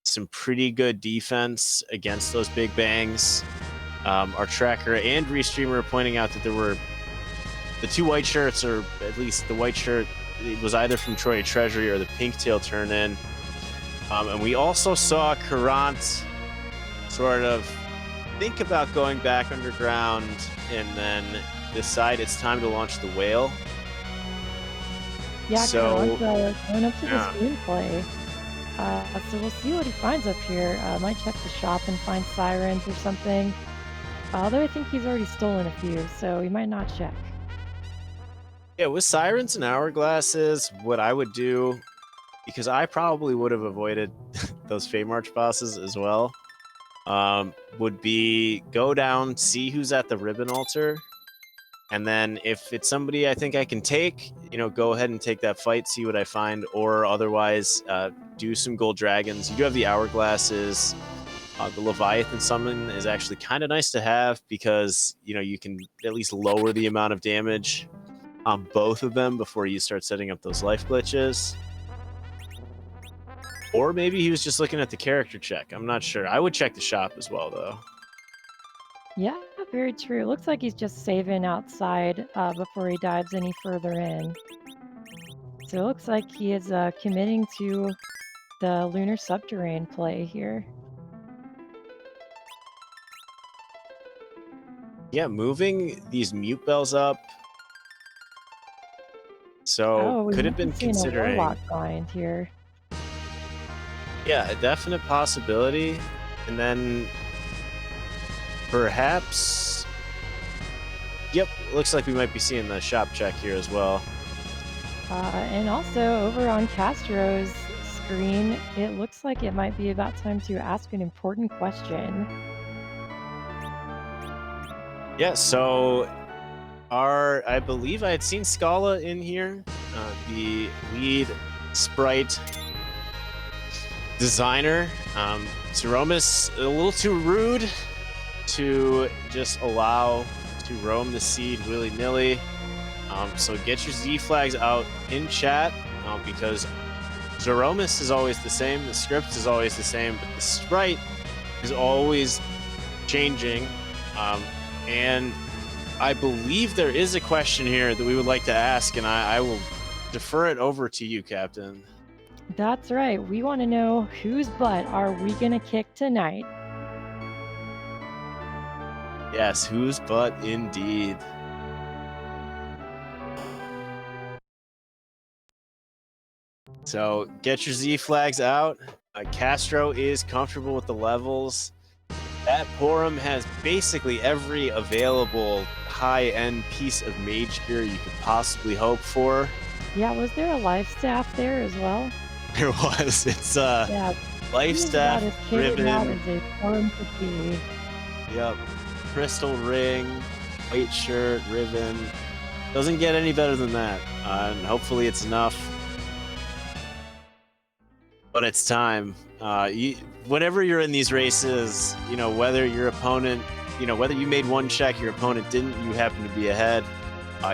S2: some pretty good defense against those big bangs. Our tracker and restreamer are pointing out that there were the 2 white shirts, or at least the white shirt, it was either from Troy Treasury or the pink tail turn in. And we also saw Caront sort of think about going back underground and then decide it's time to launch the whale.
S1: Yeah,
S2: so
S1: going up to the screenplay. So we'll see what he finds up here. Might check the shop and find sirens or something. Although I think he's already stolen a few, so he might not check.
S2: Yeah, with sirens and hourglasses, what I would do because I probably would have avoided those Fey March bosses as well, would be go down, see who's at the ribbon altar, and then if it's somebody I think I can take, go ahead and take that fight, see what I find, or otherwise do some gold dragons. You do have the hourglasses. The Leviathan summon is actually kind of nice to have because, you can at least lower the amount of damage on both of them before you start setting up those life glitches. Or maybe he was just looking at the character check. I'm not sure. I would check the shop as well, though.
S1: Yeah, very true. Looks like he's just saving outside before he dives any further in. So it looks like he is committing to the lunar subterranean play here.
S2: Yeah, moving these mute bells up. So could have been considering
S1: a warlock grind here.
S2: Yeah, a definite possibility. And then perhaps, yep, looks like we might be seeing the shop check here as well.
S1: And also over on Castro's screen, it looks like it might be about time to ask an important question.
S2: Yeah, so I believe I had seen Scala in here, the lead sprite designer. Threemus, a little too rude to just allow to roam the seed willy-nilly. So get your Z flags out in chat because Threemus is always the same, the script is always the same, but the sprite is always changing. And I believe there is a question here that we would like to ask, and I will defer it over to you, Captain.
S1: That's right. We want to know whose butt are we going to kick tonight?
S2: Yes, whose butt indeed. So get your Z flags out. Castro is comfortable with the levels. That Porum has basically every available high-end piece of mage gear you could possibly hope for.
S1: Yeah, was there a life staff there as well?
S2: There was. It's life staff, ribbon.
S1: As a Porum could be.
S2: Yep. Crystal ring, white shirt, ribbon. Doesn't get any better than that. And hopefully it's enough. But it's time. Whenever you're in these races, whether your opponent, whether you made one check, your opponent didn't, you happen to be ahead.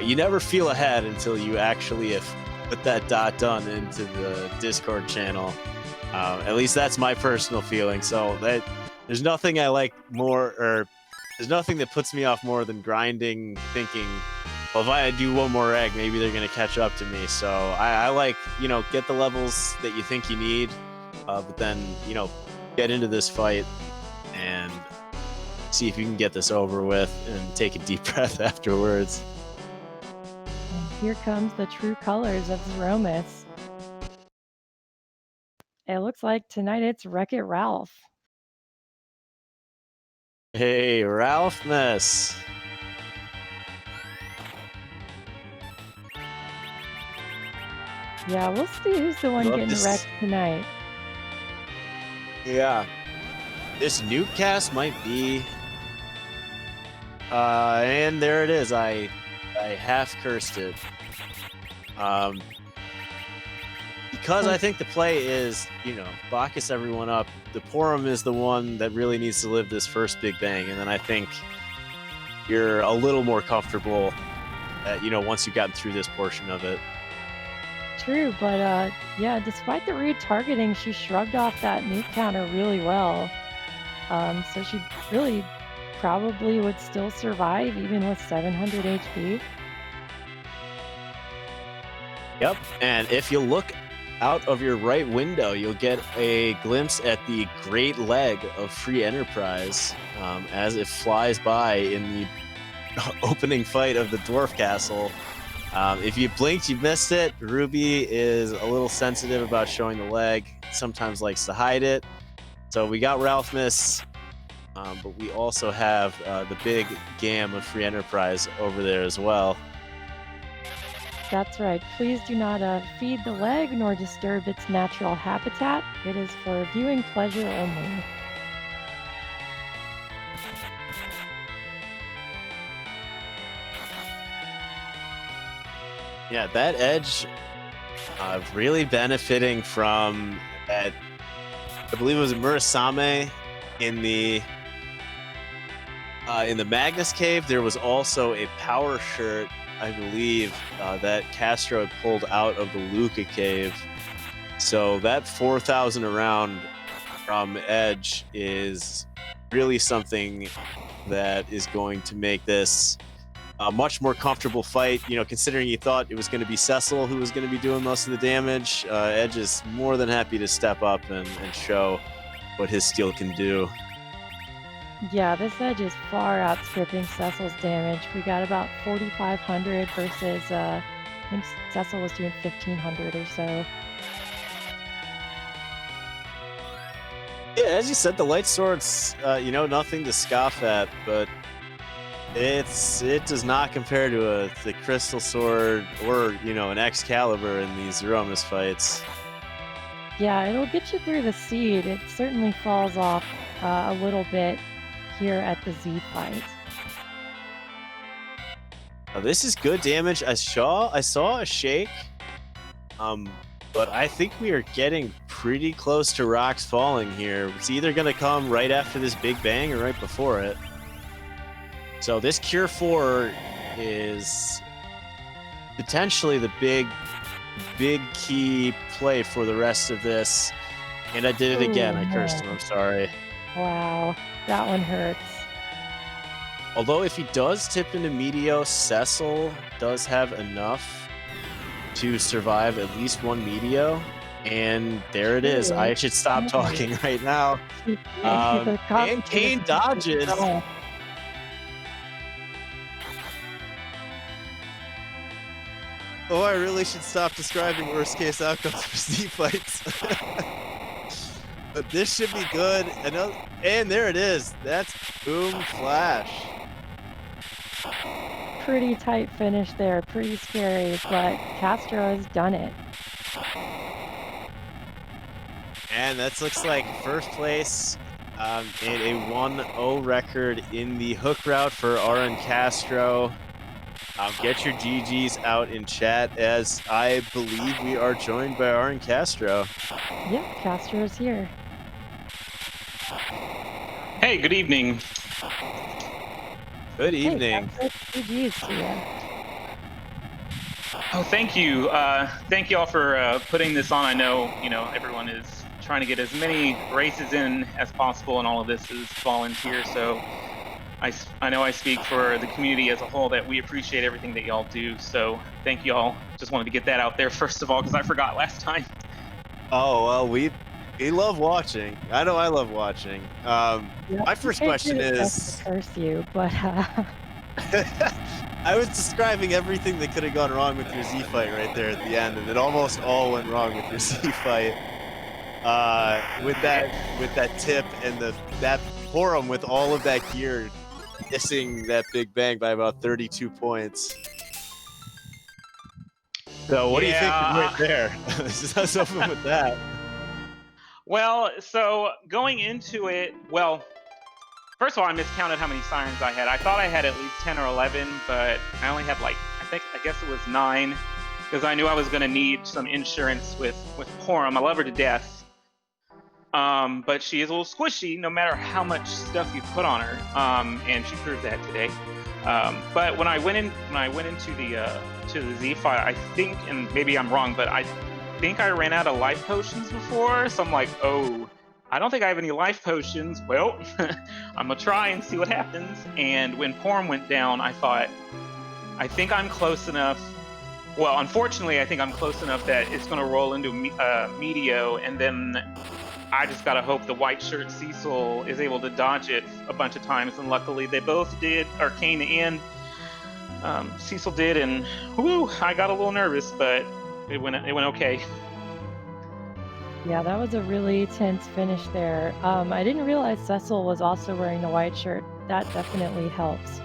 S2: You never feel ahead until you actually have put that dot done into the Discord channel. At least that's my personal feeling. So there's nothing I like more, or there's nothing that puts me off more than grinding, thinking, well, if I do one more egg, maybe they're going to catch up to me. So I like, get the levels that you think you need, but then, get into this fight and see if you can get this over with and take a deep breath afterwards.
S1: And here comes the true colors of Threemus. It looks like tonight it's Wreck-It Ralph.
S2: Hey, Ralphmas.
S1: Yeah, we'll see who's the one getting wrecked tonight.
S2: Yeah. This nuke cast might be... and there it is. I half cursed it. Because I think the play is, Bacchus everyone up. The Porum is the one that really needs to live this first big bang. And then I think you're a little more comfortable, once you've gotten through this portion of it.
S1: True, but yeah, despite the rude targeting, she shrugged off that nuke counter really well. So she really probably would still survive even with 700 HP.
S2: Yep, and if you look out of your right window, you'll get a glimpse at the great leg of Free Enterprise as it flies by in the opening fight of the Dwarf Castle. If you blinked, you missed it. Ruby is a little sensitive about showing the leg, sometimes likes to hide it. So we got Ralphmas, but we also have the big Gam of Free Enterprise over there as well.
S1: That's right. Please do not feed the leg nor disturb its natural habitat. It is for viewing pleasure only.
S2: Yeah, that edge really benefiting from that. I believe it was Murasame in the Magnus cave. There was also a power shirt, I believe, that Castro had pulled out of the Luca cave. So that 4,000 around from Edge is really something that is going to make this a much more comfortable fight. You know, considering you thought it was going to be Cecil who was going to be doing most of the damage, Edge is more than happy to step up and show what his steel can do.
S1: Yeah, this edge is far outstripping Cecil's damage. We got about 4,500 versus, I think Cecil was doing 1,500 or so.
S2: Yeah, as you said, the light sword's nothing to scoff at, but it does not compare to the crystal sword or an Excalibur in these Zeromus fights.
S1: Yeah, it'll get you through the seed. It certainly falls off a little bit here at the Z fight.
S2: This is good damage. I saw a shake, but I think we are getting pretty close to rocks falling here. It's either going to come right after this big bang or right before it. So this Cure 4 is potentially the big key play for the rest of this. And I did it again. I cursed him. I'm sorry.
S1: Wow, that one hurts.
S2: Although if he does tip into Meteor, Cecil does have enough to survive at least one Meteor. And there it is. I should stop talking right now. And Kane dodges. Oh, I really should stop describing worst case outcomes for Z fights. But this should be good. And there it is. That's boom flash.
S1: Pretty tight finish there. Pretty scary, but Castro has done it.
S2: And that looks like first place and a 1-0 record in the hook route for RNCastro. Get your GGs out in chat, as I believe we are joined by RNCastro.
S1: Yep, Castro is here.
S3: Hey, good evening.
S2: Good evening.
S1: Hey, GGs to you.
S3: Oh, thank you. Thank you all for putting this on. I know, everyone is trying to get as many races in as possible, and all of this is volunteer. So I know I speak for the community as a whole that we appreciate everything that y'all do. So thank you all. Just wanted to get that out there first of all, because I forgot last time.
S2: Oh, well, we love watching. I know I love watching. My first question is...
S1: curse you, but...
S2: I was describing everything that could have gone wrong with your Z fight right there at the end, and it almost all went wrong with your Z fight. With that tip and that Forum with all of that gear missing that big bang by about 32 points. So what do you think right there? Let's open with that.
S3: Well, so going into it, first of all, I miscounted how many sirens I had. I thought I had at least 10 or 11, but I only had I guess it was 9, because I knew I was going to need some insurance with Porum. I love her to death. But she is a little squishy no matter how much stuff you put on her. And she proved that today. But when I went into the Z fight, I think, and maybe I'm wrong, but I think I ran out of life potions before. So I'm like, oh, I don't think I have any life potions. Well, I'm gonna try and see what happens. And when Porum went down, I thought, I think I'm close enough. Well, unfortunately, I think I'm close enough that it's gonna roll into Meteo, and then I just gotta hope the white shirt Cecil is able to dodge it a bunch of times, and luckily they both did. Arcane and Cecil did, and whoo, I got a little nervous, but it went okay.
S1: Yeah, that was a really tense finish there. I didn't realize Cecil was also wearing the white shirt. That definitely helps.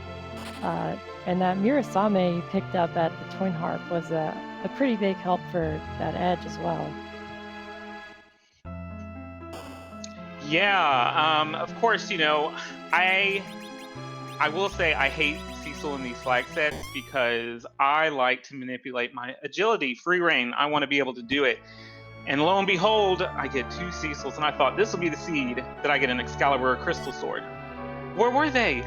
S1: And that Mirasame you picked up at the Twin Harp was a pretty big help for that edge as well.
S3: Yeah, of course, you know, I will say I hate Cecil in these flag sets because I like to manipulate my agility, free reign. I want to be able to do it. And lo and behold, I get 2 Cecils, and I thought this will be the seed that I get an Excalibur or Crystal Sword. Where were they?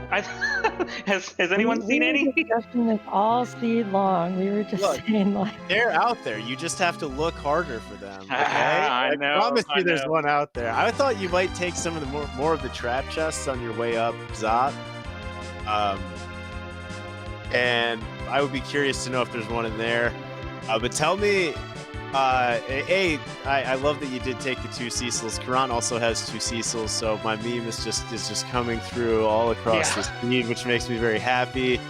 S3: Has anyone seen any?
S1: We were discussing this all seed long. We were just saying like
S2: they're out there. You just have to look harder for them. Okay?
S3: I know.
S2: Promise you, there's
S3: know.
S2: one out there. I thought you might take some of the more of the trap chests on your way up, Zot. And I would be curious to know if there's one in there. But tell me, I love that you did take the 2 Cecils. Caront also has 2 Cecils, so my meme is just coming through all across this feed, which makes me very happy.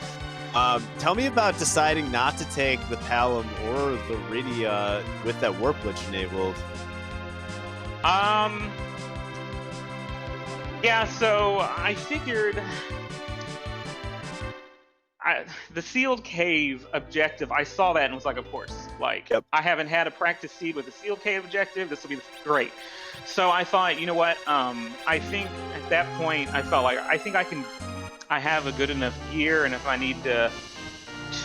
S2: Tell me about deciding not to take the Palom or the Rydia with that Warp Glitch enabled.
S3: Yeah, so I figured the sealed cave objective, I saw that and was like, of course, like, I haven't had a practice seed with a sealed cave objective. This will be great. So I thought, you know what? I think at that point, I felt like I have a good enough gear, and if I need to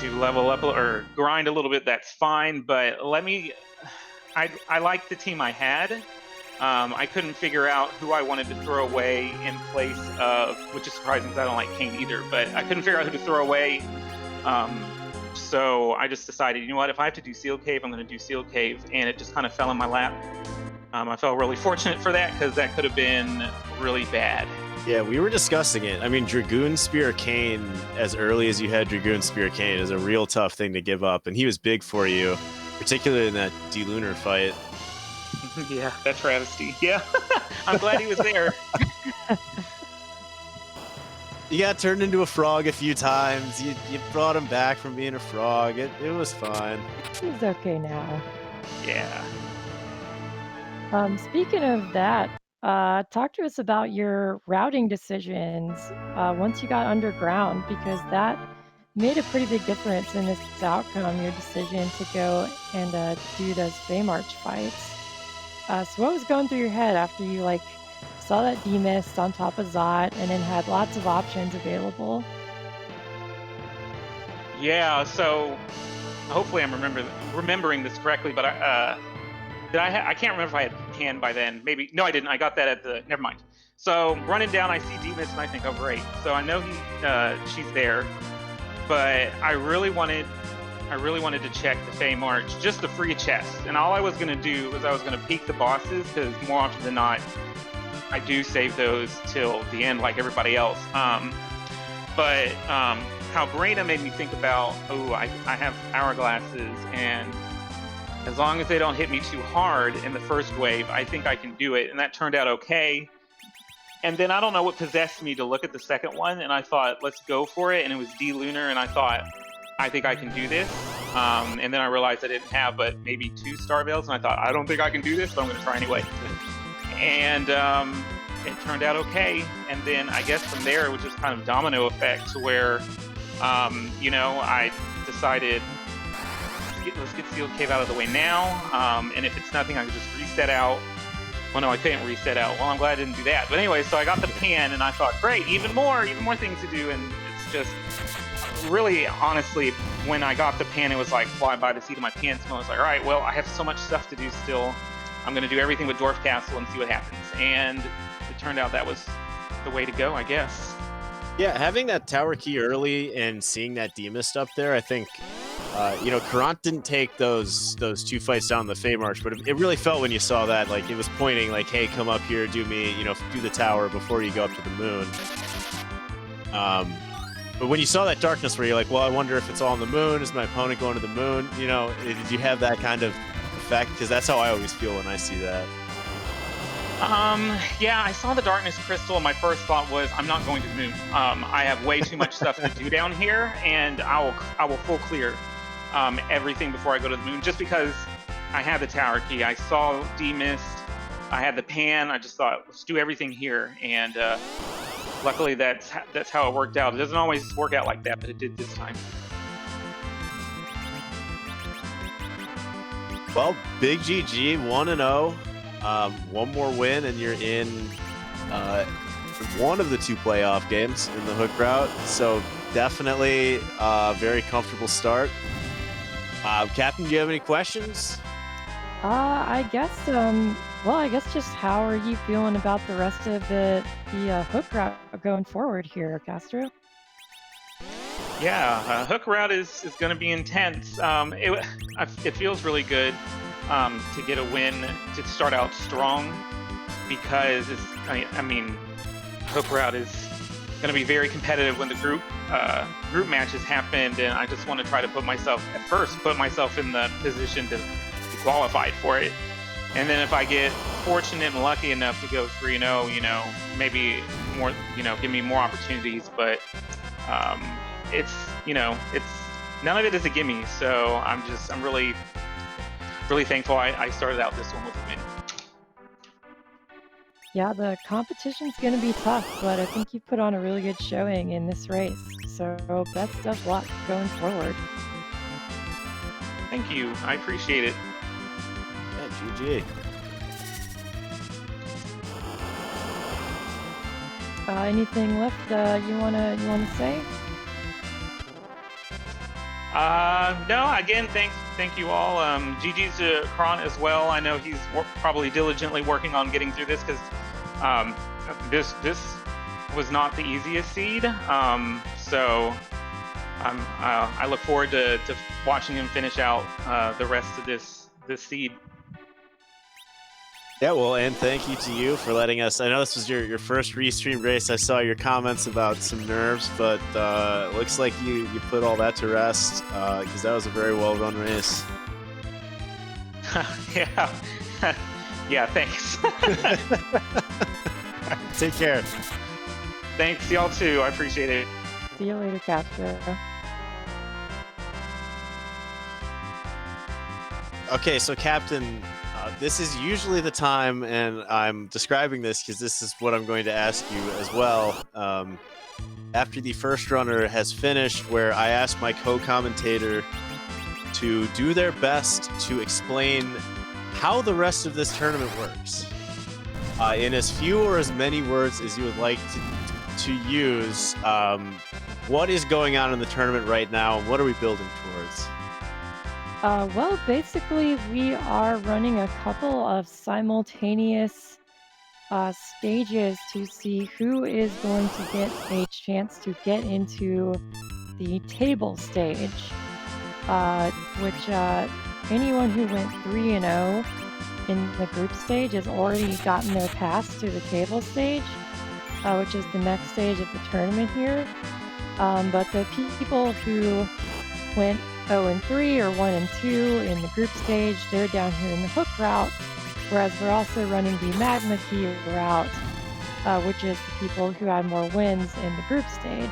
S3: level up or grind a little bit, that's fine. But I like the team I had. I couldn't figure out who I wanted to throw away in place of, which is surprising because I don't like Kane either, but I couldn't figure out who to throw away. So I just decided, you know what, if I have to do Sealed Cave, I'm going to do Sealed Cave, and it just kind of fell in my lap. I felt really fortunate for that because that could have been really bad.
S2: Yeah, we were discussing it. I mean, Dragoon Spear Kane, as early as you had Dragoon Spear Kane, is a real tough thing to give up, and he was big for you, particularly in that D-Lunar fight.
S3: Yeah, that travesty. Yeah, I'm glad he was there.
S2: You got turned into a frog a few times. You brought him back from being a frog. It was fine.
S1: he's okay now.
S3: Yeah.
S1: Speaking of that, talk to us about your routing decisions once you got underground, because that made a pretty big difference in this outcome, your decision to go and do those Fey March fights. So what was going through your head after you like saw that D-Mist on top of Zot and then had lots of options available?
S3: Yeah, so hopefully I'm remembering this correctly, but I can't remember if I had Pan by then. Maybe, no, I didn't. I got that at the, never mind. So running down, I see D-Mist and I think, oh great. So I know she's there, but I really wanted to check the Fey March, just the free chest. And all I was going to do was I was going to peek the bosses, because more often than not, I do save those till the end like everybody else. But how Brina made me think about, I have hourglasses, and as long as they don't hit me too hard in the first wave, I think I can do it. And that turned out okay. And then I don't know what possessed me to look at the second one, and I thought, let's go for it. And it was D-Lunar, and I thought, I think I can do this. And then I realized I didn't have but maybe 2 Star Veils, and I thought, I don't think I can do this, but I'm going to try anyway. And it turned out okay. And then I guess from there, it was just kind of domino effect to where, I decided, let's get Sealed Cave out of the way now. And if it's nothing, I can just reset out. Well, no, I couldn't reset out. Well, I'm glad I didn't do that. But anyway, so I got the Pan, and I thought, great, even more things to do. And it's just, really, honestly, when I got the Pan, it was like fly by the seat of my pants. And I was like, all right, well, I have so much stuff to do still. I'm going to do everything with Dwarf Castle and see what happens. And it turned out that was the way to go, I guess.
S2: Yeah, having that tower key early and seeing that D-Mist up there, I think, Caront didn't take those 2 fights down the Fey March, but it really felt when you saw that, like, it was pointing, like, hey, come up here, do the tower before you go up to the moon. But when you saw that darkness where you're like, well, I wonder if it's all on the moon, is my opponent going to the moon? Did you have that kind of effect? Because that's how I always feel when I see that.
S3: Yeah, I saw the darkness crystal, and my first thought was, I'm not going to the moon. I have way too much stuff to do down here, and I will full clear everything before I go to the moon, just because I had the tower key. I saw D-Mist, I had the Pan. I just thought, let's do everything here. And luckily that's how it worked out. It doesn't always work out like that, but it did this time.
S2: Well, big GG, 1-0. One more win, and you're in one of the 2 playoff games in the hook route. So definitely a very comfortable start. Captain, do you have any questions?
S1: I guess, well, I guess just how are you feeling about the rest of the hook route going forward here, Castro?
S3: Yeah, hook route is going to be intense. It feels really good to get a win, to start out strong, because I mean, hook route is going to be very competitive when the group matches happen, and I just want to try to put myself in the position to be qualified for it. And then if I get fortunate and lucky enough to go 3-0, you know, maybe more, you know, give me more opportunities. But it's, you know, it's none of it is a gimme. So I'm really thankful I started out this one with a win.
S1: Yeah, the competition's going to be tough, but I think you put on a really good showing in this race. So best of luck going forward.
S3: Thank you. I appreciate it.
S2: Yeah, GG.
S1: Anything left you wanna say?
S3: No. Again, thank you all. GG's to Caront as well. I know he's probably diligently working on getting through this, because this was not the easiest seed. So I look forward to watching him finish out the rest of this seed.
S2: Yeah, well, and thank you to you for letting us. I know this was your first restream race. I saw your comments about some nerves, but it looks like you put all that to rest, because that was a very well run race.
S3: Yeah. Yeah, thanks.
S2: Take care.
S3: Thanks, y'all too. I appreciate it.
S1: See you later, Castro.
S2: Okay, so Captain, this is usually the time, and I'm describing this because this is what I'm going to ask you as well. After the first runner has finished, where I asked my co-commentator to do their best to explain how the rest of this tournament works. In as few or as many words as you would like to use, what is going on in the tournament right now, and what are we building towards?
S1: Well, basically, we are running a couple of simultaneous stages to see who is going to get a chance to get into the table stage, which anyone who went 3-0 in the group stage has already gotten their pass to the table stage, which is the next stage of the tournament here. But the people who went 0-3 or 1-2 in the group stage, they're down here in the hook route, whereas we're also running the Magma key route, which is the people who had more wins in the group stage.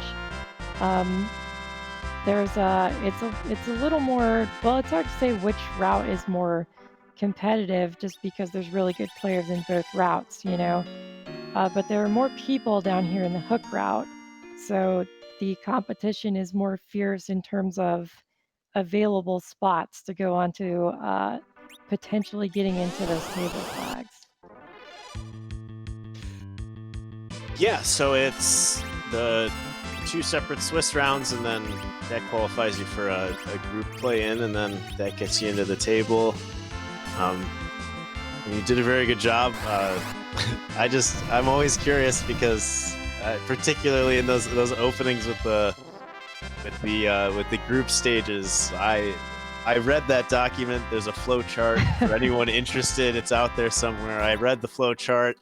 S1: It's a little more, well, it's hard to say which route is more competitive, just because there's really good players in both routes, you know. But there are more people down here in the hook route, so the competition is more fierce in terms of available spots to go on to potentially getting into those table flags.
S2: Yeah, so it's the 2 separate Swiss rounds, and then that qualifies you for a group play-in, and then that gets you into the table. You did a very good job. I'm always curious, because particularly in those openings with the group stages, I read that document. There's a flow chart for anyone interested. It's out there somewhere. I read the flow chart.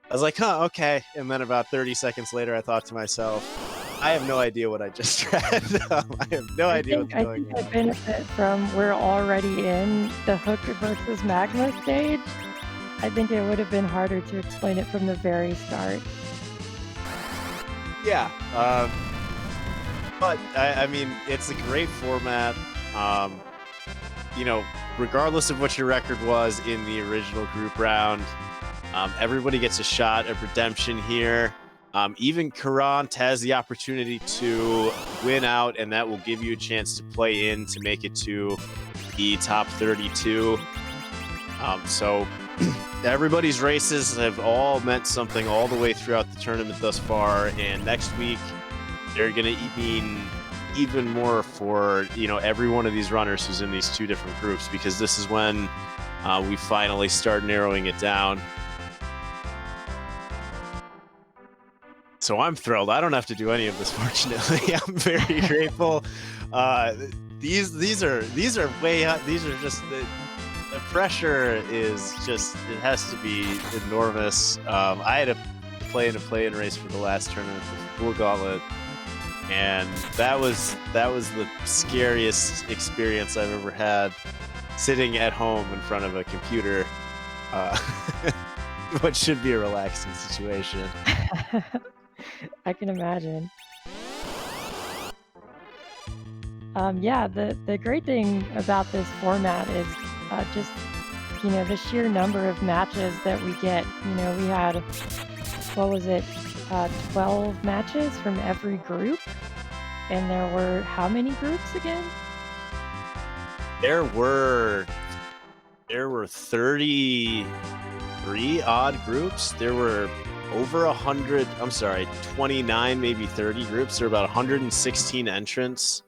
S2: I was like, huh, okay. And then about 30 seconds later, I thought to myself, I have no idea what I just read. I have no idea what's going on.
S1: I think I benefit from we're already in the hook versus Magma stage. I think it would have been harder to explain it from the very start.
S2: Yeah. But, I mean, it's a great format. You know, regardless of what your record was in the original group round, everybody gets a shot at redemption here. Even Caront has the opportunity to win out, and that will give you a chance to play in to make it to the top 32. So everybody's races have all meant something all the way throughout the tournament thus far, and next week they're going to mean even more for every one of these runners who's in these two different groups, because this is when we finally start narrowing it down. So I'm thrilled. I don't have to do any of this, fortunately. I'm very grateful. These are way out. These are just the pressure is just, it has to be enormous. I had to play in a play-in race for the last tournament, the Full Gauntlet, and that was the scariest experience I've ever had, sitting at home in front of a computer. What should be a relaxing situation.
S1: I can imagine. Yeah, the great thing about this format is just the sheer number of matches that we get. We had, what was it, 12 matches from every group, and there were how many groups again?
S2: There were 33 odd groups. There were over 100, 29, maybe 30 groups. There were about 116 entrants,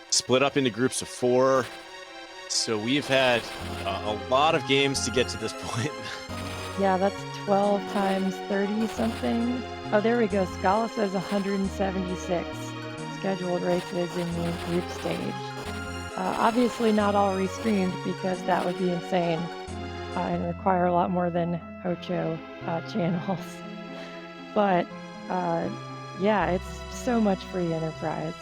S2: split up into groups of 4. So we've had a lot of games to get to this point.
S1: Yeah, that's 12 times 30 something. Oh, there we go. Scala says 176 scheduled races in the group stage. Obviously not all restreamed, because that would be insane and require a lot more than Ocho channels. But yeah, it's so much free enterprise.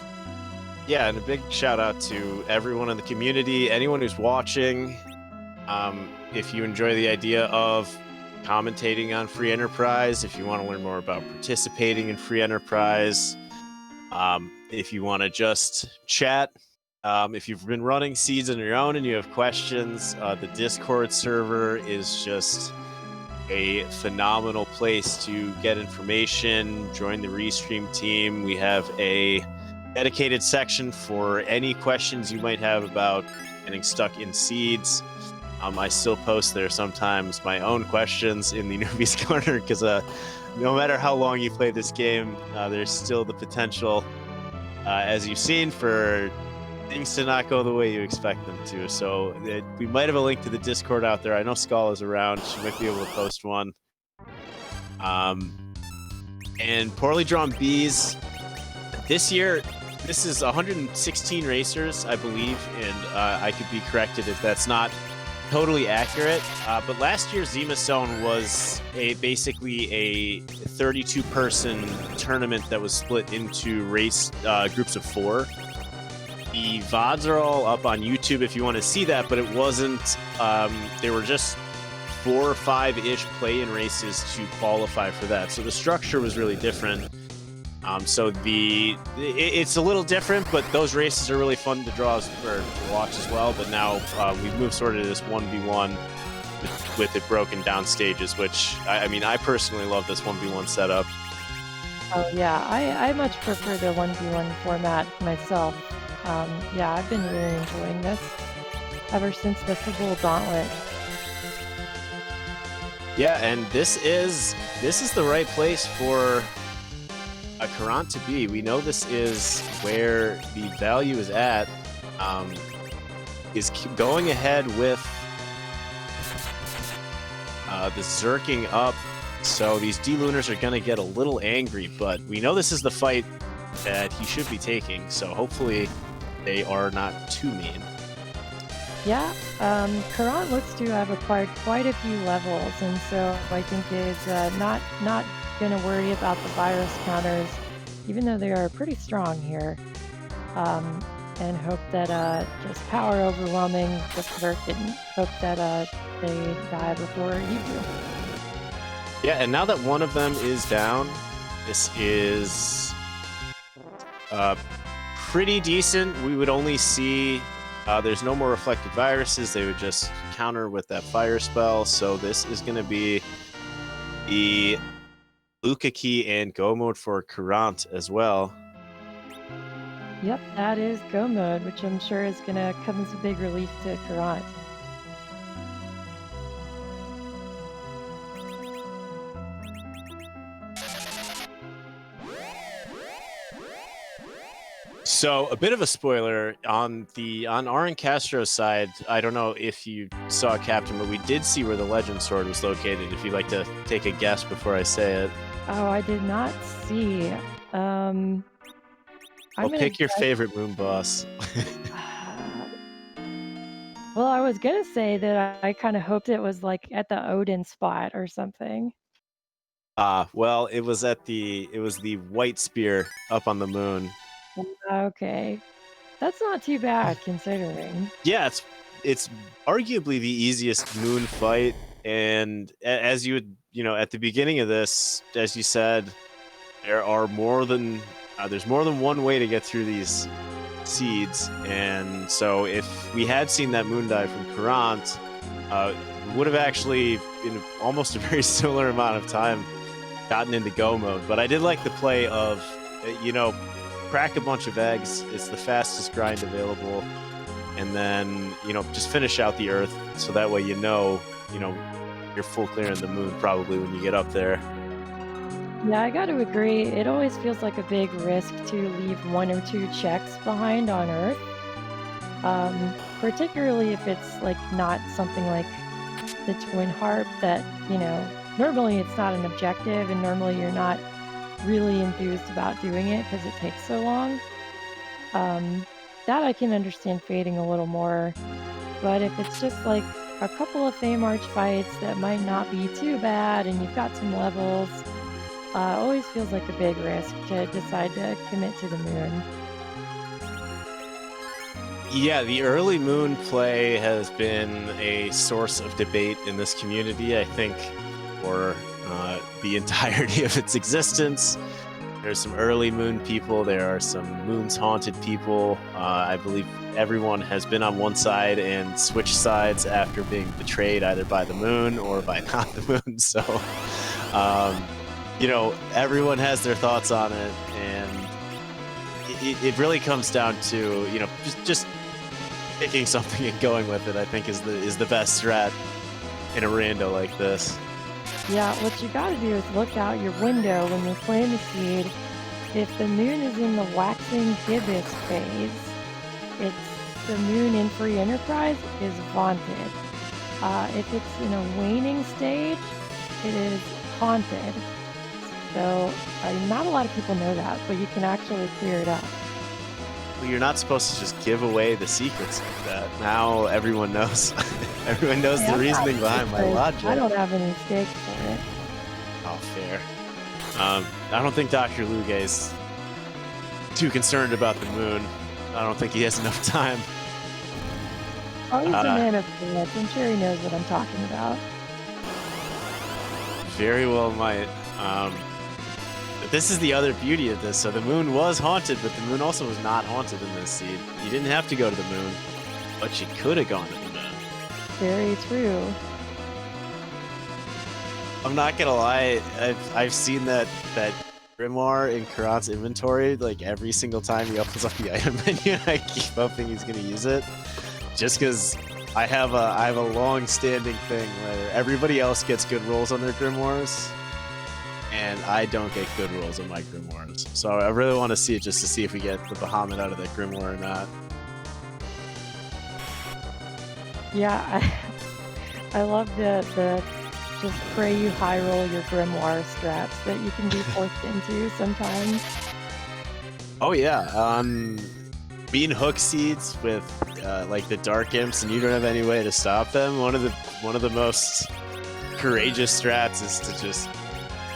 S2: Yeah, and a big shout out to everyone in the community, anyone who's watching. If you enjoy the idea of commentating on free enterprise, if you want to learn more about participating in free enterprise, if you want to just chat, if you've been running seeds on your own and you have questions, the Discord server is just a phenomenal place to get information, join the Restream team. We have a dedicated section for any questions you might have about getting stuck in seeds. I still post there sometimes my own questions in the Newbies Corner, because no matter how long you play this game, there's still the potential, as you've seen, for things to not go the way you expect them to. So we might have a link to the Discord out there. I know Scala's around. She might be able to post one. And Poorly Drawn Bees, this year, this is 116 racers, I believe, and I could be corrected if that's not totally accurate. But last year's Zima Zone was basically a 32-person tournament that was split into groups of 4. The VODs are all up on YouTube if you want to see that, but it wasn't, they were just 4 or 5-ish play-in races to qualify for that. So the structure was really different. So it's a little different, but those races are really fun to draw or to watch as well. But now we've moved sort of to this 1v1 with it broken down stages, which I personally love this 1v1 setup.
S1: Oh yeah, I much prefer the 1v1 format myself. Yeah, I've been really enjoying this ever since the Full Gauntlet.
S2: Yeah, and this is the right place for a Caront to be. We know this is where the value is at. Is going ahead with the Zerking up. So these D-Lunars are going to get a little angry, but we know this is the fight that he should be taking. So hopefully they are not too mean.
S1: Yeah, Caront looks to have acquired quite a few levels, and so I think is not going to worry about the virus counters, even though they are pretty strong here, and hope that just power overwhelming the Zerk and hope that they die before you do.
S2: Yeah, and now that one of them is down, this is pretty decent. We would only see there's no more reflected viruses. They would just counter with that fire spell. So this is going to be the Luca key and go mode for Caront as well.
S1: Yep, that is go mode, which I'm sure is going to come as a big relief to Caront.
S2: So a bit of a spoiler on RNCastro's side. I don't know if you saw, Captain, but we did see where the Legend Sword was located. If you'd like to take a guess before I say it.
S1: Oh, I did not see.
S2: Well, pick your favorite moon boss.
S1: Well, I was gonna say that I kind of hoped it was like at the Odin spot or something.
S2: Well, it was the White Spear up on the moon.
S1: Okay, that's not too bad considering.
S2: Yeah, it's arguably the easiest moon fight, and as you would, at the beginning of this, as you said, there's more than one way to get through these seeds, and so if we had seen that moon dive from Caront, we would have actually, in almost a very similar amount of time, gotten into go mode. But I did like the play of, crack a bunch of eggs. It's the fastest grind available, and then just finish out the Earth, so that way you're full clearing the moon probably when you get up there.
S1: Yeah, I got to agree. It always feels like a big risk to leave 1 or 2 checks behind on Earth, particularly if it's like not something like the Twin Harp that normally it's not an objective, and normally you're not really enthused about doing it because it takes so long. That I can understand fading a little more, but if it's just like a couple of Feymarch fights that might not be too bad and you've got some levels, always feels like a big risk to decide to commit to the moon.
S2: Yeah, the early moon play has been a source of debate in this community, I think, for the entirety of its existence. There's some early moon people, there are some moons haunted people. I believe everyone has been on one side and switched sides after being betrayed either by the moon or by not the moon. So, everyone has their thoughts on it, and it really comes down to, just picking something and going with it, I think is the best strat in a rando like this.
S1: Yeah, what you gotta do is look out your window when you're playing the seed. If the moon is in the waxing gibbous phase, it's the moon in Free Enterprise is vaunted. If it's in a waning stage, it is haunted. So not a lot of people know that, but you can actually clear it up.
S2: Well, you're not supposed to just give away the secrets like that. Now everyone knows. Everyone knows the reasoning behind my logic.
S1: I don't have any stakes for it.
S2: Oh, fair. I don't think Dr. Lugay's too concerned about the moon. I don't think he has enough time.
S1: Oh, he's a man of thoughts. I'm sure he knows what I'm talking about.
S2: Very well might. But this is the other beauty of this. So the moon was haunted, but the moon also was not haunted in this seed. You didn't have to go to the moon, but you could have gone to the moon.
S1: Very true.
S2: I'm not gonna lie, I've seen that grimoire in Caront's inventory like every single time he opens up the item menu. I keep hoping he's gonna use it, just because I have a long-standing thing where everybody else gets good rolls on their grimoires, and I don't get good rolls on my grimoires. So I really want to see it just to see if we get the Bahamut out of that grimoire or not.
S1: Yeah, I love the just pray you high roll your grimoire strats that you can be forced into sometimes.
S2: Oh yeah, being hook seeds with like the dark imps, and you don't have any way to stop them. One of the most courageous strats is to just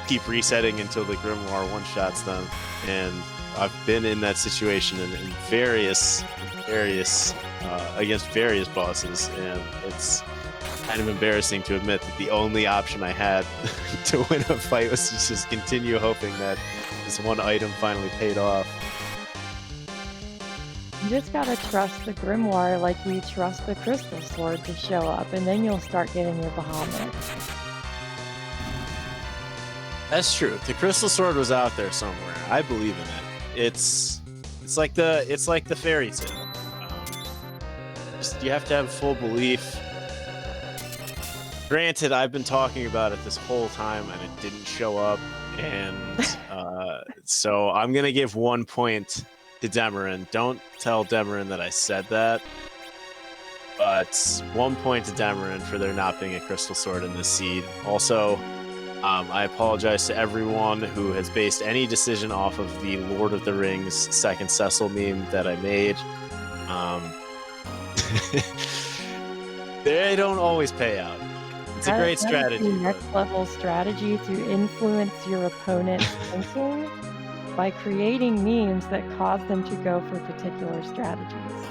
S2: keep resetting until the grimoire one-shots them. And I've been in that situation in various against various bosses, and it's kind of embarrassing to admit that the only option I had to win a fight was to just continue hoping that this one item finally paid off.
S1: You just gotta trust the grimoire like you trust the crystal sword to show up, and then you'll start getting your Bahamut.
S2: That's true. The crystal sword was out there somewhere. I believe in it. It's like the fairy tale. You have to have full belief. Granted, I've been talking about it this whole time and it didn't show up, and so I'm gonna give 1 point to Demarin. Don't tell Demarin that I said that, but 1 point to Demarin for there not being a crystal sword in this seed. Also, I apologize to everyone who has based any decision off of the Lord of the Rings second Cecil meme that I made. They don't always pay out. It's a great strategy.
S1: That is the next level strategy to influence your opponent's thinking by creating memes that cause them to go for particular strategies.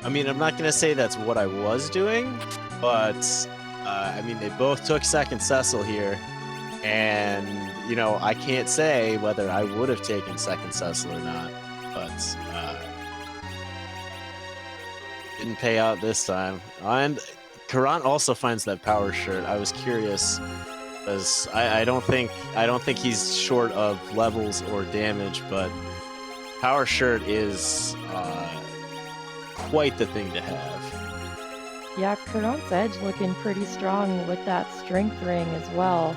S2: I mean, I'm not going to say that's what I was doing, but I mean, they both took second Cecil here, and, you know, I can't say whether I would have taken second Cecil or not, but didn't pay out this time. And Caront also finds that power shirt. I was curious, because I don't think he's short of levels or damage, but power shirt is quite the thing to have.
S1: Yeah, Caront's edge looking pretty strong with that strength ring as well.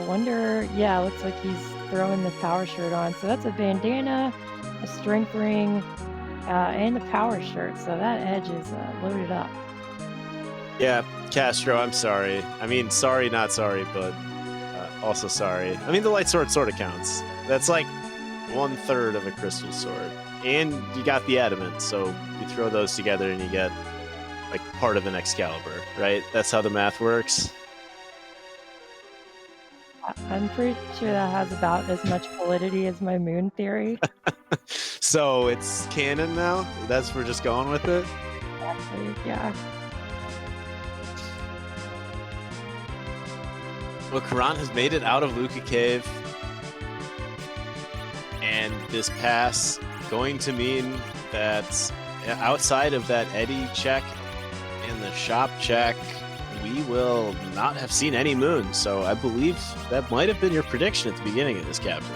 S1: Wonder, yeah, looks like he's throwing the power shirt on. So that's a bandana, a strength ring, and a power shirt. So that edge is loaded up.
S2: Yeah, Castro, I'm sorry. I mean, sorry, not sorry, but also sorry. I mean, the light sword sort of counts. That's like 1/3 of a crystal sword. And you got the adamant, so you throw those together and you get like part of an Excalibur, right? That's how the math works.
S1: I'm pretty sure that has about as much validity as my moon theory.
S2: So it's canon now? We're just going with it?
S1: Actually, yeah.
S2: Well, Caront has made it out of Luca Cave. And this pass going to mean that outside of that Eddie check and the shop check, we will not have seen any moon. So I believe that might have been your prediction at the beginning of this captain.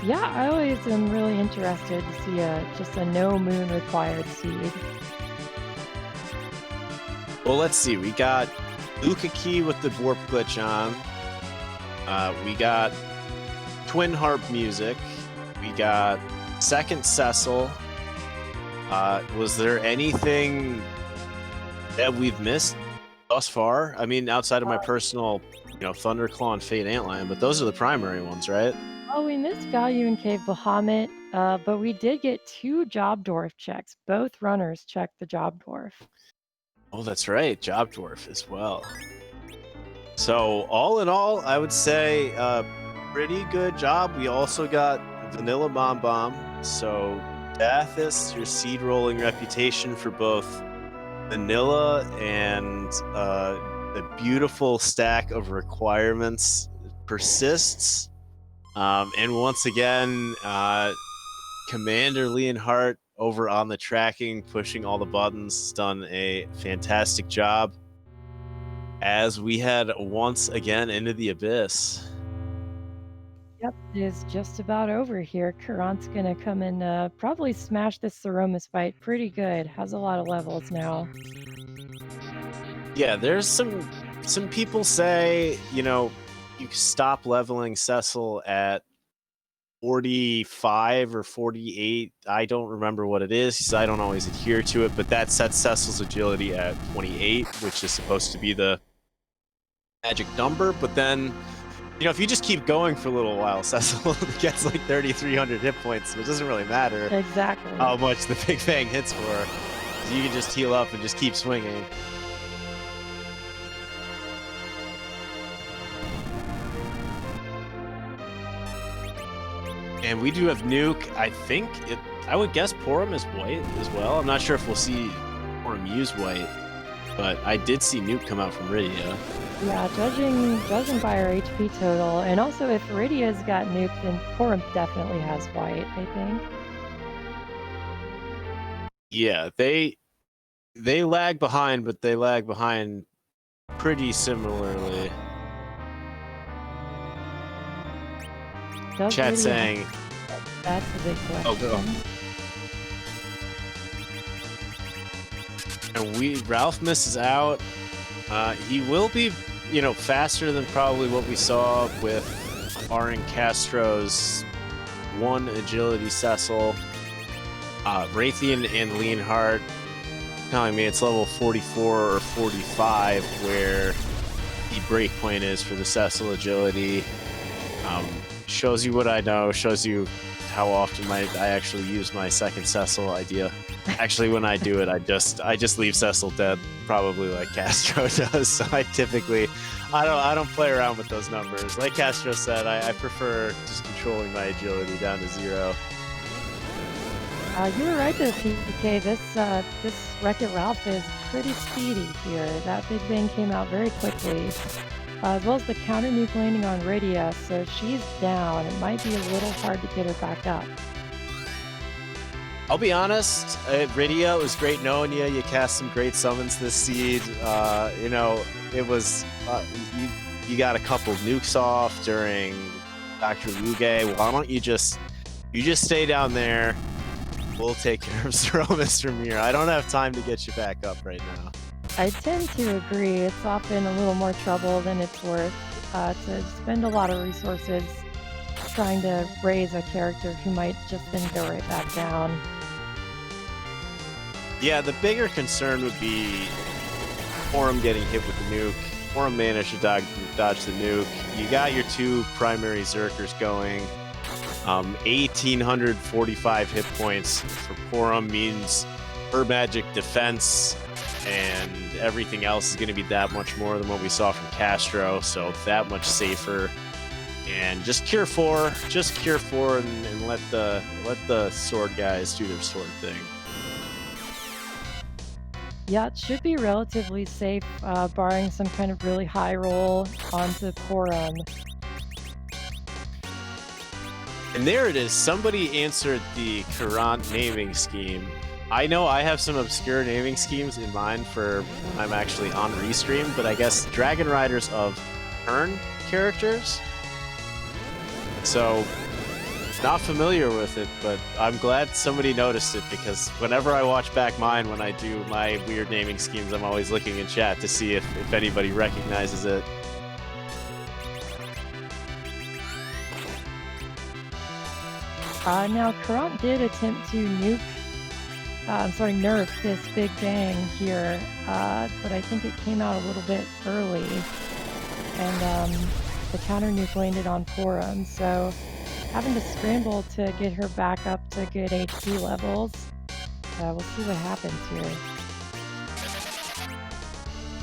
S1: Yeah, I always am really interested to see just a no moon required seed.
S2: Well, let's see. We got Luca Key with the warp glitch on. We got Twin Harp music. We got second Cecil. Was there anything that we've missed thus far? I mean, outside of my personal, Thunderclaw and Fate Antlion, but those are the primary ones, right?
S1: Oh, we missed Value and Cave Bahamut, but we did get 2 Job Dwarf checks. Both runners checked the Job Dwarf.
S2: Oh, that's right. Job Dwarf as well. So all in all, I would say pretty good job. We also got Vanilla Bomb Bomb. So Dathis, your seed rolling reputation for both vanilla and a beautiful stack of requirements persists. And once again, Commander Leonhardt over on the tracking, pushing all the buttons, has done a fantastic job as we head once again into the abyss.
S1: Yep, it is just about over here. Carant's gonna come and probably smash this Threemus fight pretty good. Has a lot of levels now.
S2: Yeah, there's some people say, you stop leveling Cecil at 45 or 48. I don't remember what it is because I don't always adhere to it, but that sets Cecil's agility at 28, which is supposed to be the magic number. But then, if you just keep going for a little while, Cecil gets like 3,300 hit points. So it doesn't really matter
S1: Exactly
S2: how much the Big Fang hits for. So you can just heal up and just keep swinging. And we do have Nuke. I would guess Porum is white as well. I'm not sure if we'll see Porum use white, but I did see Nuke come out from Rydia.
S1: Yeah, judging by our HP total, and also if Rydia's got Nuke, then Porum definitely has white, I think.
S2: Yeah, they lag behind, but they lag behind pretty similarly.
S1: Does
S2: Chat
S1: Lydia-
S2: saying,
S1: That's a big question.
S2: Oh, go. and Ralph misses out. He will be, faster than probably what we saw with RNCastro's 1 agility Cecil. Raytheon and Leonhardt telling me it's level 44 or 45 where the breakpoint is for the Cecil agility. Shows you what I know, shows you how often I actually use my second Cecil idea. Actually, when I do it, I just leave Cecil dead, probably like Castro does. So I don't play around with those numbers. Like Castro said, I prefer just controlling my agility down to 0.
S1: You were right there, PK. This Wreck-It Ralph is pretty speedy here. That big bang came out very quickly. As well as the counter nuke landing on Rydia, so she's down. It might be a little hard to get her back up.
S2: I'll be honest, Rydia, it was great knowing you. You cast some great summons this seed. It was you got a couple nukes off during Dr. Luge. Why don't you just stay down there? We'll take care of Threemus from here. I don't have time to get you back up right now.
S1: I tend to agree. It's often a little more trouble than it's worth to spend a lot of resources trying to raise a character who might just then go right back down.
S2: Yeah, the bigger concern would be Forum getting hit with the nuke. Forum managed to dodge the nuke. You got your 2 primary Zerkers going. 1,845 hit points for Forum means her magic defense and everything else is going to be that much more than what we saw from Castro, so that much safer. And just cure 4 and let the sword guys do their sword thing.
S1: Yeah, it should be relatively safe, barring some kind of really high roll onto Forum.
S2: And there it is. Somebody answered the Caront naming scheme. I know I have some obscure naming schemes in mind for when I'm actually on Restream, but I guess Dragon Riders of Turn characters. So, not familiar with it, but I'm glad somebody noticed it because whenever I watch back mine when I do my weird naming schemes, I'm always looking in chat to see if anybody recognizes it.
S1: Now, Caront did attempt to nerf this big bang here, but I think it came out a little bit early, and the counter nuke landed on Forum, so having to scramble to get her back up to good HP levels. We'll see what happens here.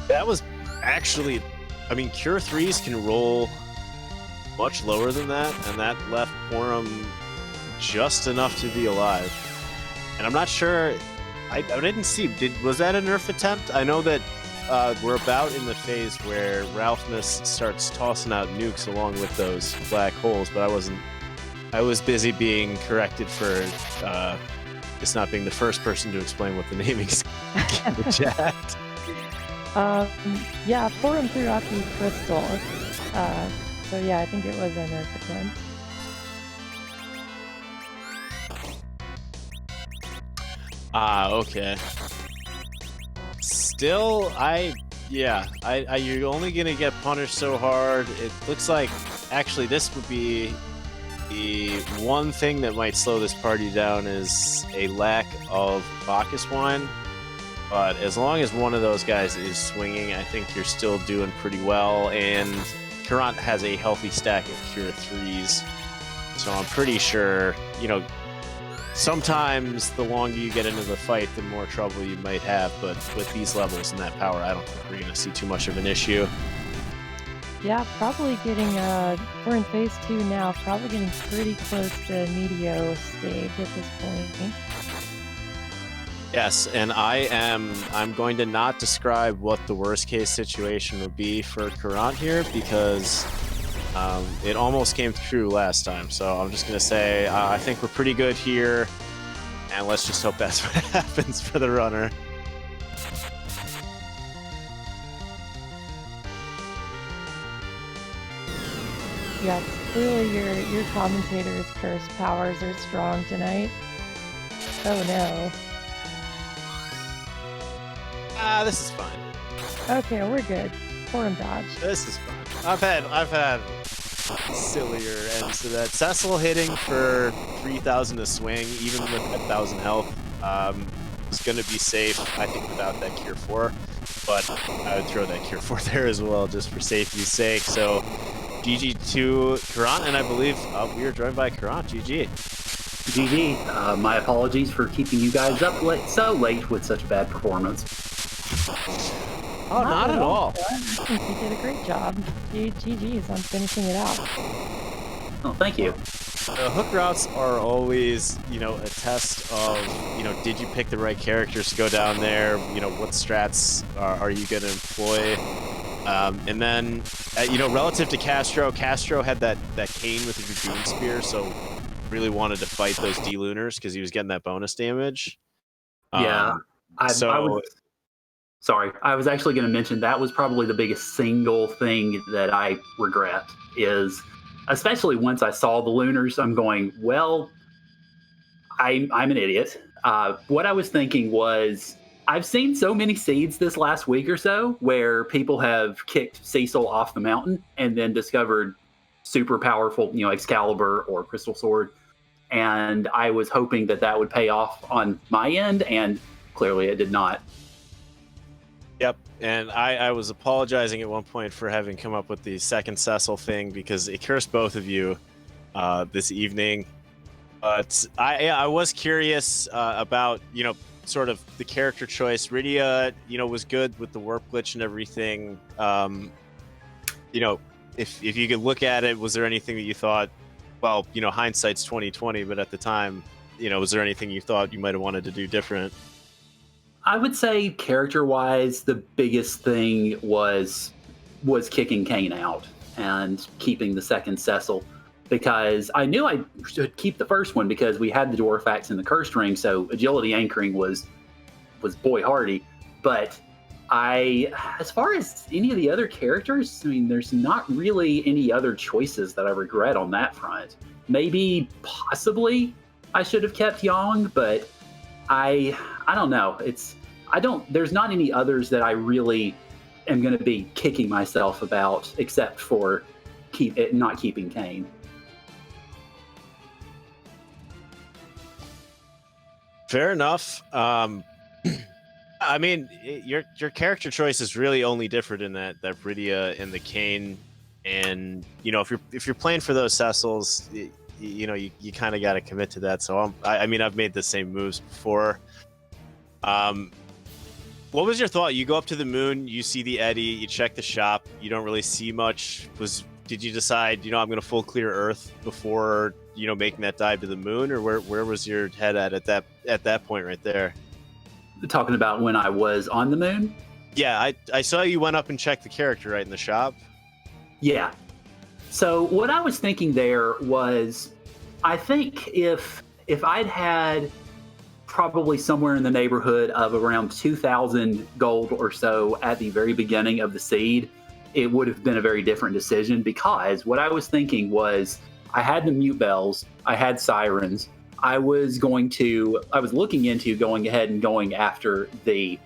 S2: That was actually, Cure 3s can roll much lower than that, and that left Forum just enough to be alive. And I'm not sure, I didn't see, was that a nerf attempt? I know that we're about in the phase where Ralphmus starts tossing out nukes along with those black holes, but I was busy being corrected for just not being the first person to explain what the naming is in the chat.
S1: Yeah, Forum threw out the crystal, so yeah, I think it was a nerf attempt.
S2: Okay. Still, you're only gonna get punished so hard. It looks like, actually, this would be the one thing that might slow this party down is a lack of Bacchus wine. But as long as one of those guys is swinging, I think you're still doing pretty well. And Caront has a healthy stack of Cure 3s. So I'm pretty sure, sometimes the longer you get into the fight, the more trouble you might have, but with these levels and that power, I don't think we're going to see too much of an issue.
S1: Yeah, probably getting, we're in phase 2 now, probably getting pretty close to Meteor stage at this point.
S2: Yes, and I'm going to not describe what the worst case situation would be for Caront here, because it almost came true last time, so I'm just going to say I think we're pretty good here, and let's just hope that's what happens for the runner.
S1: Yeah, clearly your commentator's curse powers are strong tonight. Oh no.
S2: This is fine.
S1: Okay, we're good. Form dodge.
S2: This is fine. I've had sillier ends to that. Cecil hitting for 3,000 a swing, even with 1,000 health, was going to be safe, I think, without that Cure 4. But I would throw that Cure 4 there as well, just for safety's sake. So, GG to Caront, and I believe we are joined by Caront. GG.
S4: GG. My apologies for keeping you guys up so late with such a bad performance.
S2: Oh, not at all.
S1: I think you did a great job. GG's on finishing it out.
S4: Oh, thank you.
S2: Hook routes are always, a test of, did you pick the right characters to go down there? What strats are you going to employ? And then, relative to Castro had that cane with the Dragoon Spear, so really wanted to fight those D-Lunars because he was getting that bonus damage.
S4: Yeah. I was actually going to mention that was probably the biggest single thing that I regret is, especially once I saw the Lunars, I'm going, well, I'm an idiot. What I was thinking was, I've seen so many seeds this last week or so where people have kicked Cecil off the mountain and then discovered super powerful, Excalibur or Crystal Sword. And I was hoping that would pay off on my end, and clearly it did not.
S2: Yep, and I was apologizing at one point for having come up with the second Cecil thing because it cursed both of you this evening. But I was curious about, sort of the character choice. Rydia, was good with the warp glitch and everything. If you could look at it, was there anything that you thought, well, hindsight's 2020, but at the time, was there anything you thought you might have wanted to do different?
S4: I would say character-wise, the biggest thing was kicking Kane out and keeping the second Cecil, because I knew I should keep the first one because we had the Dwarf Axe and the Cursed Ring, so agility anchoring was boy hardy. But as far as any of the other characters, I mean, there's not really any other choices that I regret on that front. Maybe, possibly, I should have kept Yang, but I don't know. There's not any others that I really am going to be kicking myself about, except for not keeping Kane.
S2: Fair enough. I mean, your character choice is really only different in that Rydia and the Kane, and if you're playing for those Cecils, you kind of got to commit to that. So I've made the same moves before. What was your thought? You go up to the moon, you see the eddy, you check the shop, you don't really see much. Did you decide, I'm going to full clear Earth before, making that dive to the moon, or where was your head at that point right there?
S4: Talking about when I was on the moon?
S2: Yeah, I saw you went up and checked the character right in the shop.
S4: Yeah. So what I was thinking there was, I think if I'd had probably somewhere in the neighborhood of around 2,000 gold or so at the very beginning of the seed, it would have been a very different decision, because what I was thinking was I had the mute bells, I had sirens, I was looking into going ahead and going after the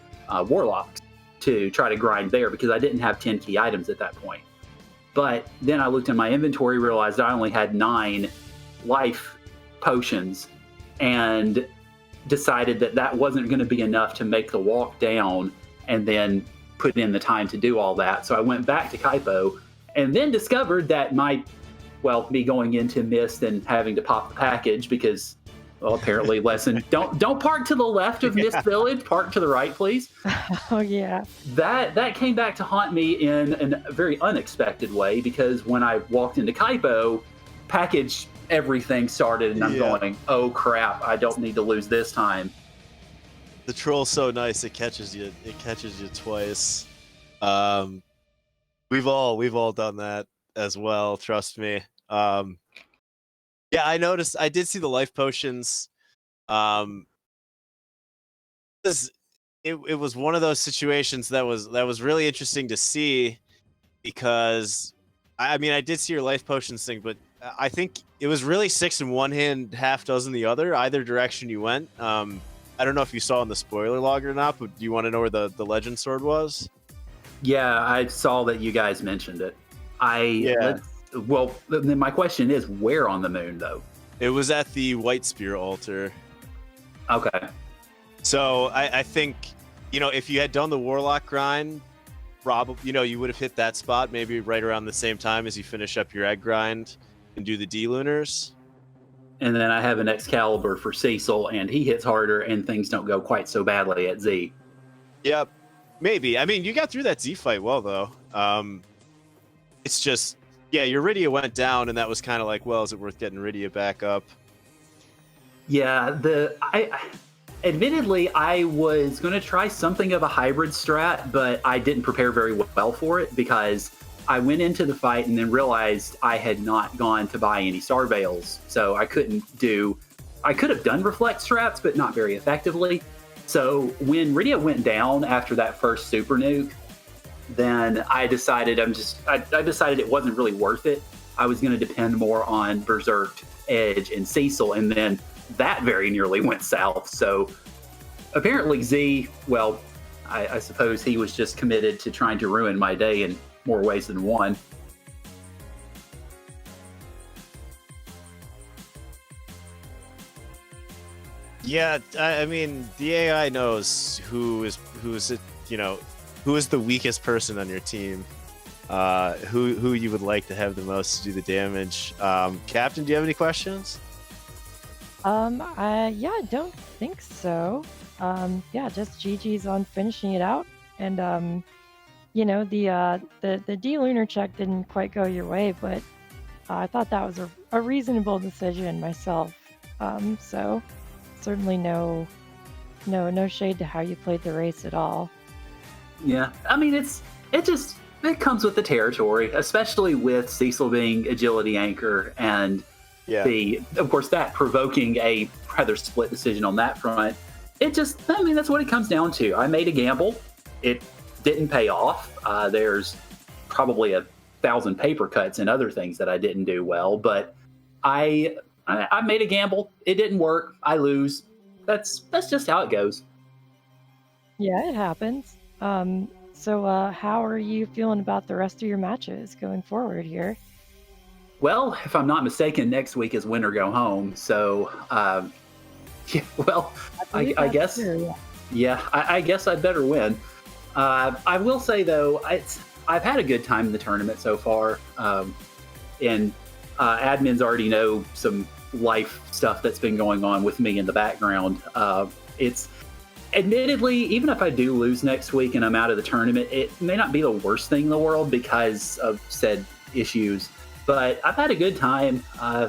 S4: warlocks to try to grind there, because I didn't have 10 key items at that point. But then I looked in my inventory, realized I only had 9 life potions, and decided that wasn't going to be enough to make the walk down and then put in the time to do all that. So I went back to Kaipo and then discovered that me going into Mist and having to pop the package because, well, apparently lesson, don't park to the left of Mist Village, park to the right, please.
S1: Oh, yeah.
S4: That came back to haunt me in a very unexpected way, because when I walked into Kaipo, package everything started, and I'm going, oh crap, I don't need to lose this time.
S2: The troll's so nice, it catches you twice. We've all done that as well, trust me. Yeah, I noticed, I did see the life potions. It was one of those situations that was really interesting to see, because I mean, I did see your life potions thing, but I think it was really 6 in one hand, half dozen the other, either direction you went. I don't know if you saw in the spoiler log or not, but do you want to know where the legend sword was?
S4: Yeah, I saw that you guys mentioned it. Well, then my question is, where on the moon, though?
S2: It was at the White Spear altar.
S4: Okay.
S2: So I think, if you had done the Warlock grind, probably, you would have hit that spot maybe right around the same time as you finish up your egg grind and do the D-Lunars.
S4: And then I have an Excalibur for Cecil, and he hits harder, and things don't go quite so badly at Z.
S2: Yep, maybe. I mean, you got through that Z fight well, though. It's just, yeah, your Rydia went down, and that was kind of like, well, is it worth getting Rydia back up?
S4: Yeah, admittedly, I was going to try something of a hybrid strat, but I didn't prepare very well for it because I went into the fight and then realized I had not gone to buy any Star Veils. So I could have done Reflect straps, but not very effectively. So when Rydia went down after that first super nuke, then I decided I decided it wasn't really worth it. I was going to depend more on Berserk, Edge, and Cecil, and then that very nearly went south. So apparently Z, well, I suppose he was just committed to trying to ruin my day in more ways than one.
S2: Yeah, I mean, the AI knows who is the weakest person on your team, who you would like to have the most to do the damage. Captain, do you have any questions?
S1: I don't think so. Just GG's on finishing it out, and the D-Lunar check didn't quite go your way, but I thought that was a reasonable decision myself. So certainly no shade to how you played the race at all.
S4: Yeah, I mean it comes with the territory, especially with Cecil being agility anchor and of course that provoking a rather split decision on that front. That's what it comes down to. I made a gamble. It didn't pay off. There's probably 1,000 paper cuts and other things that I didn't do well, but I made a gamble. It didn't work. I lose. That's just how it goes.
S1: Yeah, it happens. So how are you feeling about the rest of your matches going forward here?
S4: Well, if I'm not mistaken, next week is win or go home. So, I guess, I guess I'd better win. I will say though, I've had a good time in the tournament so far, and admins already know some life stuff that's been going on with me in the background. It's admittedly, even if I do lose next week and I'm out of the tournament, it may not be the worst thing in the world because of said issues. But I've had a good time.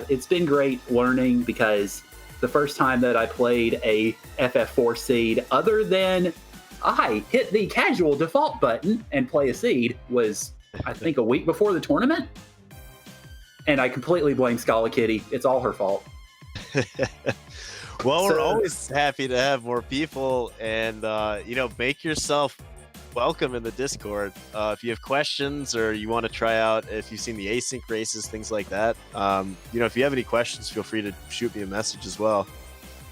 S4: It's been great learning because the first time that I played a FF4 seed, other than I hit the casual default button and play a seed, was I think a week before the tournament. And I completely blame Scala Kitty. It's all her fault.
S2: Well, we're always happy to have more people, and make yourself welcome in the Discord. If you have questions or you want to try out, if you've seen the async races, things like that, if you have any questions, feel free to shoot me a message as well.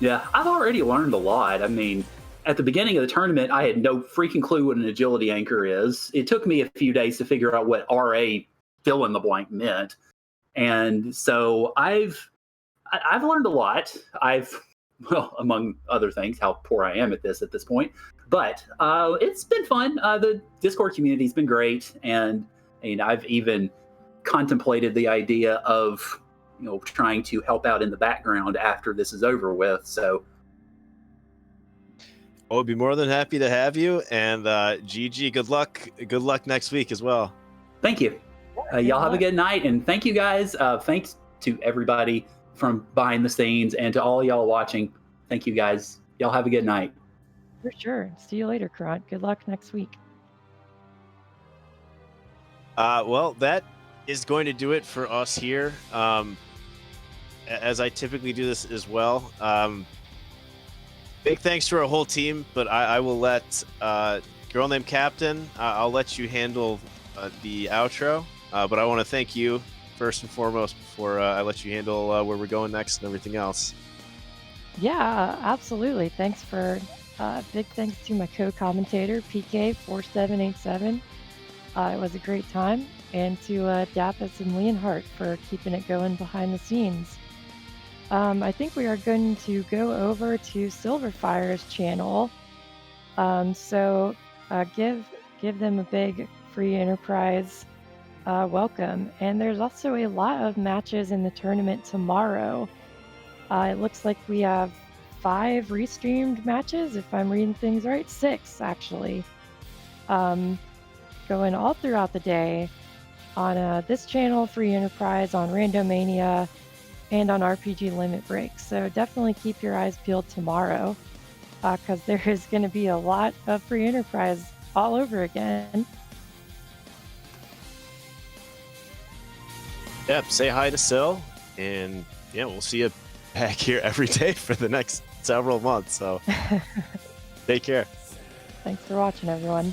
S4: Yeah, I've already learned a lot. I mean, at the beginning of the tournament, I had no freaking clue what an agility anchor is. It took me a few days to figure out what RA fill in the blank meant. And so I've learned a lot. Among other things, how poor I am at this point. But it's been fun. The Discord community's been great. And I've even contemplated the idea of, trying to help out in the background after this is over with. So
S2: I'd be more than happy to have you. And GG, good luck. Good luck next week as well.
S4: Thank you. Y'all have a good night. And thank you guys. Thanks to everybody from behind the scenes and to all y'all watching. Thank you guys. Y'all have a good night.
S1: For sure. See you later, Caront. Good luck next week.
S2: Well, that is going to do it for us here. As I typically do this as well. Big thanks to our whole team, but I will let girl named Captain, I'll let you handle the outro. But I want to thank you first and foremost before I let you handle where we're going next and everything else.
S1: Yeah, absolutely. Thanks for big thanks to my co-commentator PK4787. It was a great time, and to Dapis and Leonhardt for keeping it going behind the scenes. I think we are going to go over to Silverfire's channel. So give them a big free enterprise welcome. And there's also a lot of matches in the tournament tomorrow. It looks like we have 5 restreamed matches, if I'm reading things right. 6, actually. Going all throughout the day on this channel, Free Enterprise, on Randomania, and on RPG Limit Break. So definitely keep your eyes peeled tomorrow, because there is going to be a lot of Free Enterprise all over again.
S2: Yep, say hi to Sil, and yeah, we'll see you back here every day for the next several months. So take care.
S1: Thanks for watching, everyone.